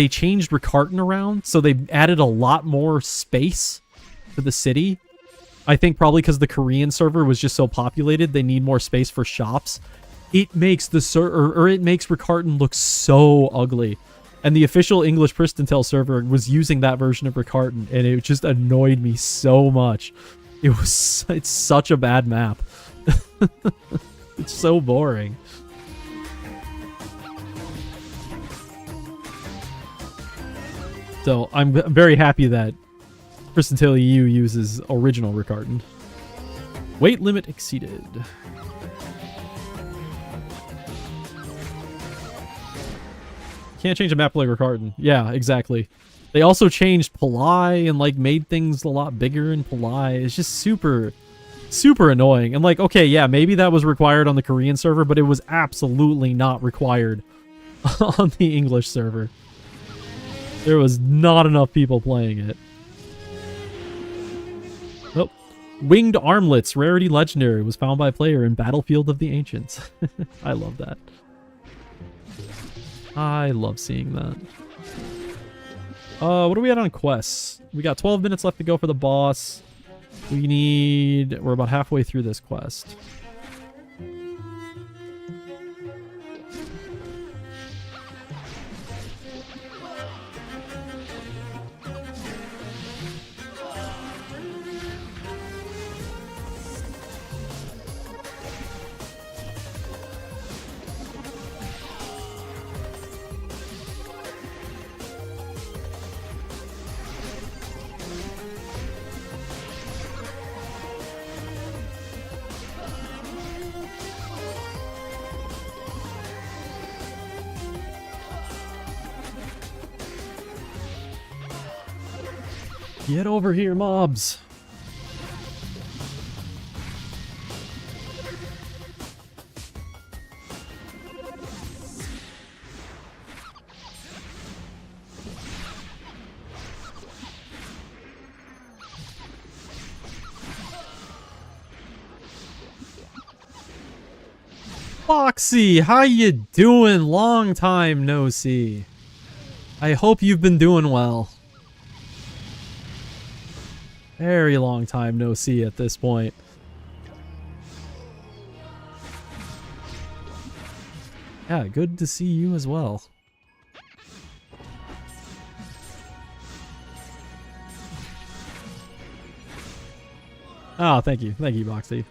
changed Riccarton around, so they added a lot more space to the city. I think probably because the Korean server was just so populated, they need more space for shops. It makes the it makes Riccarton look so ugly. And the official English Pristontale server was using that version of Riccarton, and it just annoyed me so much. It's such a bad map. It's so boring. So I'm very happy that Pristontale EU uses original Riccarton. Weight limit exceeded. Can't change a map like Riccarton. Yeah, exactly. They also changed Palai and, like, made things a lot bigger in Palai. It's just super, super annoying. And, like, okay, yeah, maybe that was required on the Korean server, but it was absolutely not required on the English server. There was not enough people playing it. Oh, Winged Armlets, rarity legendary, was found by player in Battlefield of the Ancients. I love that. I love seeing that. What are we at on quests? We got 12 minutes left to go for the boss. We're about halfway through this quest. Get over here, mobs. Foxy, how you doing? Long time no see. I hope you've been doing well. Very long time no see at this point. Yeah, good to see you as well. Oh, thank you, Boxy.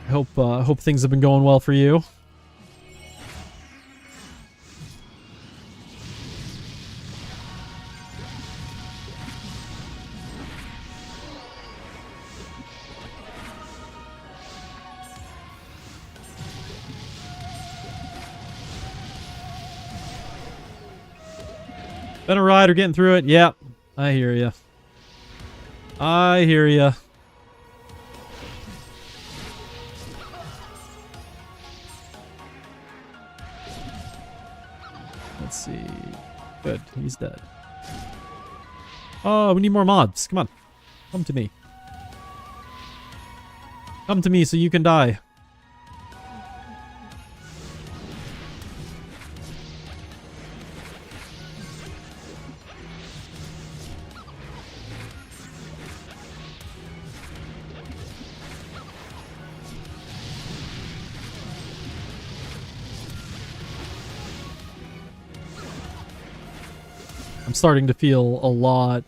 I hope things have been going well for you. Been a rider getting through it. Yep, I hear ya. I hear ya. Let's see. Good, he's dead. Oh, we need more mobs. Come on. Come to me. Come to me so you can die. I'm starting to feel a lot.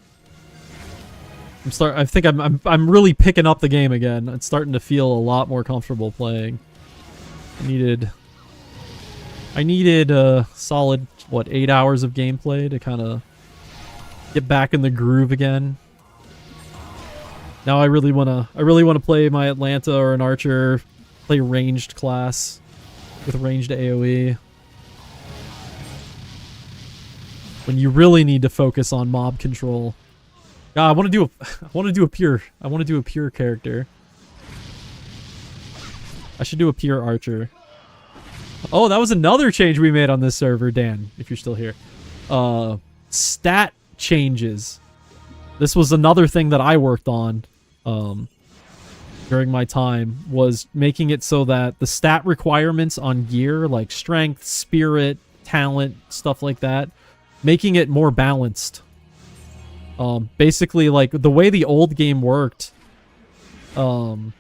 I think I'm really picking up the game again. It's starting to feel a lot more comfortable playing. I needed a solid, what, 8 hours of gameplay to kind of get back in the groove again. Now I really wanna play my Atalanta or an archer, play ranged class with ranged AoE. When you really need to focus on mob control. I want to do a pure character. I should do a pure archer. Oh, that was another change we made on this server, Dan, if you're still here. Stat changes. This was another thing that I worked on during my time, was making it so that the stat requirements on gear, like strength, spirit, talent, stuff like that, making it more balanced. Basically, like, the way the old game worked, certain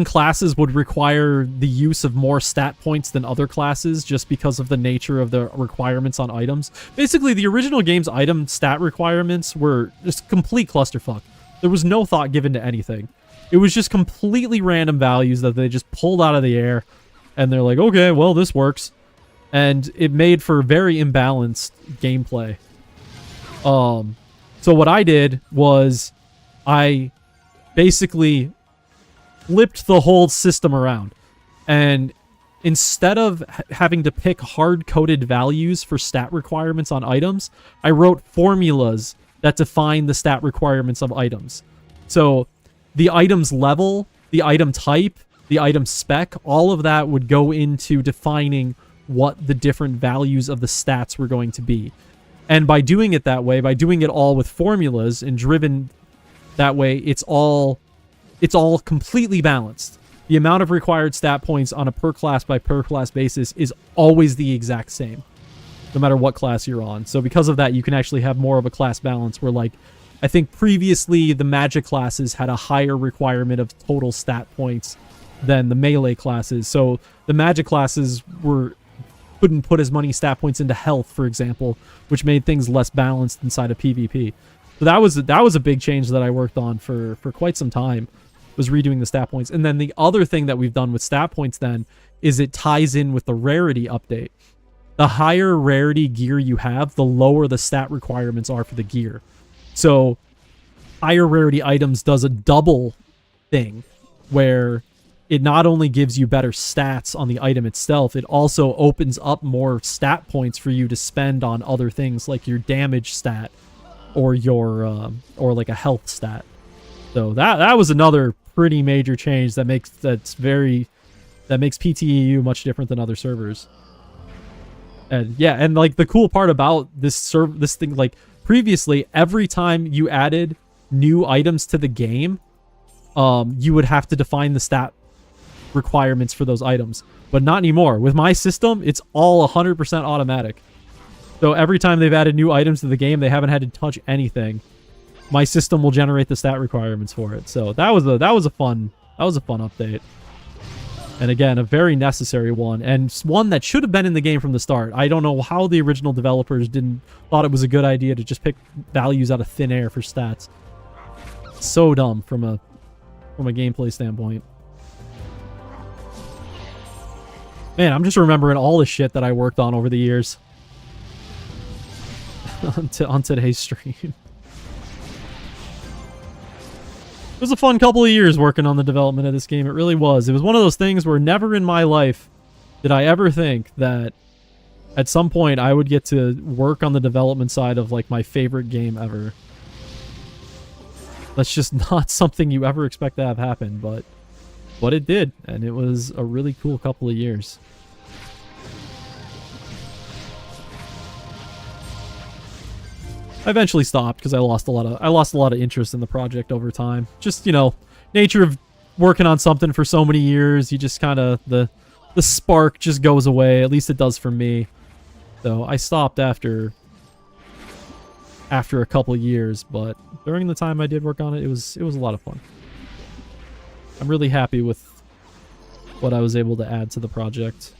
classes would require the use of more stat points than other classes just because of the nature of the requirements on items. Basically, the original game's item stat requirements were just complete clusterfuck. There was no thought given to anything. It was just completely random values that they just pulled out of the air, and they're like, okay, well, this works. And it made for very imbalanced gameplay. So what I did was I basically flipped the whole system around. And instead of having to pick hard-coded values for stat requirements on items, I wrote formulas that define the stat requirements of items. So the item's level, the item type, the item spec, all of that would go into defining what the different values of the stats were going to be. And by doing it that way, by doing it all with formulas and driven that way, it's all completely balanced. The amount of required stat points on a per class by per class basis is always the exact same, no matter what class you're on. So because of that, you can actually have more of a class balance where, like, I think previously the magic classes had a higher requirement of total stat points than the melee classes. So the magic classes couldn't put as many stat points into health, for example, which made things less balanced inside of PvP. So that was a big change that I worked on for quite some time, was redoing the stat points. And then the other thing that we've done with stat points then is it ties in with the rarity update. The higher rarity gear you have, the lower the stat requirements are for the gear. So higher rarity items does a double thing where it not only gives you better stats on the item itself, it also opens up more stat points for you to spend on other things like your damage stat or your or like a health stat. So that was another pretty major change that makes PTEU much different than other servers. And yeah, and like the cool part about this thing, like previously, every time you added new items to the game, you would have to define the stat requirements for those items. But not anymore. With my system, it's all 100% automatic. So every time they've added new items to the game, they haven't had to touch anything. My system will generate the stat requirements for it. So that was a fun update. And again, a very necessary one, and one that should have been in the game from the start. I don't know how the original developers thought it was a good idea to just pick values out of thin air for stats. So dumb from a gameplay standpoint. Man, I'm just remembering all the shit that I worked on over the years on today's stream. It was a fun couple of years working on the development of this game. It really was. It was one of those things where never in my life did I ever think that at some point I would get to work on the development side of like my favorite game ever. That's just not something you ever expect to have happen, but it did, and it was a really cool couple of years. I eventually stopped because I lost a lot of interest in the project over time. Just, you know, nature of working on something for so many years, you just kind of the spark just goes away. At least it does for me. So I stopped after a couple of years, but during the time I did work on it, it was a lot of fun. I'm really happy with what I was able to add to the project.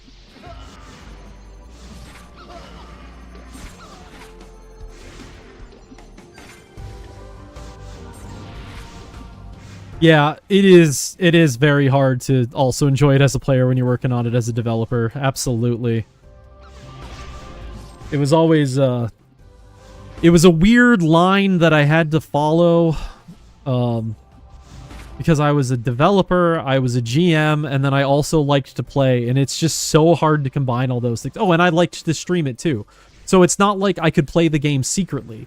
Yeah, it is very hard to also enjoy it as a player when you're working on it as a developer. Absolutely. It was always it was a weird line that I had to follow because I was a developer, I was a GM, and then I also liked to play, and it's just so hard to combine all those things. Oh, and I liked to stream it too. So it's not like I could play the game secretly.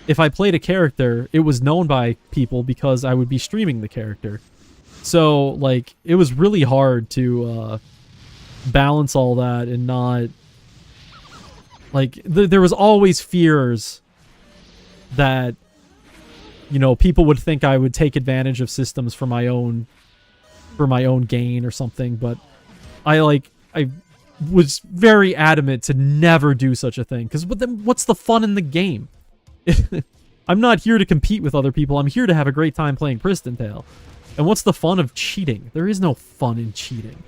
If I played a character, it was known by people because I would be streaming the character. So, like, it was really hard to balance all that and not... Like, there was always fears that, you know, people would think I would take advantage of systems for my own gain or something, but I was very adamant to never do such a thing, because what's the fun in the game? I'm not here to compete with other people. I'm here to have a great time playing Pristontale. And what's the fun of cheating? There is no fun in cheating.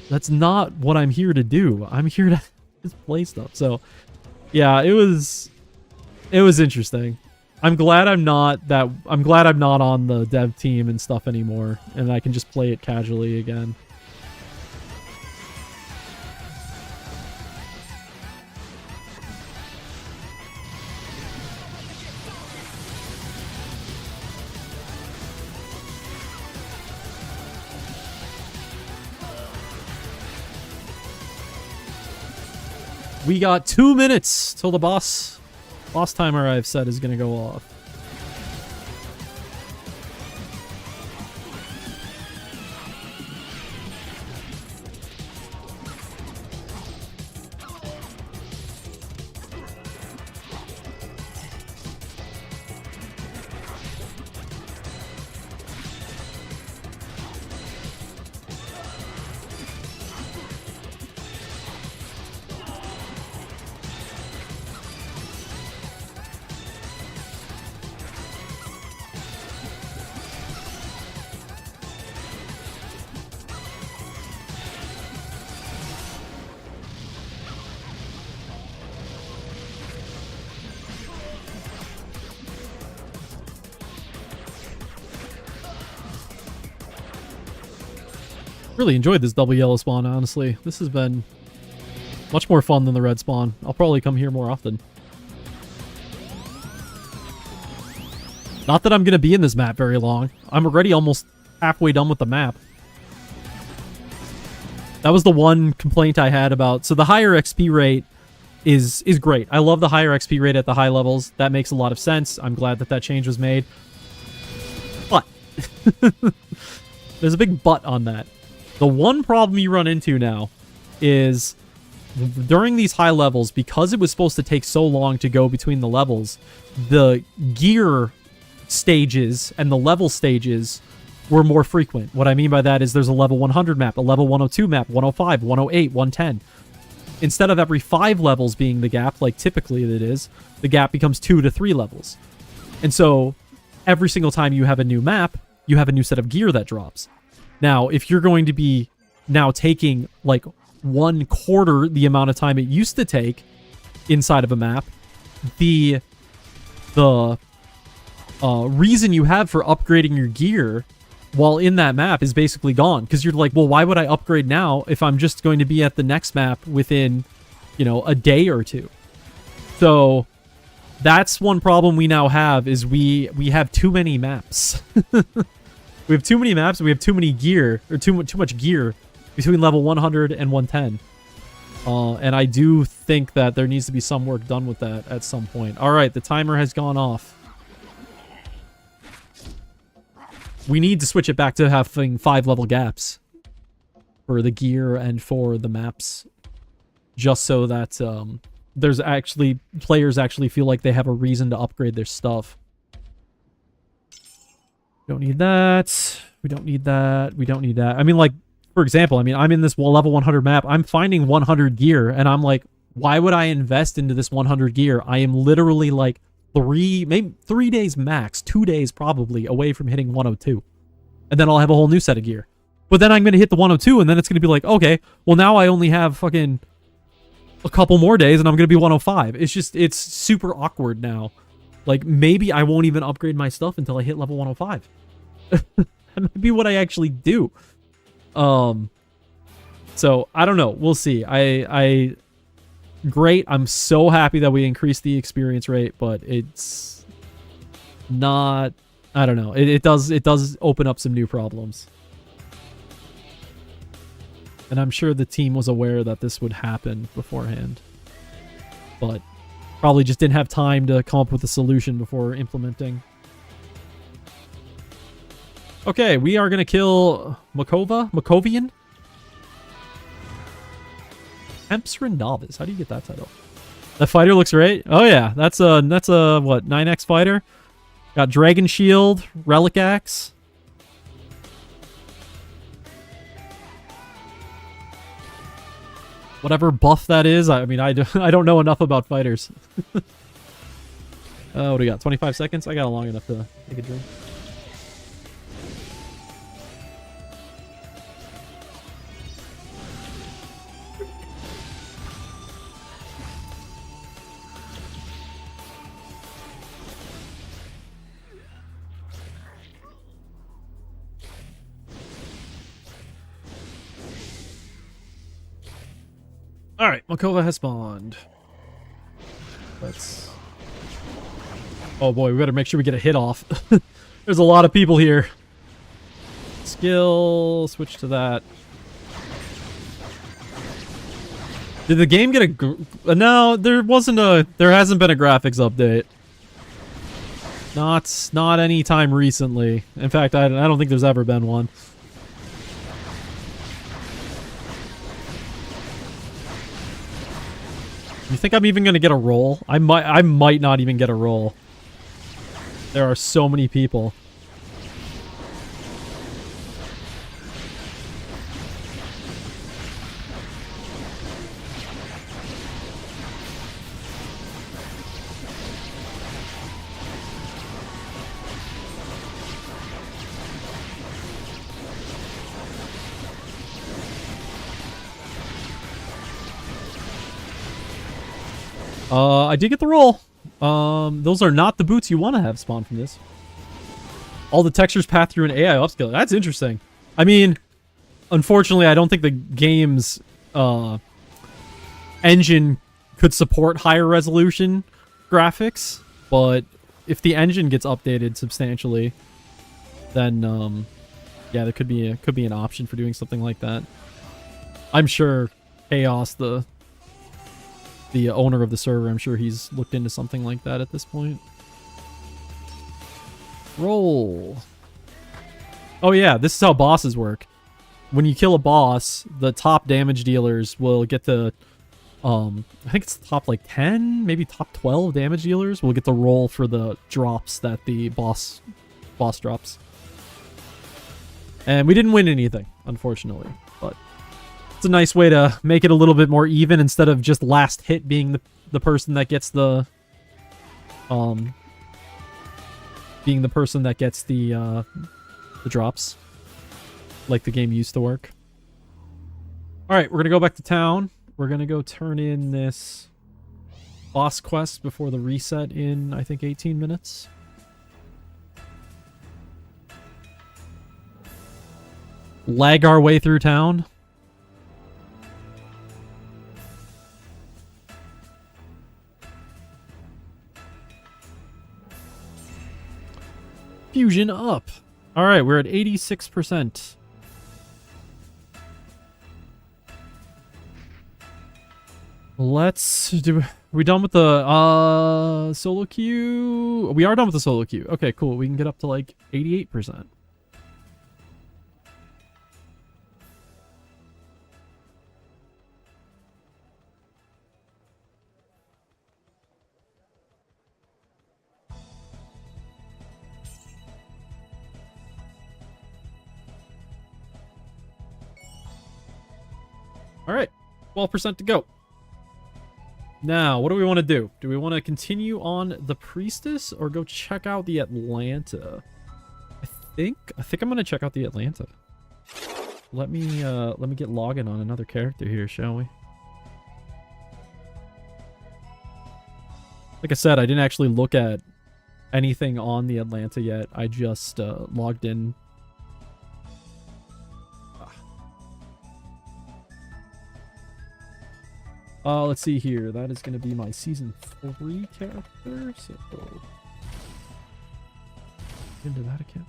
That's not what I'm here to do. I'm here to just play stuff. So, yeah, it was interesting. I'm glad I'm not on the dev team and stuff anymore, and I can just play it casually again. We got 2 minutes till the boss timer I've set is gonna go off. Really enjoyed this double yellow spawn, honestly. This has been much more fun than the red spawn. I'll probably come here more often. Not that I'm going to be in this map very long. I'm already almost halfway done with the map. That was the one complaint I had about... So the higher XP rate is great. I love the higher XP rate at the high levels. That makes a lot of sense. I'm glad that that change was made. But there's a big but on that. The one problem you run into now is during these high levels, because it was supposed to take so long to go between the levels, the gear stages and the level stages were more frequent. What I mean by that is there's a level 100 map, a level 102 map, 105, 108, 110. Instead of every 5 levels being the gap, like typically it is, the gap becomes 2 to 3 levels. And so every single time you have a new map, you have a new set of gear that drops. Now, if you're going to be now taking like 1/4 the amount of time it used to take inside of a map, the reason you have for upgrading your gear while in that map is basically gone, because you're like, well, why would I upgrade now if I'm just going to be at the next map within, you know, a day or two? So that's one problem we now have, is we have too many maps. We have too many maps, we have too many gear, or too much gear between level 100 and 110. And I do think that there needs to be some work done with that at some point. All right, the timer has gone off. We need to switch it back to having 5 level gaps for the gear and for the maps, just so that there's actually players actually feel like they have a reason to upgrade their stuff. Don't need that. We don't need that. We don't need that. I mean, like, for example, I mean, I'm in this level 100 map. I'm finding 100 gear, and I'm like, why would I invest into this 100 gear? I am literally like maybe 3 days max, 2 days probably away from hitting 102. And then I'll have a whole new set of gear. But then I'm going to hit the 102, and then it's going to be like, okay, well, now I only have fucking a couple more days, and I'm going to be 105. It's just, it's super awkward now. Like, maybe I won't even upgrade my stuff until I hit level 105. That might be what I actually do. So, I don't know. We'll see. Great. I'm so happy that we increased the experience rate, but it's not, I don't know. It does open up some new problems. And I'm sure the team was aware that this would happen beforehand, but probably just didn't have time to come up with a solution before implementing. Okay, we are going to kill Makovian? Emsra Novice. How do you get that title? That fighter looks great. Oh yeah, that's a what, 9x fighter? Got Dragon Shield, Relic Axe. Whatever buff that is. I mean, I don't know enough about fighters. What do we got? 25 seconds? I got long enough to take a drink. Alright, Makova has spawned. Let's... Oh boy, we better make sure we get a hit off. There's a lot of people here. Skill, switch to that. Did the game get a... No, there hasn't been a graphics update. Not any time recently. In fact, I don't think there's ever been one. You think I'm even gonna get a roll? I might not even get a roll. There are so many people. I did get the roll. Those are not the boots you want to have spawn from this. All the textures path through an AI upscale. That's interesting. I mean, unfortunately, I don't think the game's engine could support higher resolution graphics, but if the engine gets updated substantially, then yeah, there could be an option for doing something like that. I'm sure Chaos, the the owner of the server. I'm sure he's looked into something like that at this point. Roll. Oh yeah, this is how bosses work. When you kill a boss, the top damage dealers will get the, I think it's top like 10, maybe top 12 damage dealers will get the roll for the drops that the boss drops. And we didn't win anything, unfortunately, but it's a nice way to make it a little bit more even instead of just last hit being the person that gets the, the drops, like the game used to work. All right, we're gonna go back to town. We're gonna go turn in this boss quest before the reset in, I think, 18 minutes. Lag our way through town. Fusion up. All right, we're at 86%. Let's do. Are we done with the solo queue? We are done with the solo queue. Okay, cool. We can get up to like 88%. All right, 12% to go. Now, what do we want to do? Do we want to continue on the Priestess or go check out the Atalanta? I think I'm gonna check out the Atalanta. Let me get login on another character here, shall we? Like I said, I didn't actually look at anything on the Atalanta yet. I just logged in. Let's see here. That is going to be my Season 3 character. So, into that account.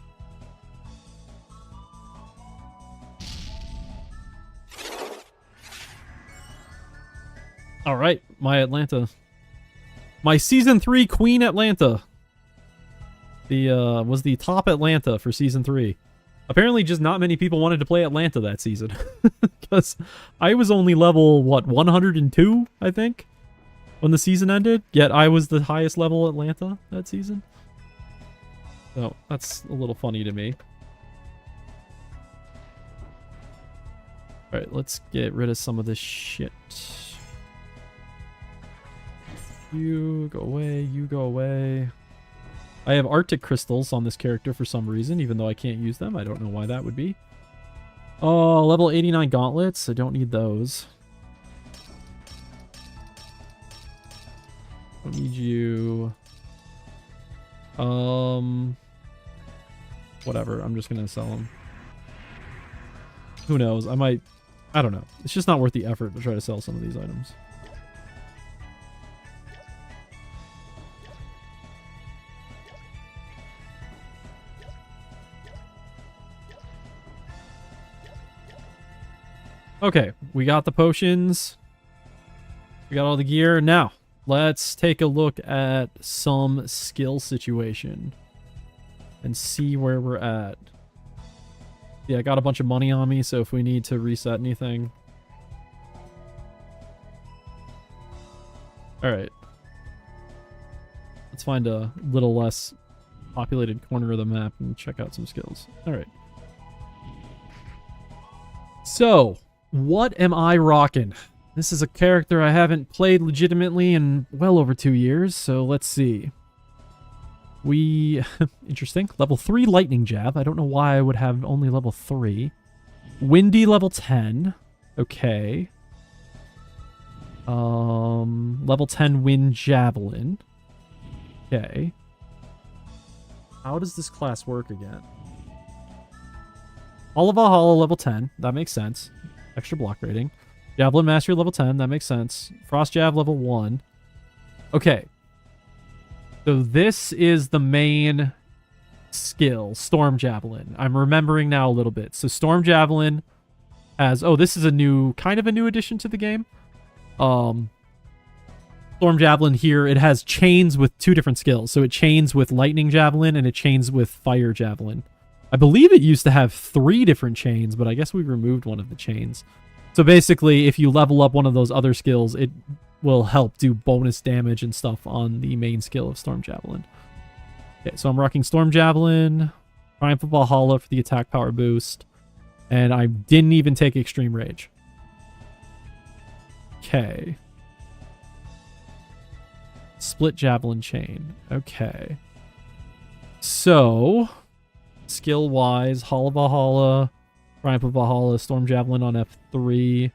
All right, my Atalanta. My Season 3 Queen Atalanta. Was the top Atalanta for Season 3. Apparently just not many people wanted to play Atalanta that season. Because I was only level, what, 102, I think? When the season ended. Yet I was the highest level Atalanta that season. So, that's a little funny to me. Alright, let's get rid of some of this shit. You go away, you go away. I have Arctic crystals on this character for some reason, even though I can't use them. I don't know why that would be. Oh, level 89 gauntlets. I don't need those. Don't need you. Whatever. I'm just gonna sell them. Who knows? I might. I don't know. It's just not worth the effort to try to sell some of these items. Okay, we got the potions. We got all the gear. Now, let's take a look at some skill situation and see where we're at. Yeah, I got a bunch of money on me, so if we need to reset anything. Alright. Let's find a little less populated corner of the map and check out some skills. Alright. So, what am I rocking? This is a character I haven't played legitimately in well over 2 years, so let's see. Interesting. Level 3 Lightning Jab. I don't know why I would have only level 3. Windy level 10. Okay. Level 10 Wind Javelin. Okay. How does this class work again? Oliva Hollow level 10. That makes sense. Extra block rating. Javelin Mastery level 10. That makes sense. Frost Jab level 1. Okay. So this is the main skill. Storm Javelin. I'm remembering now a little bit. So Storm Javelin has... Oh, this is a new... Kind of a new addition to the game. Storm Javelin here, it has chains with 2 different skills. So it chains with Lightning Javelin and it chains with Fire Javelin. I believe it used to have 3 different chains, but I guess we removed one of the chains. So basically, if you level up one of those other skills, it will help do bonus damage and stuff on the main skill of Storm Javelin. Okay, so I'm rocking Storm Javelin, Triumph of Valhalla for the attack power boost, and I didn't even take Extreme Rage. Okay. Split Javelin Chain. Okay. So, skill-wise, Hall of Valhalla, Triumph of Valhalla, Storm Javelin on F3.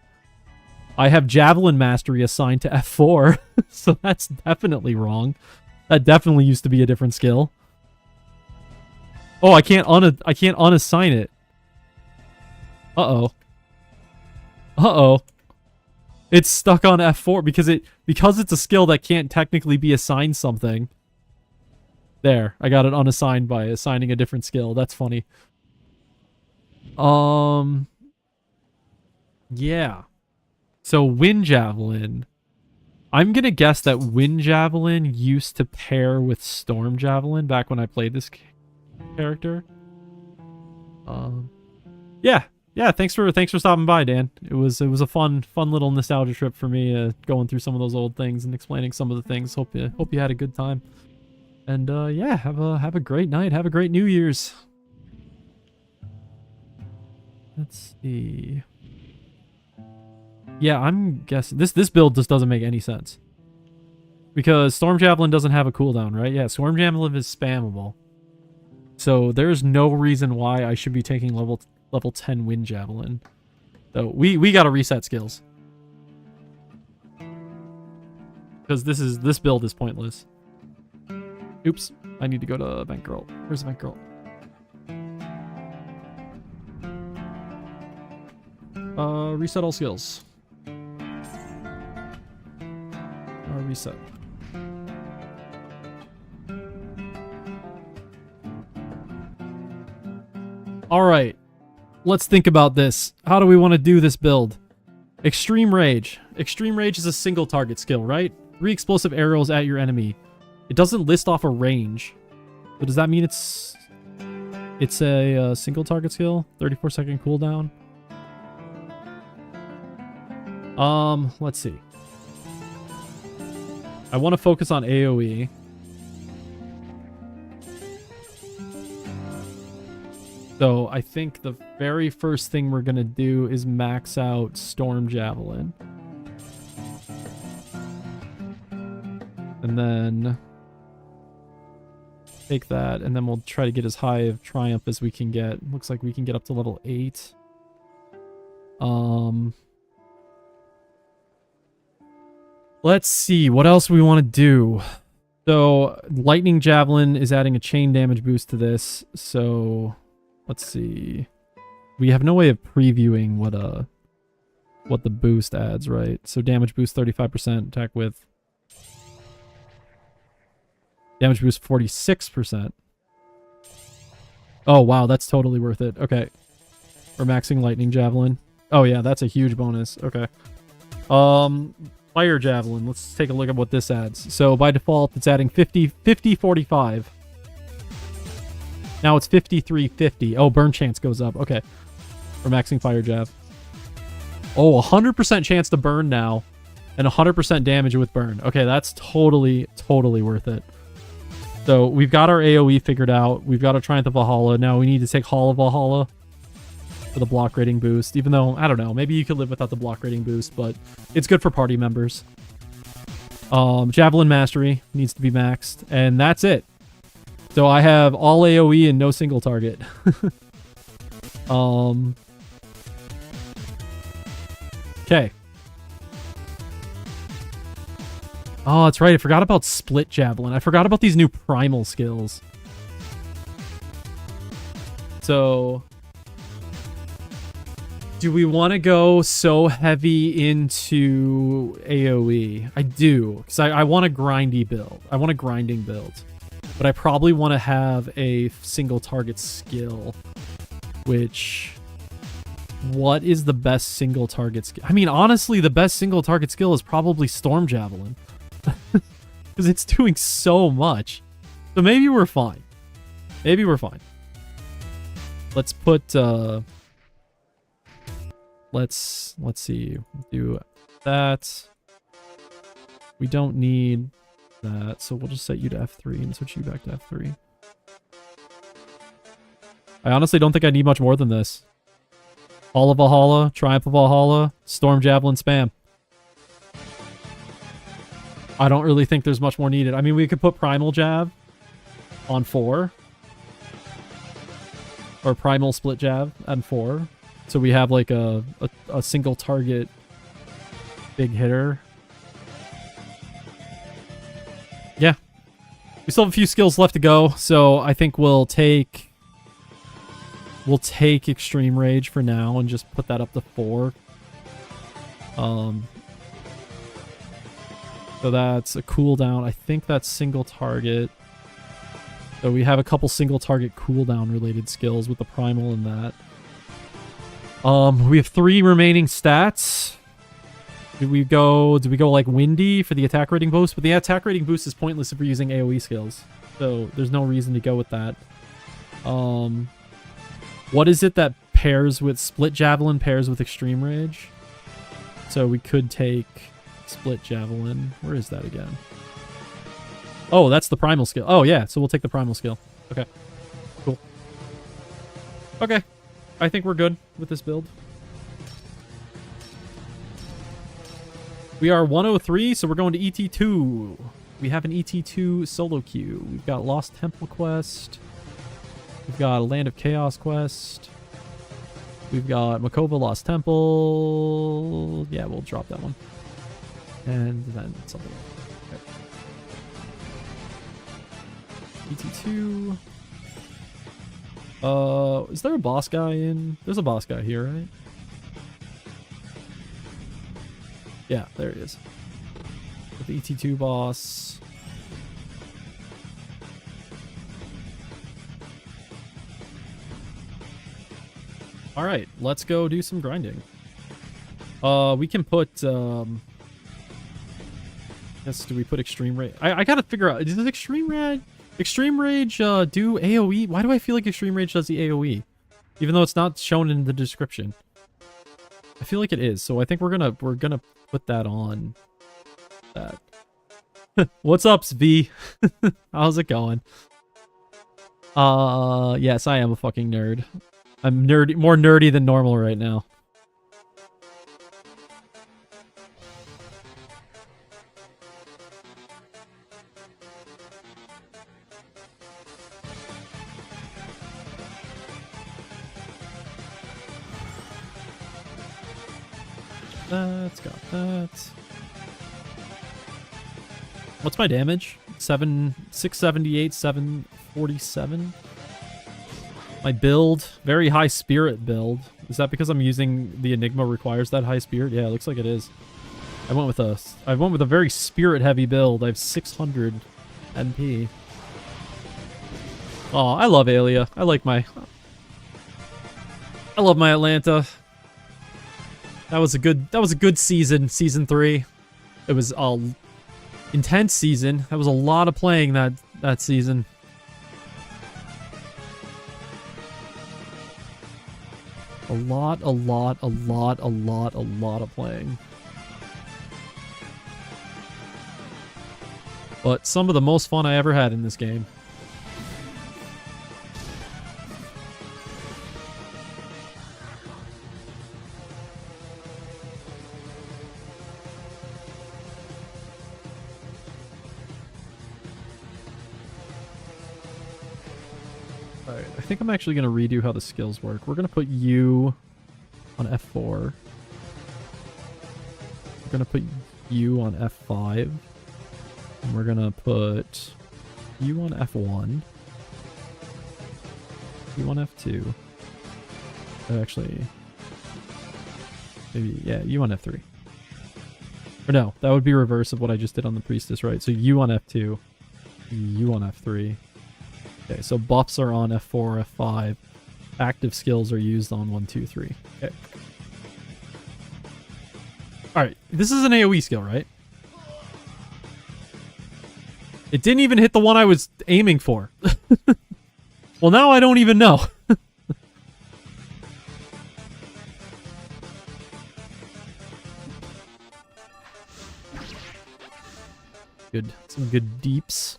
I have Javelin Mastery assigned to F4, so that's definitely wrong. That definitely used to be a different skill. Oh, I can't unassign it. Uh-oh. Uh-oh. It's stuck on F4 because it's a skill that can't technically be assigned something. There, I got it unassigned by assigning a different skill. That's funny. Yeah. So Wind Javelin. I'm gonna guess that Wind Javelin used to pair with Storm Javelin back when I played this character. Yeah. Yeah, thanks for stopping by, Dan. It was a fun little nostalgia trip for me, going through some of those old things and explaining some of the things. Hope you had a good time. And yeah, have a great night. Have a great New Year's. Let's see. Yeah, I'm guessing this build just doesn't make any sense. Because Storm Javelin doesn't have a cooldown, right? Yeah, Storm Javelin is spammable. So there's no reason why I should be taking level 10 Wind Javelin. So we gotta reset skills. Because this build is pointless. Oops. I need to go to Event Girl. Where's Event Girl? Reset all skills. Reset. Alright. Let's think about this. How do we want to do this build? Extreme Rage. Extreme Rage is a single target skill, right? 3 explosive arrows at your enemy. It doesn't list off a range. But does that mean it's a single target skill? 34-second cooldown? Let's see. I want to focus on AoE. So I think the very first thing we're going to do is max out Storm Javelin. And then take that, and then we'll try to get as high of Triumph as we can get. Looks like we can get up to level 8. Let's see, what else we want to do? So, Lightning Javelin is adding a chain damage boost to this, so let's see. We have no way of previewing what the boost adds, right? So damage boost 35%, attack width. Damage boost 46%. Oh, wow, that's totally worth it. Okay. We're maxing Lightning Javelin. Oh, yeah, that's a huge bonus. Okay. Fire Javelin. Let's take a look at what this adds. So by default, it's adding 45. Now it's 50. Oh, burn chance goes up. Okay. We're maxing Fire Jav. Oh, 100% chance to burn now. And 100% damage with burn. Okay, that's totally worth it. So we've got our AoE figured out. We've got our Triumph of Valhalla. Now we need to take Hall of Valhalla for the block rating boost. Even though, I don't know, maybe you could live without the block rating boost, but it's good for party members. Javelin Mastery needs to be maxed. And that's it. So I have all AoE and no single target. Okay. Oh, that's right. I forgot about Split Javelin. I forgot about these new primal skills. So, do we want to go so heavy into AoE? I do, because I want a grindy build. I want a grinding build. But I probably want to have a single target skill, which... What is the best single target skill? I mean, honestly, the best single target skill is probably Storm Javelin. Because it's doing so much. So maybe we're fine. Maybe we're fine. Let's put, let's see. Do that. We don't need that, so we'll just set you to F3 and switch you back to F3. I honestly don't think I need much more than this. Hall of Valhalla, Triumph of Valhalla, Storm Javelin spam. I don't really think there's much more needed. I mean, we could put Primal Jab on 4. Or Primal Split Jab on 4. So we have like a single target big hitter. Yeah. We still have a few skills left to go, so I think we'll take Extreme Rage for now and just put that up to 4. So that's a cooldown. I think that's single target. So we have a couple single target cooldown related skills with the Primal and that. We have 3 remaining stats. Do we go like Windy for the attack rating boost? But the attack rating boost is pointless if we're using AoE skills. So there's no reason to go with that. What is it that pairs with Split Javelin pairs with Extreme Rage? So we could take Split Javelin. Where is that again? Oh, that's the Primal skill. Oh, yeah. So we'll take the Primal skill. Okay. Cool. Okay. I think we're good with this build. We are 103, so we're going to ET2. We have an ET2 solo queue. We've got Lost Temple quest. We've got a Land of Chaos quest. We've got Makova Lost Temple. Yeah, we'll drop that one. And then something. Okay. ET2. Is there a boss guy in? There's a boss guy here, right? Yeah, there he is. With the ET2 boss. Alright, let's go do some grinding. We can put, yes, do we put Extreme Rage? I gotta figure out, does Extreme Rage do AoE? Why do I feel like Extreme Rage does the AoE? Even though it's not shown in the description. I feel like it is, so I think we're gonna put that on that. What's up, V? How's it going? Yes, I am a fucking nerd. I'm nerdy, more nerdy than normal right now. That's got that. What's my damage? 678, 747. My build, very high spirit build. Is that because I'm using the Enigma requires that high spirit? Yeah, it looks like it is. I went with a very spirit heavy build. I have 600 NP. Oh, I love Aelia. I love my Atalanta. That was a good season, season 3. It was an intense season. That was a lot of playing that season. A lot of playing. But some of the most fun I ever had in this game. Alright, I think I'm actually going to redo how the skills work. We're going to put you on F4. We're going to put you on F5. And we're going to put you on F1. You on F2. Actually, maybe, yeah, you on F3. Or no, that would be reverse of what I just did on the Priestess, right? So you on F2. You on F3. Okay, so buffs are on F4, F5. Active skills are used on 1, 2, 3. Okay. Alright, this is an AoE skill, right? It didn't even hit the one I was aiming for. Well, now I don't even know. Good. Some good deeps.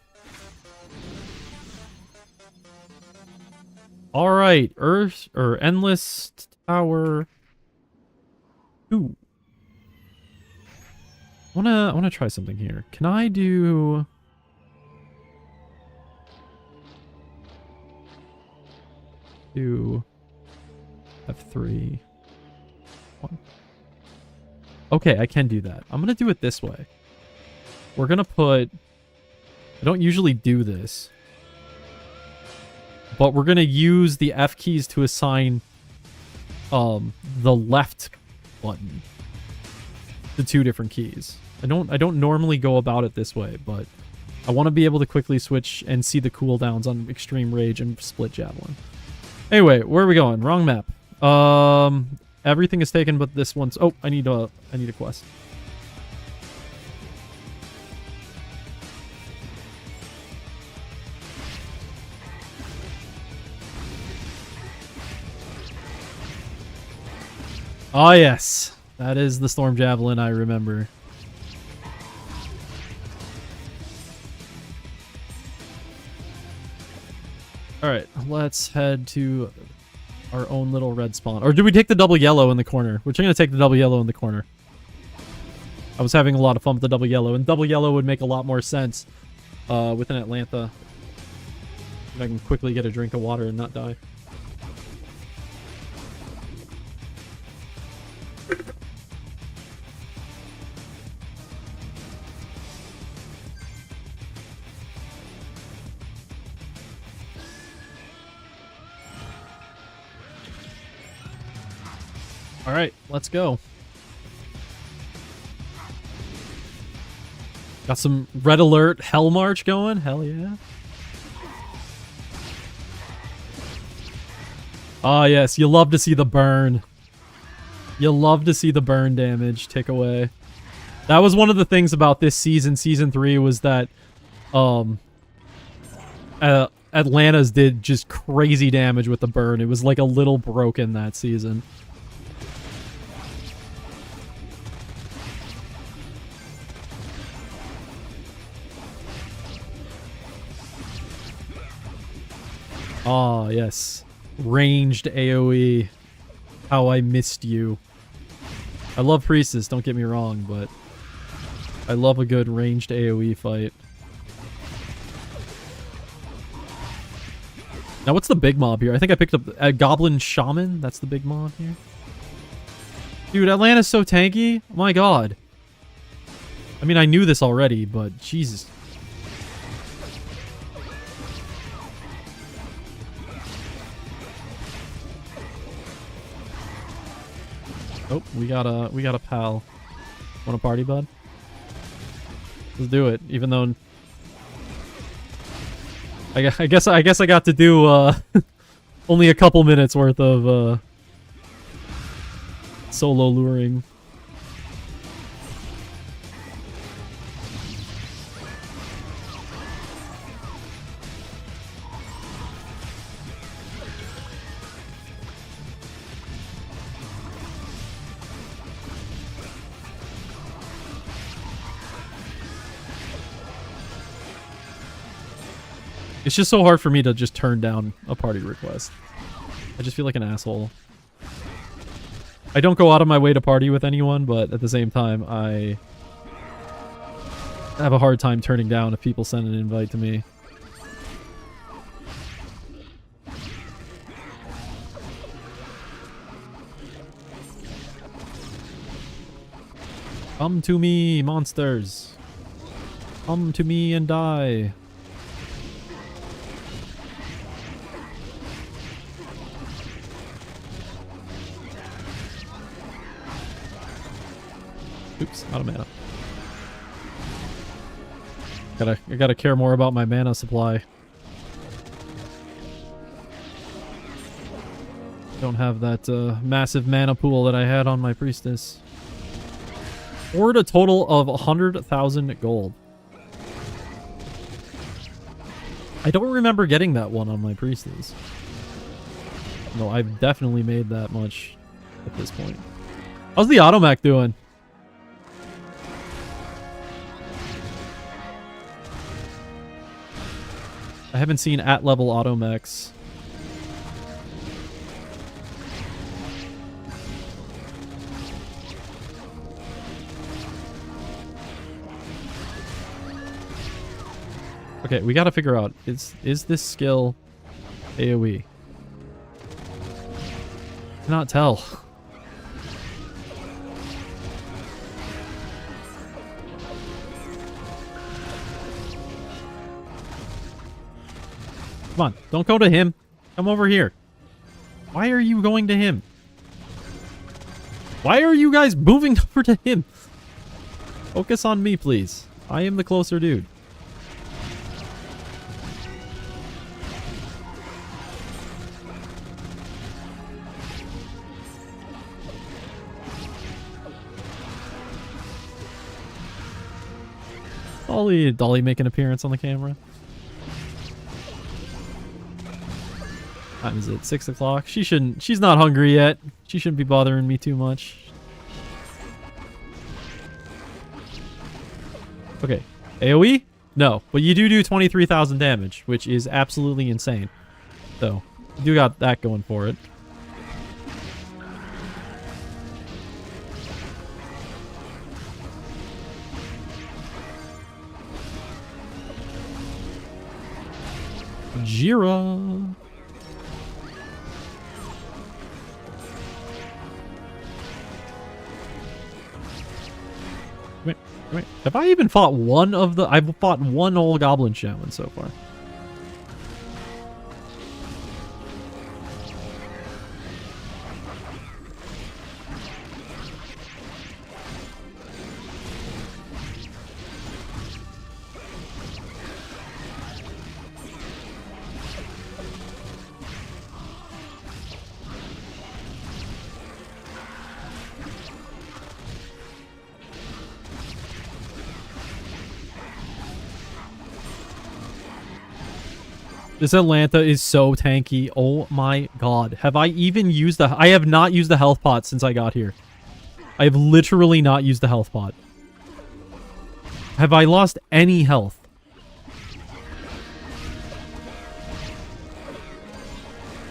Alright. Earth, or Endless Tower 2. I wanna try something here. Can I do... F3. 1. Okay, I can do that. I'm gonna do it this way. We're gonna put... I don't usually do this. But we're gonna use the F keys to assign the left button to 2 different keys. I don't normally go about it this way, but I want to be able to quickly switch and see the cooldowns on Extreme Rage and Split Javelin. Anyway, where are we going? Wrong map. Everything is taken but this one's... Oh, I need a quest. Oh, yes. That is the Storm Javelin I remember. Alright, let's head to our own little red spawn. Or do we take the double yellow in the corner? We're going to take the double yellow in the corner. I was having a lot of fun with the double yellow, and double yellow would make a lot more sense with an Atalanta. If I can quickly get a drink of water and not die. Alright, let's go. Got some Red Alert Hell March going. Hell yeah. Ah, yes. You love to see the burn. You love to see the burn damage tick away. That was one of the things about this season, Season 3, was that Atlanta's did just crazy damage with the burn. It was like a little broken that season. Ah, yes. Ranged AoE. How I missed you. I love Priestess, don't get me wrong, but I love a good ranged AoE fight. Now, what's the big mob here? I think I picked up a Goblin Shaman. That's the big mob here. Dude, Atlanta's so tanky. Oh my god. I mean, I knew this already, but Jesus. Oh, we got a pal. Want a party, bud? Let's do it. Even though I guess I got to do only a couple minutes worth of solo luring. It's just so hard for me to just turn down a party request. I just feel like an asshole. I don't go out of my way to party with anyone, but at the same time, I have a hard time turning down if people send an invite to me. Come to me, monsters. Come to me and die. Oops, out of mana. I gotta care more about my mana supply. Don't have that massive mana pool that I had on my Priestess. Poured a total of 100,000 gold. I don't remember getting that one on my Priestess. No, I've definitely made that much at this point. How's the automech doing? I haven't seen at-level automechs. Okay, we gotta figure out, is this skill AoE? Cannot tell. Come on, don't go to him. Come over here. Why are you going to him? Why are you guys moving over to him? Focus on me, please. I am the closer dude. Dolly make an appearance on the camera. Time is it? 6 o'clock? She's not hungry yet. She shouldn't be bothering me too much. Okay. AoE? No. But you do 23,000 damage, which is absolutely insane. So, you do got that going for it. Jira. Wait. Have I even fought one of the... I've fought one old goblin shaman so far. This Atalanta is so tanky. Oh my god. Have I even used the... I have not used the health pot since I got here. I have literally not used the health pot. Have I lost any health?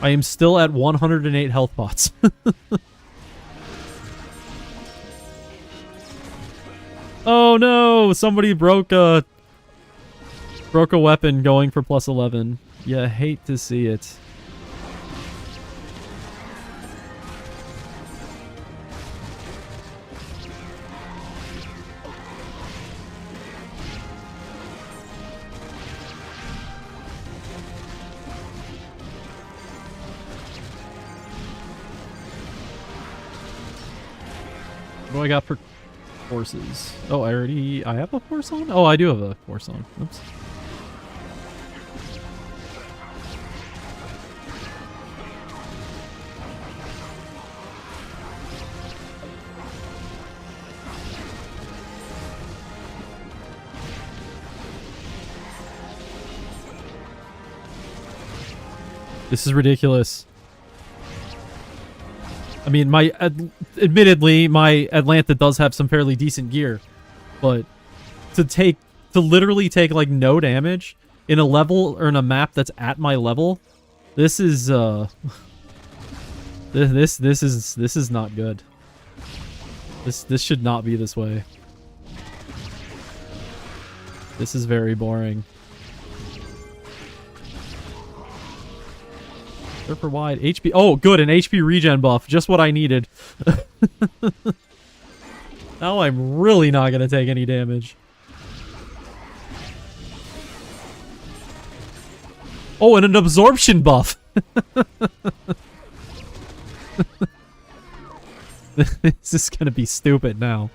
I am still at 108 health pots. Oh no! Somebody broke a weapon going for plus 11. Yeah, hate to see it. What do I got for horses? Oh, I have a horse on? Oh, I do have a horse on. Oops. This is ridiculous. I mean, admittedly, my Atalanta does have some fairly decent gear, but to literally take like no damage in a level or in a map that's at my level, this is this is not good. This should not be this way. This is very boring. Super wide HP. Oh, good, an HP regen buff. Just what I needed. Now I'm really not going to take any damage. Oh, and an absorption buff. This is going to be stupid now.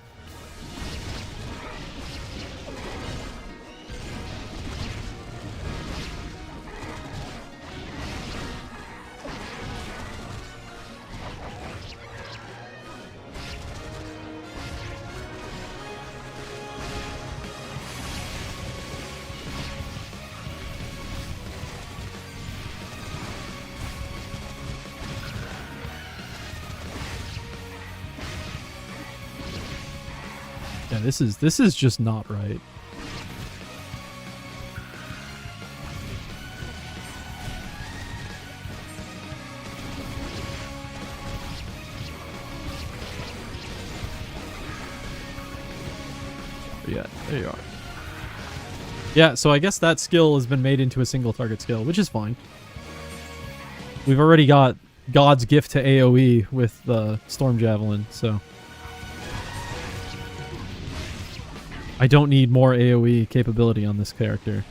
Yeah, this is just not right. Yeah, there you are. Yeah, so I guess that skill has been made into a single target skill, which is fine. We've already got God's gift to AoE with the Storm Javelin, so I don't need more AoE capability on this character.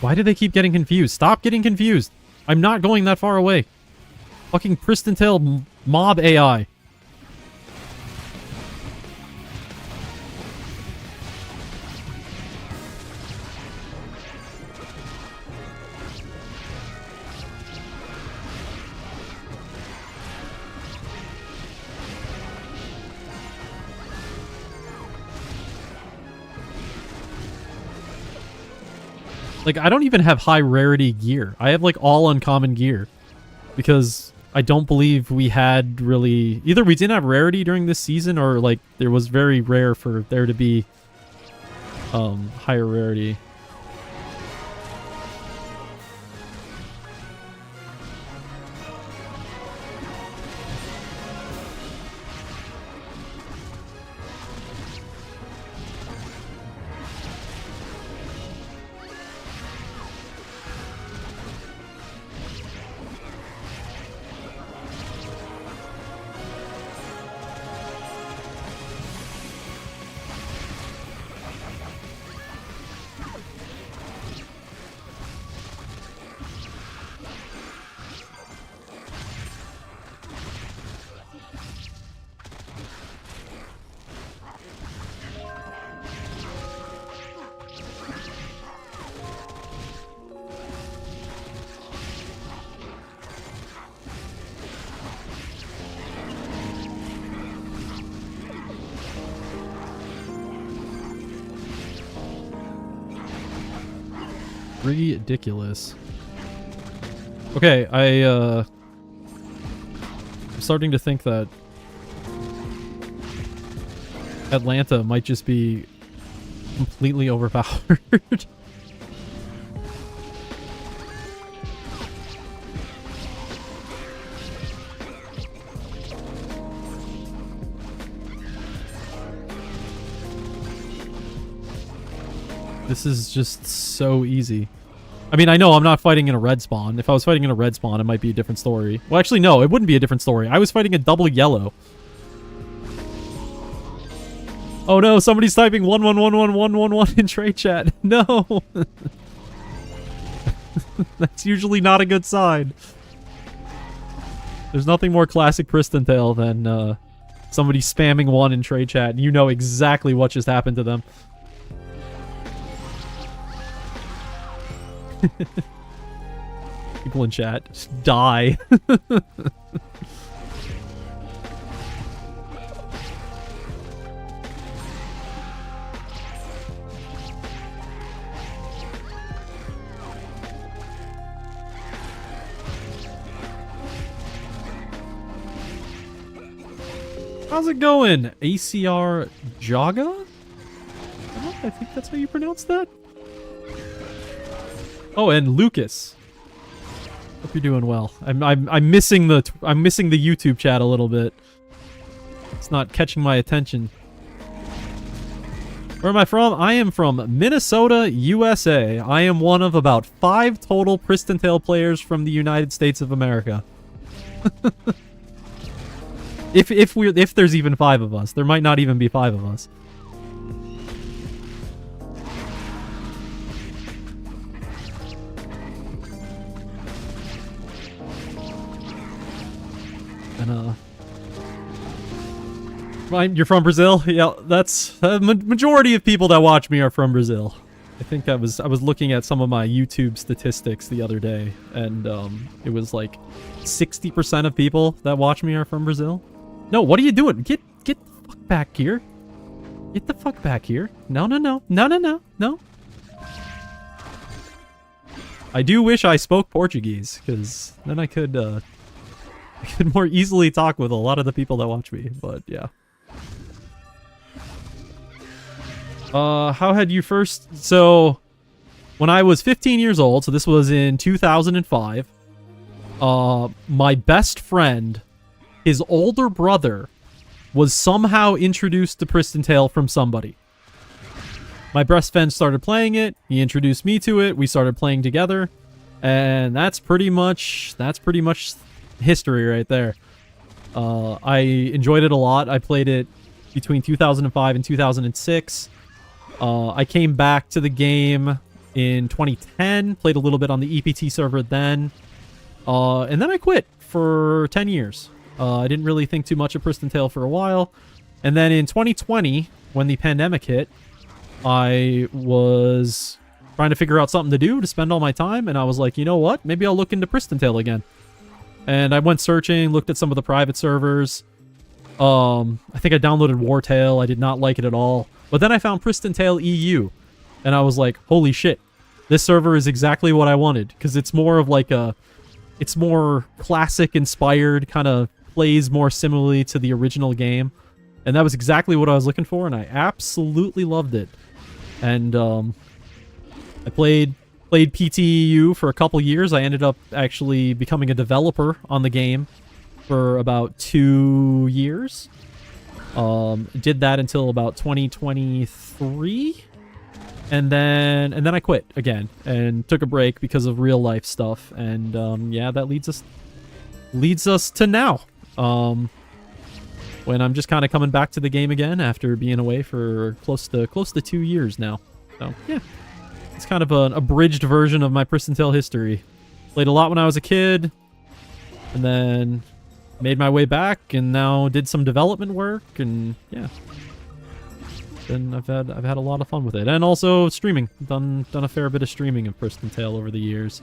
Why do they keep getting confused? Stop getting confused. I'm not going that far away. Fucking Pristontale mob AI. Like, I don't even have high rarity gear. I have, like, all uncommon gear. Because I don't believe we had really... Either we didn't have rarity during this season, or, like, there was very rare for there to be higher rarity. Ridiculous. Okay, I'm starting to think that Atalanta might just be completely overpowered. This is just so easy. I mean, I know I'm not fighting in a red spawn. If I was fighting in a red spawn, it might be a different story. Well, actually, no, it wouldn't be a different story. I was fighting a double yellow. Oh no, somebody's typing 111111 in trade chat. No. That's usually not a good sign. There's nothing more classic Pristontale than somebody spamming 1 in trade chat, and you know exactly what just happened to them. People in chat just die. How's it going? ACR Jaga? I think that's how you pronounce that. Oh, and Lucas. Hope you're doing well. I'm missing the YouTube chat a little bit. It's not catching my attention. Where am I from? I am from Minnesota, USA. I am one of about 5 total Pristontale players from the United States of America. if there's even 5 of us, there might not even be 5 of us. And, you're from Brazil? Yeah, that's... majority of people that watch me are from Brazil. I think I was looking at some of my YouTube statistics the other day, and it was like 60% of people that watch me are from Brazil. No, what are you doing? Get the fuck back here. Get the fuck back here. No. I do wish I spoke Portuguese, because then I could more easily talk with a lot of the people that watch me, but yeah. How had you first... So, when I was 15 years old, so this was in 2005, my best friend, his older brother, was somehow introduced to Pristontale from somebody. My best friend started playing it, he introduced me to it, we started playing together, and that's pretty much history right there. I enjoyed it a lot. I played it between 2005 and 2006. I came back to the game in 2010, played a little bit on the EPT server then, and then I quit for 10 years. I didn't really think too much of Pristontale for a while, and then in 2020, when the pandemic hit, I was trying to figure out something to do to spend all my time, and I was like, you know what? Maybe I'll look into Pristontale again. And I went searching, looked at some of the private servers. I think I downloaded Wartail. I did not like it at all. But then I found Pristontale EU, and I was like, holy shit, this server is exactly what I wanted, because it's more of like it's more classic-inspired, kind of plays more similarly to the original game, and that was exactly what I was looking for, and I absolutely loved it. And I played PTEU for a couple years. I ended up actually becoming a developer on the game for about 2 years. Did that until about 2023, and then I quit again and took a break because of real life stuff. And yeah, that leads us to now, when I'm just kind of coming back to the game again after being away for close to 2 years now. So yeah, it's kind of an abridged version of my Pristontale history. Played a lot when I was a kid, and then made my way back, and now did some development work, and yeah. Then I've had a lot of fun with it, and also streaming. Done a fair bit of streaming of Pristontale over the years.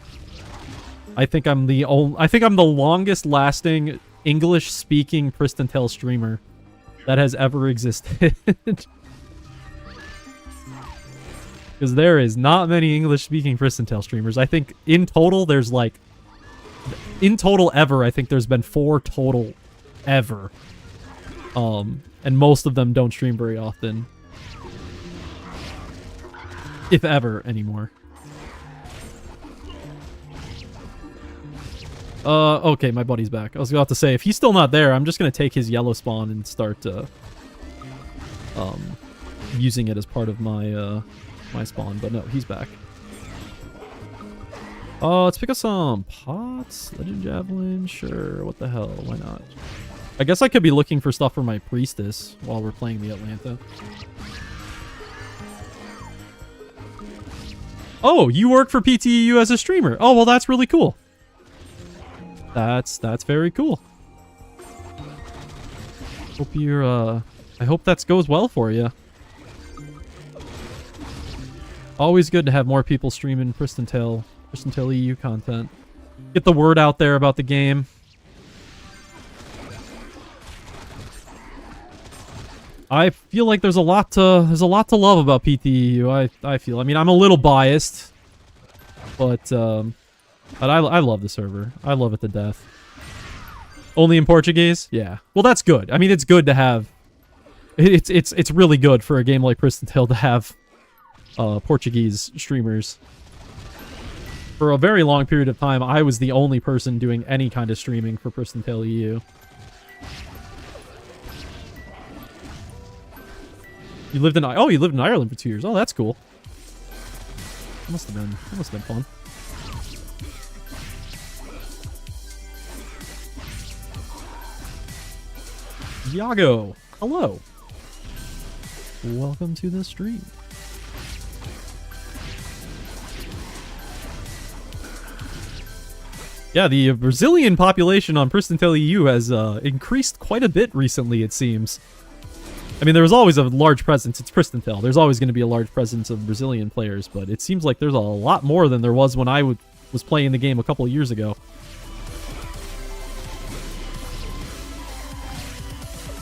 I think I'm the longest lasting English speaking Pristontale streamer that has ever existed. Because there is not many English speaking Pristontale streamers. I think in total there's like ever, I think there's been 4 total ever. And most of them don't stream very often. If ever anymore. Okay, my buddy's back. I was about to say, if he's still not there, I'm just gonna take his yellow spawn and start using it as part of my my spawn, but no, he's back. Let's pick up some pots. Legend Javelin, sure, what the hell, why not? I guess I could be looking for stuff for my Priestess while we're playing the Atalanta. Oh, you work for PTEU as a streamer. Oh, well, that's really cool. That's very cool. Hope you're, I hope that goes well for you. Always good to have more people streaming Pristontale EU content. Get the word out there about the game. I feel like there's a lot to love about PTEU. I feel. I mean, I'm a little biased, but I love the server. I love it to death. Only in Portuguese? Yeah. Well, that's good. I mean, it's good to have. It's really good for a game like Pristontale to have Portuguese streamers. For a very long period of time, I was the only person doing any kind of streaming for Pristontale EU. You lived in Ireland for 2 years. Oh, that's cool. That must have been fun. Iago, hello. Welcome to the stream. Yeah, the Brazilian population on Pristontale EU has increased quite a bit recently, it seems. I mean, there was always a large presence. It's Pristontale. There's always going to be a large presence of Brazilian players, but it seems like there's a lot more than there was when I was playing the game a couple of years ago.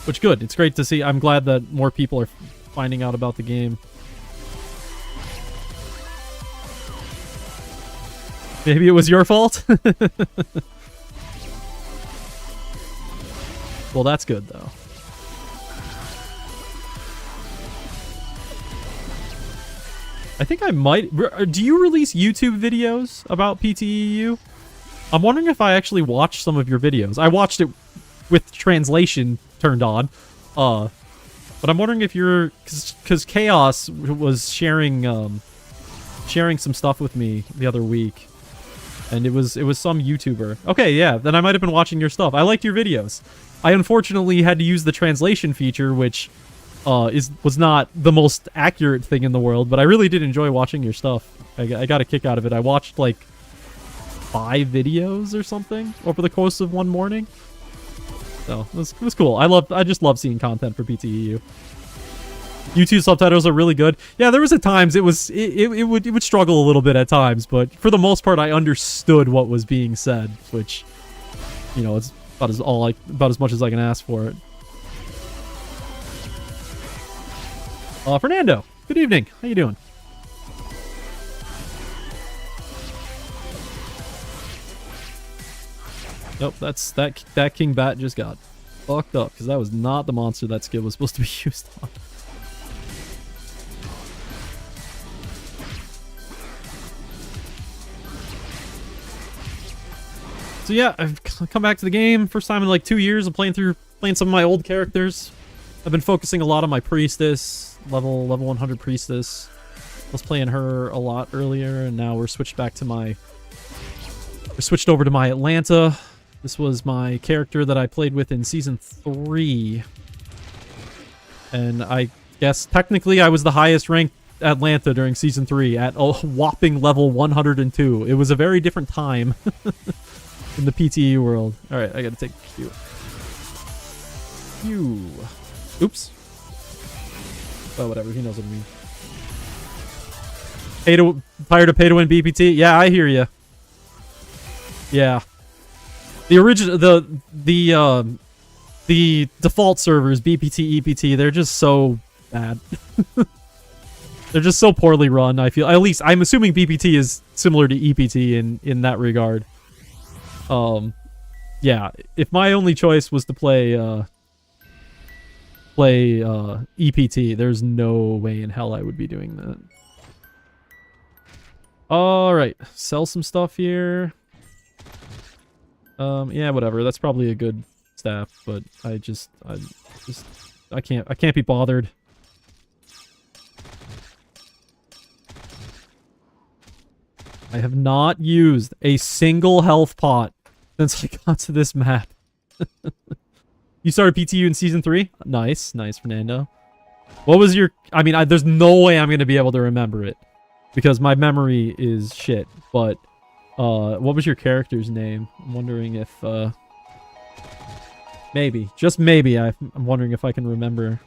Which, good. It's great to see. I'm glad that more people are finding out about the game. Maybe it was your fault? Well, that's good, though. I think I might... Do you release YouTube videos about PTEU? I'm wondering if I actually watched some of your videos. I watched it with translation turned on. But I'm wondering if you're... Because Chaos was sharing sharing some stuff with me the other week. And it was some YouTuber. Okay, yeah, then I might have been watching your stuff. I liked your videos. I unfortunately had to use the translation feature, which... was not the most accurate thing in the world, but I really did enjoy watching your stuff. I got a kick out of it. I watched like 5 videos or something over the course of one morning. So it was cool. I just love seeing content for PTEU. YouTube subtitles are really good. Yeah, there was at times it would struggle a little bit at times, but for the most part I understood what was being said, which, you know, it's about as much as I can ask for it. Fernando, good evening. How you doing? Nope, that King Bat just got fucked up because that was not the monster that skill was supposed to be used on. So yeah, I've come back to the game first time in like 2 years. I'm playing some of my old characters. I've been focusing a lot on my Priestess, level 100 Priestess. I was playing her a lot earlier, and now we're switched over to my Atalanta. This was my character that I played with in Season 3. And I guess technically I was the highest ranked Atalanta during Season 3 at a whopping level 102. It was a very different time in the PTE world. Alright, I gotta take a cue. Phew. Oops. Well, whatever. He knows what I mean. Tired of pay-to-win BPT? Yeah, I hear you. Yeah. The original... The default servers, BPT, EPT, they're just so bad. They're just so poorly run, I feel. At least, I'm assuming BPT is similar to EPT in that regard. Yeah. If my only choice was to play EPT, there's no way in hell I would be doing that. Alright, sell some stuff here. Yeah, whatever. That's probably a good staff, but I can't be bothered. I have not used a single health pot since I got to this map. You started PTU in Season 3? Nice, Fernando. What was your... I mean, there's no way I'm going to be able to remember it. Because my memory is shit. But, what was your character's name? I'm wondering if, maybe. Just maybe. I'm wondering if I can remember.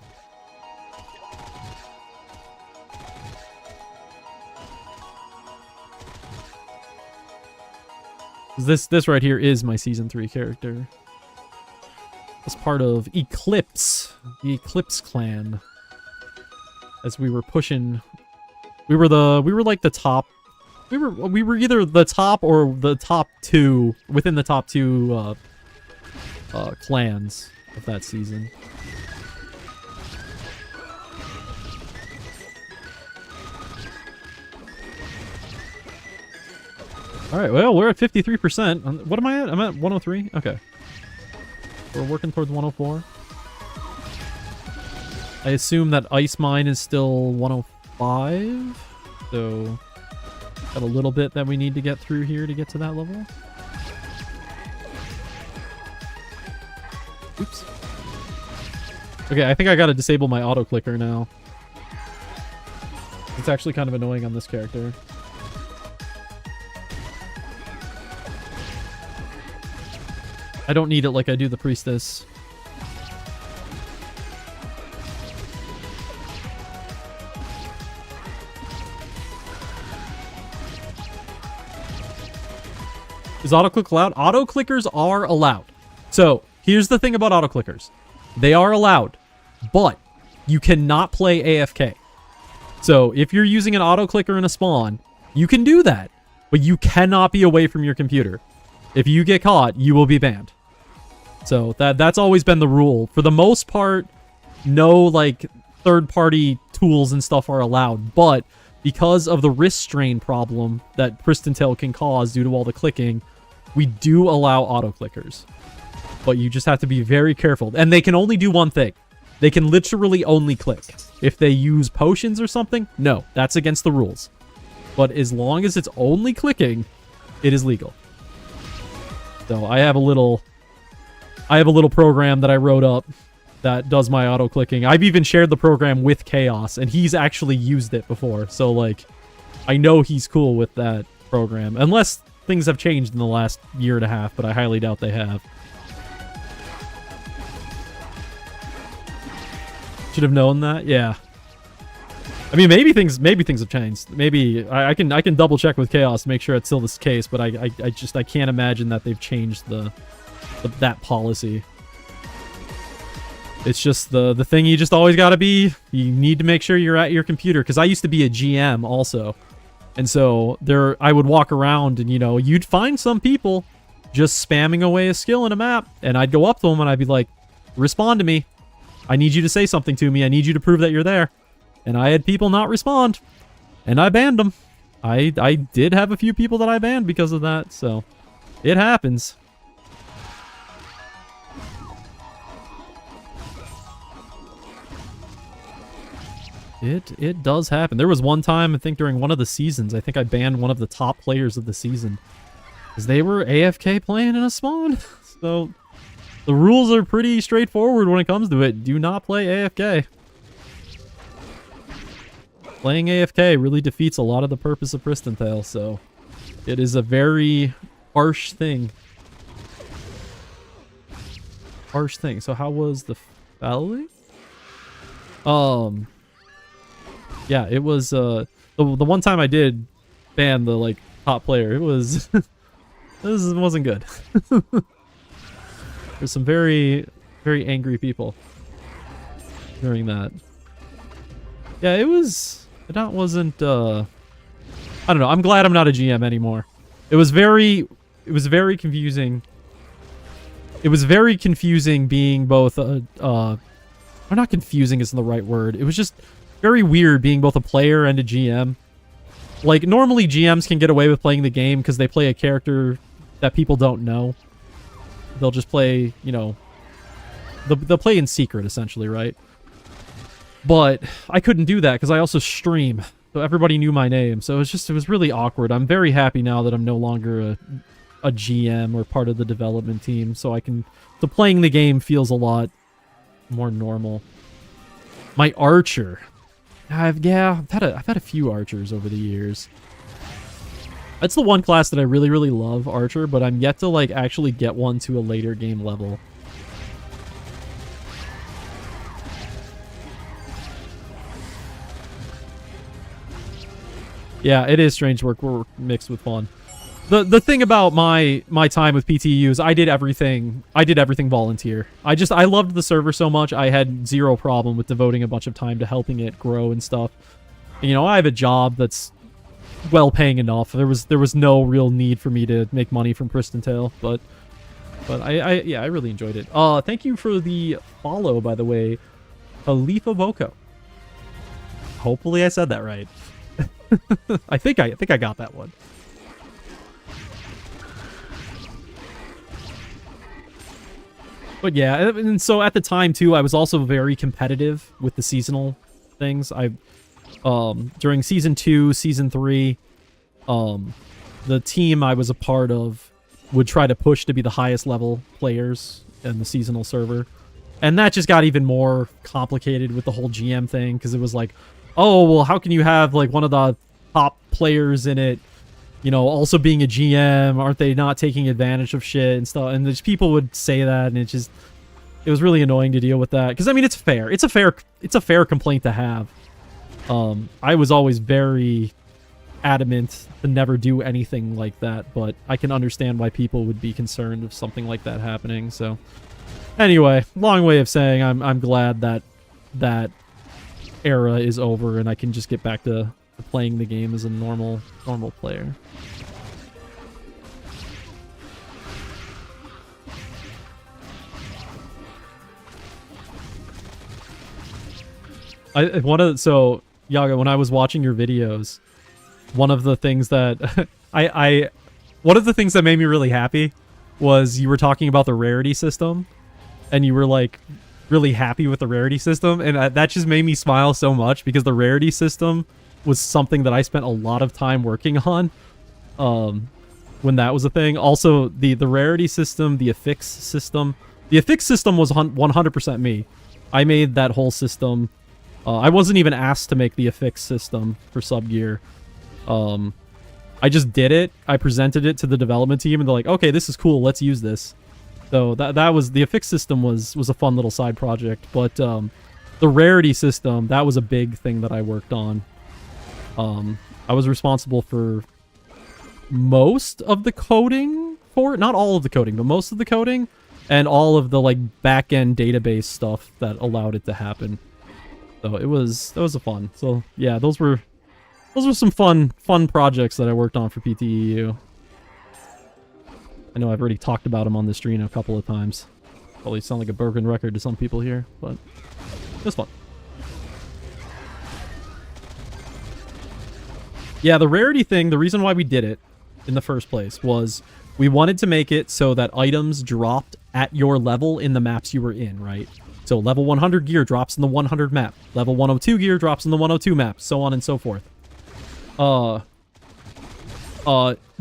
This right here is my Season 3 character. As part of Eclipse, the Eclipse clan. As we were pushing, we were like the top. We were either the top or the top 2 within the top 2 clans of that season. All right, well, we're at 53%. What am I at? I'm at 103. Okay. We're working towards 104. I assume that Ice Mine is still 105. So, got a little bit that we need to get through here to get to that level. Oops. Okay, I think I gotta disable my auto clicker now. It's actually kind of annoying on this character. I don't need it like I do the Priestess. Is auto-click allowed? Auto-clickers are allowed. So, here's the thing about auto-clickers. They are allowed, but you cannot play AFK. So, if you're using an auto-clicker in a spawn, you can do that, but you cannot be away from your computer. If you get caught, you will be banned. So, that's always been the rule. For the most part, no, like, third-party tools and stuff are allowed, but because of the wrist strain problem that Pristontale can cause due to all the clicking, we do allow auto-clickers. But you just have to be very careful. And they can only do one thing. They can literally only click. If they use potions or something, no, that's against the rules. But as long as it's only clicking, it is legal. So I have a little program that I wrote up that does my auto-clicking. I've even shared the program with Chaos, and he's actually used it before. So, like, I know he's cool with that program. Unless things have changed in the last year and a half, but I highly doubt they have. Should have known that? Yeah. I mean, maybe things have changed. Maybe I can double check with Chaos to make sure it's still this case, but I can't imagine that they've changed that policy. It's just the thing you just always gotta be. You need to make sure you're at your computer. Because I used to be a GM also. And so I would walk around and, you know, you'd find some people just spamming away a skill in a map. And I'd go up to them and I'd be like, respond to me. I need you to say something to me. I need you to prove that you're there. And I had people not respond. And I banned them. I did have a few people that I banned because of that. So it happens. It does happen. There was one time, I think during one of the seasons, I think I banned one of the top players of the season. Because they were AFK playing in a spawn. So, the rules are pretty straightforward when it comes to it. Do not play AFK. Playing AFK really defeats a lot of the purpose of Pristontale, so it is a very harsh thing. Harsh thing. So how was the fouling? Yeah, it was, the one time I did ban the, like, top player, it was, this wasn't good. There's some very, very angry people during that. Yeah, that wasn't, I don't know, I'm glad I'm not a GM anymore. It was very confusing. It was very confusing being both, or not confusing isn't the right word. It was just very weird being both a player and a GM. Like, normally GMs can get away with playing the game because they play a character that people don't know. They'll just play, you know, they'll play in secret, essentially, right? But I couldn't do that because I also stream, so everybody knew my name. So it was really awkward. I'm very happy now that I'm no longer a GM or part of the development team, so playing the game feels a lot more normal. My archer. I've had a few archers over the years. That's the one class that I really, really love, archer, but I'm yet to, like, actually get one to a later game level. Yeah, it is strange work. We're mixed with fun. The thing about my time with PTU is I did everything volunteer. I loved the server so much, I had zero problem with devoting a bunch of time to helping it grow and stuff. You know, I have a job that's well paying enough. There was no real need for me to make money from Pristontale, but I really enjoyed it. Thank you for the follow, by the way, Alifa Boko. Hopefully I said that right. I think I got that one. But yeah, and so at the time too, I was also very competitive with the seasonal things. During season 2, season 3, the team I was a part of would try to push to be the highest level players in the seasonal server. And that just got even more complicated with the whole GM thing, because it was like, oh, well, how can you have like one of the top players in it, you know, also being a GM? Aren't they not taking advantage of shit and stuff? And there's people would say that, and it was really annoying to deal with that. Because I mean, it's fair. It's a fair complaint to have. I was always very adamant to never do anything like that, but I can understand why people would be concerned of something like that happening. So anyway, long way of saying I'm glad that that era is over and I can just get back to playing the game as a normal player. So Yaga, when I was watching your videos, one of the things that one of the things that made me really happy was you were talking about the rarity system, and you were like really happy with the rarity system, and that just made me smile so much because the rarity system was something that I spent a lot of time working on when that was a thing. Also, the rarity system, the affix system. The affix system was 100% me. I made that whole system. I wasn't even asked to make the affix system for Subgear. I just did it. I presented it to the development team, and they're like, "Okay, this is cool. Let's use this." So that was the affix system was a fun little side project, but the rarity system, that was a big thing that I worked on. I was responsible for most of the coding for it, not all of the coding, but most of the coding, and all of the like back-end database stuff that allowed it to happen. So that was a fun. So yeah, those were some fun projects that I worked on for PTEU. I know I've already talked about them on the stream a couple of times. Probably sound like a broken record to some people here, but it was fun. Yeah, the rarity thing, the reason why we did it in the first place was we wanted to make it so that items dropped at your level in the maps you were in, right? So level 100 gear drops in the 100 map. Level 102 gear drops in the 102 map, so on and so forth.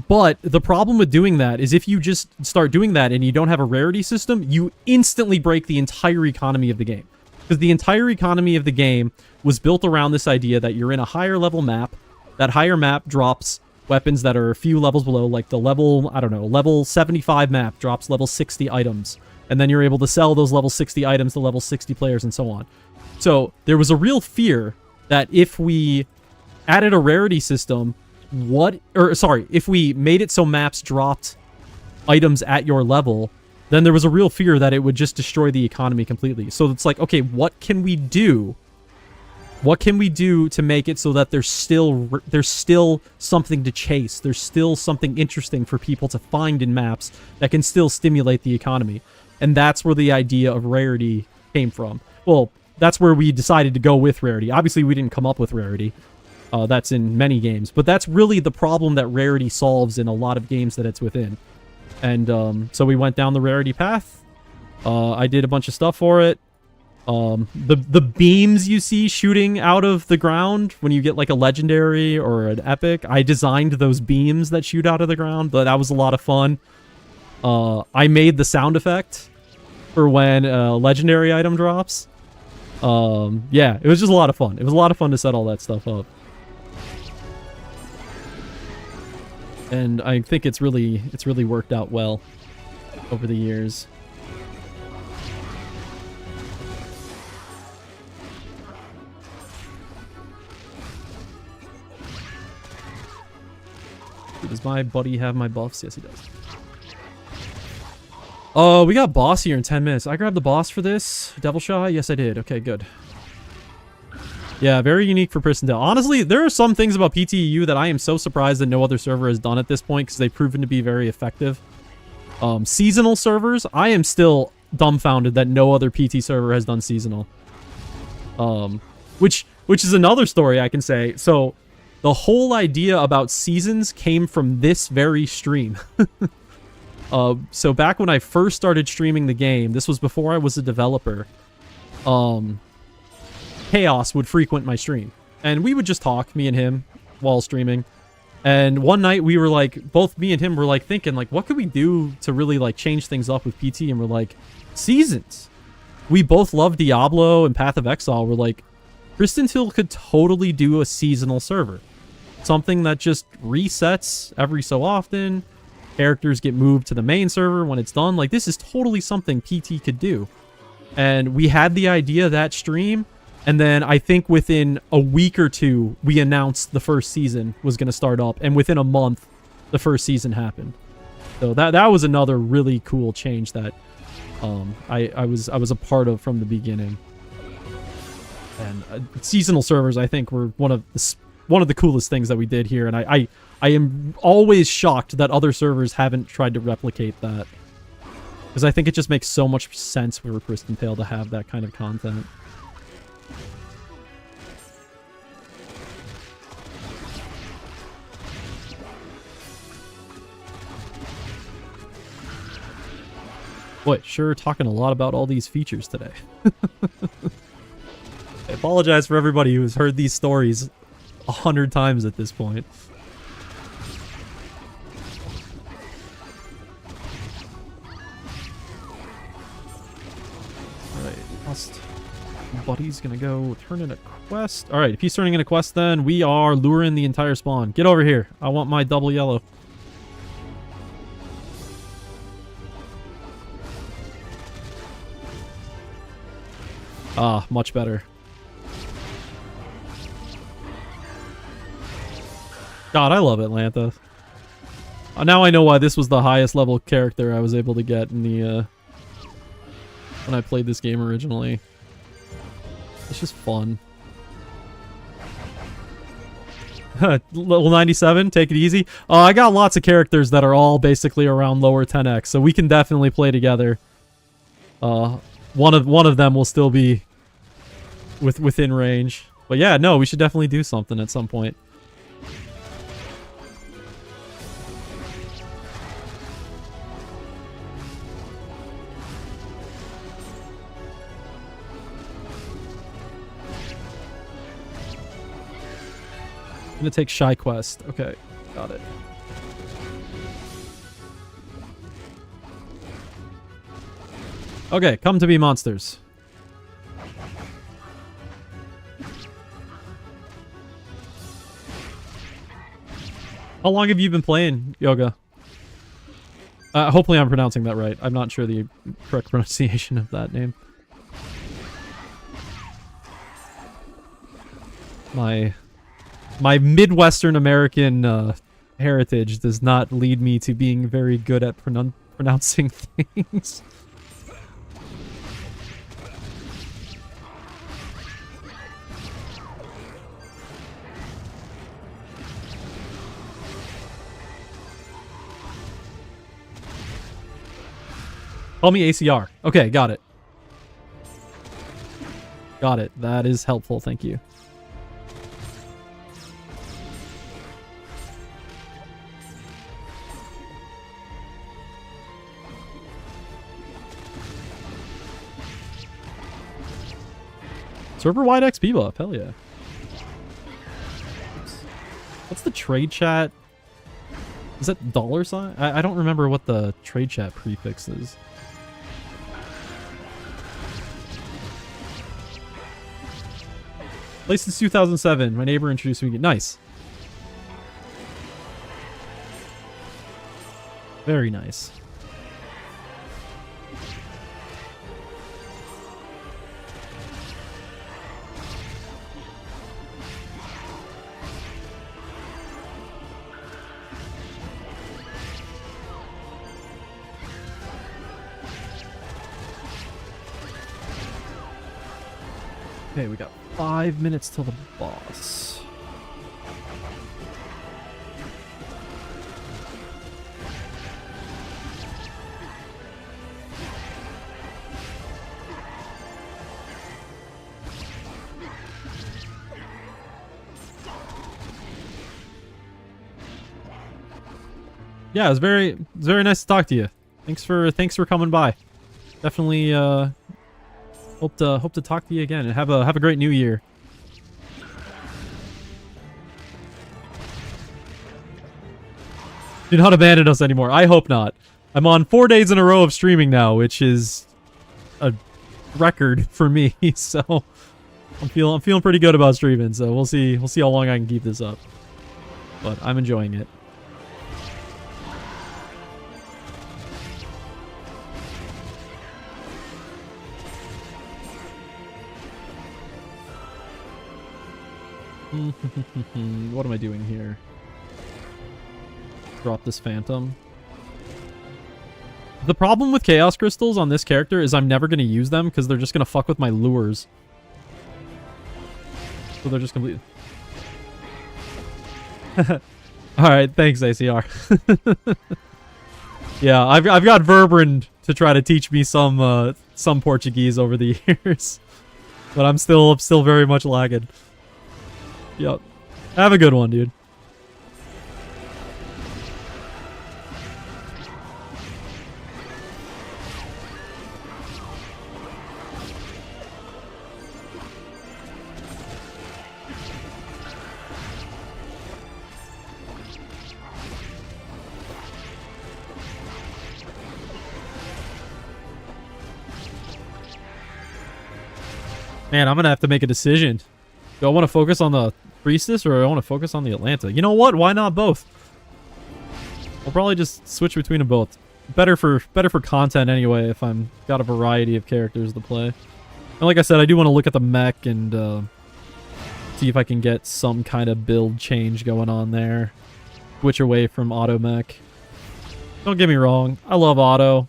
But the problem with doing that is if you just start doing that and you don't have a rarity system, you instantly break the entire economy of the game. Because the entire economy of the game was built around this idea that you're in a higher level map. That higher map drops weapons that are a few levels below, like the level, I don't know, level 75 map drops level 60 items. And then you're able to sell those level 60 items to level 60 players and so on. So there was a real fear that if we added a rarity system, if we made it so maps dropped items at your level, then there was a real fear that it would just destroy the economy completely. So it's like, okay, what can we do? What can we do to make it so that there's still something to chase? There's still something interesting for people to find in maps that can still stimulate the economy. And that's where the idea of rarity came from. Well, that's where we decided to go with rarity. Obviously, we didn't come up with rarity. That's in many games. But that's really the problem that rarity solves in a lot of games that it's within. And so we went down the rarity path. I did a bunch of stuff for it. The beams you see shooting out of the ground when you get like a legendary or an epic, I designed those beams that shoot out of the ground, but that was a lot of fun. I made the sound effect for when a legendary item drops. Yeah, it was just a lot of fun. It was a lot of fun to set all that stuff up. And I think it's really worked out well over the years. Does my buddy have my buffs? Yes, he does. Oh, we got boss here in 10 minutes. I grabbed the boss for this. Devil Shot? Yes, I did. Okay, good. Yeah, very unique for Pristontale. Honestly, there are some things about PTEU that I am so surprised that no other server has done at this point because they've proven to be very effective. Seasonal servers, I am still dumbfounded that no other PT server has done seasonal. Which is another story I can say. So, the whole idea about seasons came from this very stream. So back when I first started streaming the game, this was before I was a developer, Chaos would frequent my stream. And we would just talk, me and him, while streaming. And one night we were like, both me and him were like thinking, like, what could we do to really like change things up with PT? And we're like, seasons. We both love Diablo and Path of Exile. We're like, Pristontale could totally do a seasonal server. Something that just resets every so often. Characters get moved to the main server when it's done. Like, this is totally something PT could do. And we had the idea that stream. And then I think within a week or two, we announced the first season was going to start up. And within a month, the first season happened. So that was another really cool change that I was a part of from the beginning. And seasonal servers, I think, were one of the coolest things that we did here. And I am always shocked that other servers haven't tried to replicate that. Because I think it just makes so much sense for Pristontale to have that kind of content. Boy, sure talking a lot about all these features today. I apologize for everybody who has heard these stories 100 times at this point. Alright, lost buddy's gonna go turn in a quest. Alright, if he's turning in a quest then, we are luring the entire spawn. Get over here. I want my double yellow. Ah, much better. God, I love Atalanta. Now I know why this was the highest level character I was able to get in the, when I played this game originally. It's just fun. Level 97, take it easy. I got lots of characters that are all basically around lower 10x, so we can definitely play together. One of them will still be within range. But yeah, no, we should definitely do something at some point. I'm gonna take Shy Quest. Okay, got it. Okay, come to be monsters. How long have you been playing Yoga? Hopefully I'm pronouncing that right. I'm not sure the correct pronunciation of that name. My Midwestern American heritage does not lead me to being very good at pronouncing things. Call me ACR. Okay, got it. Got it. That is helpful, thank you. Server-wide XP buff, hell yeah. What's the trade chat? Is that $sign? I don't remember what the trade chat prefix is. Played since 2007. My neighbor introduced me. Nice. Very nice. Okay, we got 5 minutes till the boss. Yeah, it was very nice to talk to you. Thanks for coming by. Definitely hope to talk to you again and have a great new year. Do not abandon us anymore. I hope not. I'm on 4 days in a row of streaming now, which is a record for me. So I'm feeling pretty good about streaming. So we'll see how long I can keep this up. But I'm enjoying it. What am I doing here? Drop this phantom. The problem with chaos crystals on this character is I'm never going to use them because they're just going to fuck with my lures. So they're just complete. Alright, thanks, ACR. Yeah, I've got Verbrand to try to teach me some Portuguese over the years. But I'm still very much lagging. Yep. Have a good one, dude. Man, I'm gonna have to make a decision. Do I want to focus on the Priestess or do I want to focus on the Atalanta? You know what? Why not both? I'll probably just switch between them both. Better for content anyway if I'm got a variety of characters to play. And like I said, I do want to look at the mech and see if I can get some kind of build change going on there. Switch away from auto mech. Don't get me wrong, I love auto.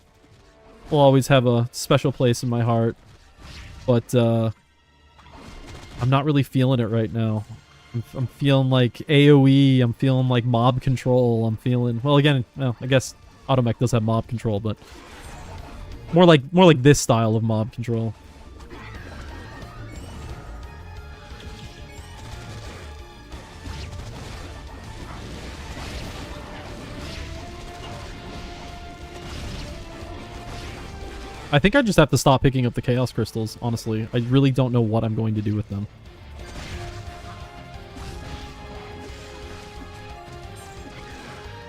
Will always have a special place in my heart. But I'm not really feeling it right now. I'm feeling like AoE, I'm feeling like mob control, I'm feeling... Well, again, well, I guess Automech does have mob control, but... More like this style of mob control. I think I just have to stop picking up the Chaos Crystals, honestly. I really don't know what I'm going to do with them.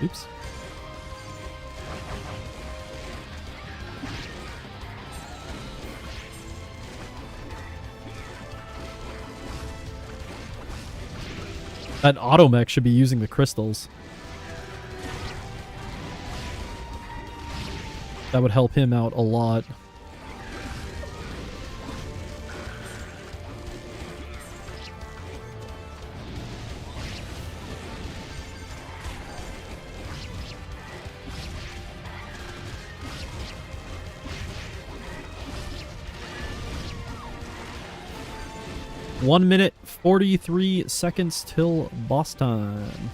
Oops. That Automech should be using the crystals. That would help him out a lot. One minute, 43 seconds till boss time.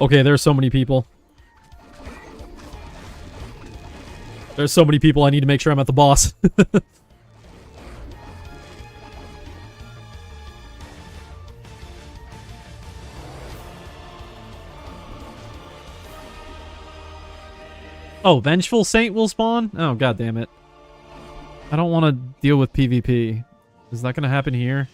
Okay, there's so many people. There's so many people, I need to make sure I'm at the boss. Oh, Vengeful Saint will spawn? Oh, god damn it. I don't want to deal with PvP. Is that going to happen here?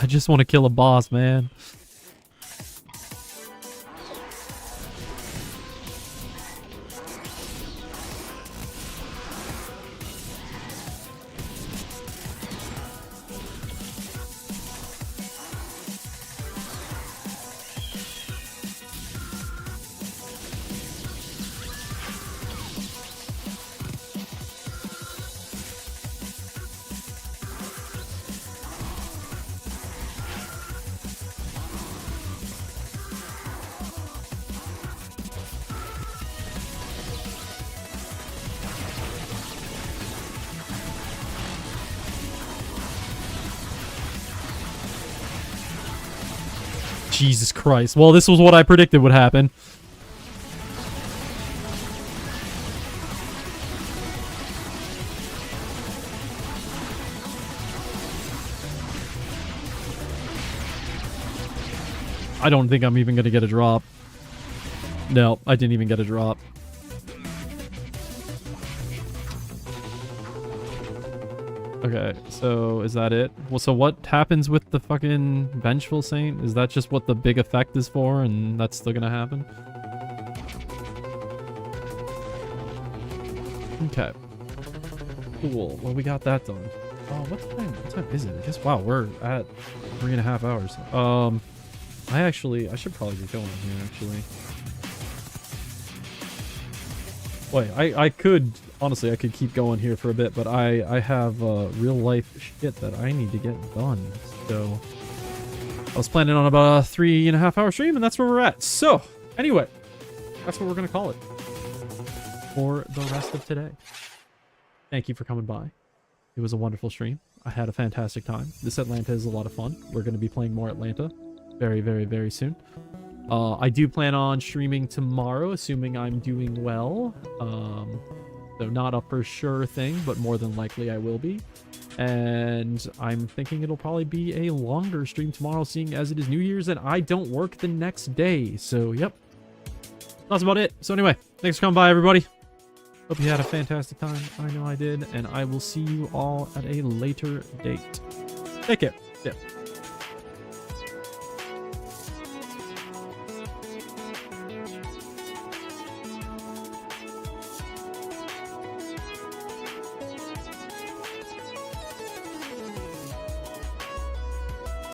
I just want to kill a boss, man. Jesus Christ. Well, this was what I predicted would happen. I don't think I'm even going to get a drop. No, I didn't even get a drop. Okay, so is that it? Well, so what happens with the fucking Vengeful Saint? Is that just what the big effect is for, and that's still gonna happen? Okay. Cool. Well, we got that done. Oh, what time is it? I guess, wow, we're at 3.5 hours. I should probably get going here, actually. Wait, I could, honestly, I could keep going here for a bit, but I have real life shit that I need to get done. So I was planning on about a 3.5 hour stream, and that's where we're at. So anyway, that's what we're going to call it for the rest of today. Thank you for coming by. It was a wonderful stream. I had a fantastic time. This Atlanta is a lot of fun. We're going to be playing more Atlanta very, very, very soon. I do plan on streaming tomorrow, assuming I'm doing well. So not a for sure thing, but more than likely I will be. And I'm thinking it'll probably be a longer stream tomorrow, seeing as it is New Year's and I don't work the next day. So, yep. That's about it. So anyway, thanks for coming by, everybody. Hope you had a fantastic time. I know I did. And I will see you all at a later date. Take care. Yeah.